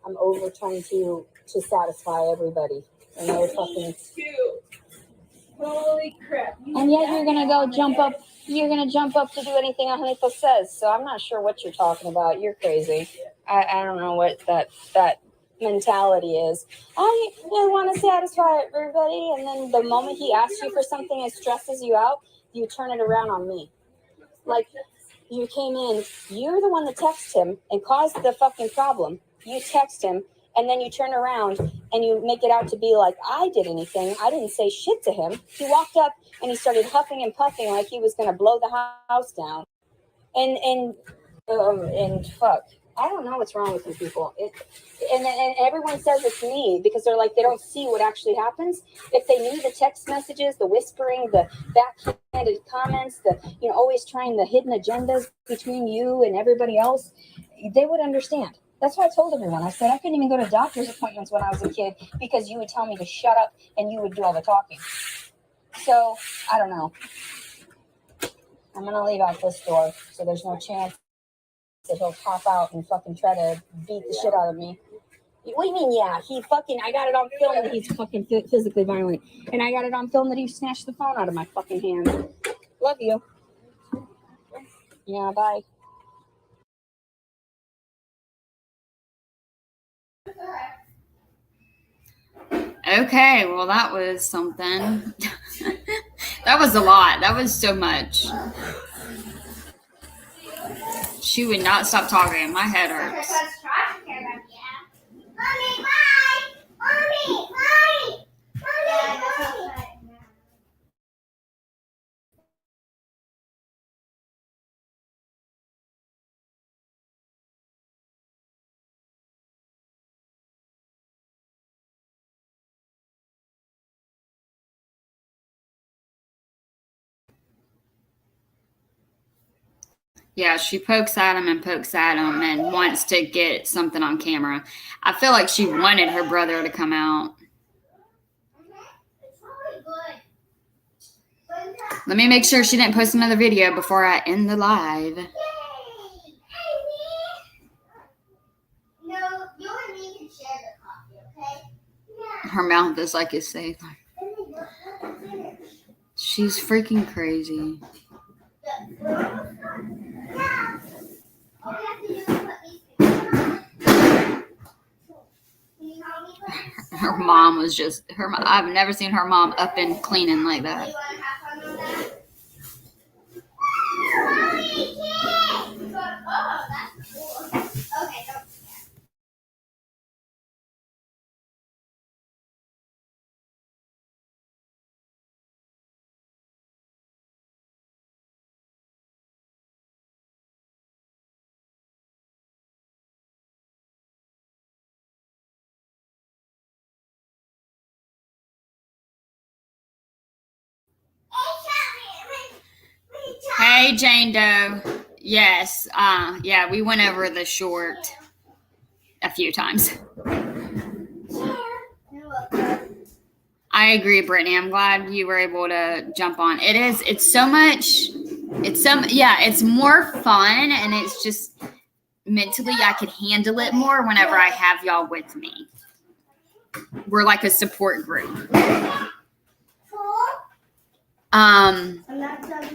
I'm over trying to satisfy everybody. And they're fucking... Holy crap. And yet you're gonna go jump up. You're gonna jump up to do anything Hanifa says. So I'm not sure what you're talking about. You're crazy. I don't know what that mentality is. I want to satisfy everybody, and then the moment he asks you for something and stresses you out, you turn it around on me. Like, you came in, you're the one that texted him and caused the fucking problem. You text him, and then you turn around and you make it out to be like I did anything. I didn't say shit to him. He walked up and he started huffing and puffing like he was going to blow the house down. And fuck, I don't know what's wrong with you people. And everyone says it's me because they're like, they don't see what actually happens. If they knew the text messages, the whispering, the backhanded comments, the always trying the hidden agendas between you and everybody else, they would understand. That's why I told everyone. I said I couldn't even go to doctor's appointments when I was a kid because you would tell me to shut up and you would do all the talking. So, I don't know. I'm going to leave out this door so there's no chance that he'll pop out and fucking try to beat the shit out of me. What do you mean, yeah? I got it on film that he's fucking physically violent. And I got it on film that he snatched the phone out of my fucking hand. Love you. Yeah, bye. Okay, well, that was something. That was a lot. That was so much. She would not stop talking. My head hurts. Mommy, bye! Mommy, bye! Mommy, bye! Yeah, she pokes at him and wants to get something on camera. I feel like she wanted her brother to come out. It's probably good. But Let me make sure she didn't post another video before I end the live. Yay! Amy! No, you and me can share the coffee, okay? Yeah. Her mouth is like it's safe. She's freaking crazy. Yeah. All we have to do is put these Can you help me put these? Her mom was just I've never seen her mom up and cleaning like that. You want to have fun on that? Mommy, kids! Oh, that's cool. Okay, don't. Hey, Jane Doe. Yes. Yeah, we went over the short a few times. I agree, Brittany. I'm glad you were able to jump on. It's more fun, and it's just mentally I could handle it more whenever I have y'all with me. We're like a support group.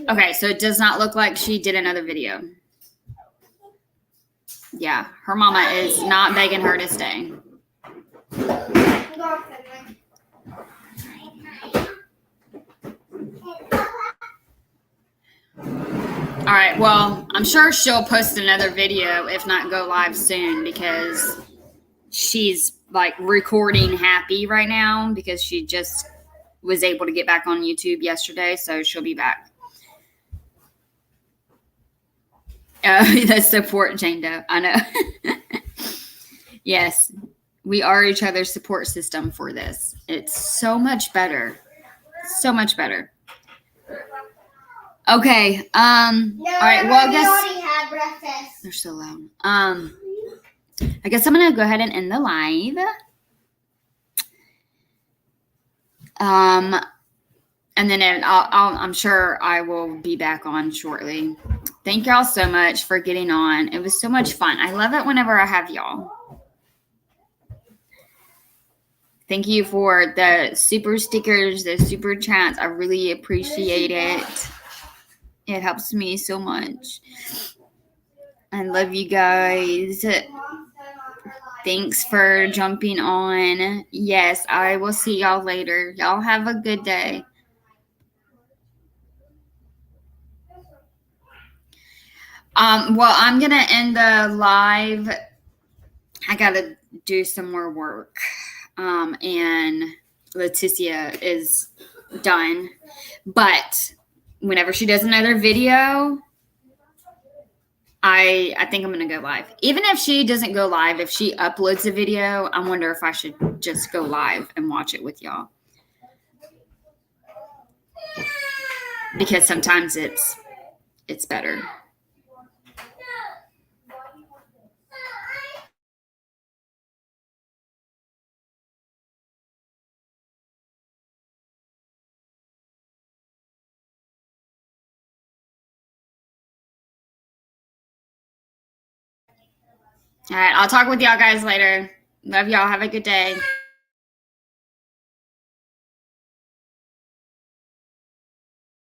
Okay, so it does not look like she did another video. Yeah, her mama is not begging her to stay. All right, well, I'm sure she'll post another video, if not go live soon, because she's like recording happy right now because she just was able to get back on YouTube yesterday, so she'll be back. The support, Jane Doe. I know. Yes, we are each other's support system for this. It's so much better. So much better. Okay. All right. Well, I guess already had breakfast. they're so loud. I guess I'm gonna go ahead and end the live. And then I'm sure I will be back on shortly. Thank y'all so much for getting on. It was so much fun. I love it whenever I have y'all. Thank you for the super stickers, the super chats. I really appreciate it. It helps me so much. I love you guys. Thanks for jumping on. Yes, I will see y'all later. Y'all have a good day. Well, I'm going to end the live. I got to do some more work. And Leticia is done. But whenever she does another video, I think I'm going to go live. Even if she doesn't go live, if she uploads a video, I wonder if I should just go live and watch it with y'all. Because sometimes it's better. All right, I'll talk with y'all guys later. Love y'all. Have a good day.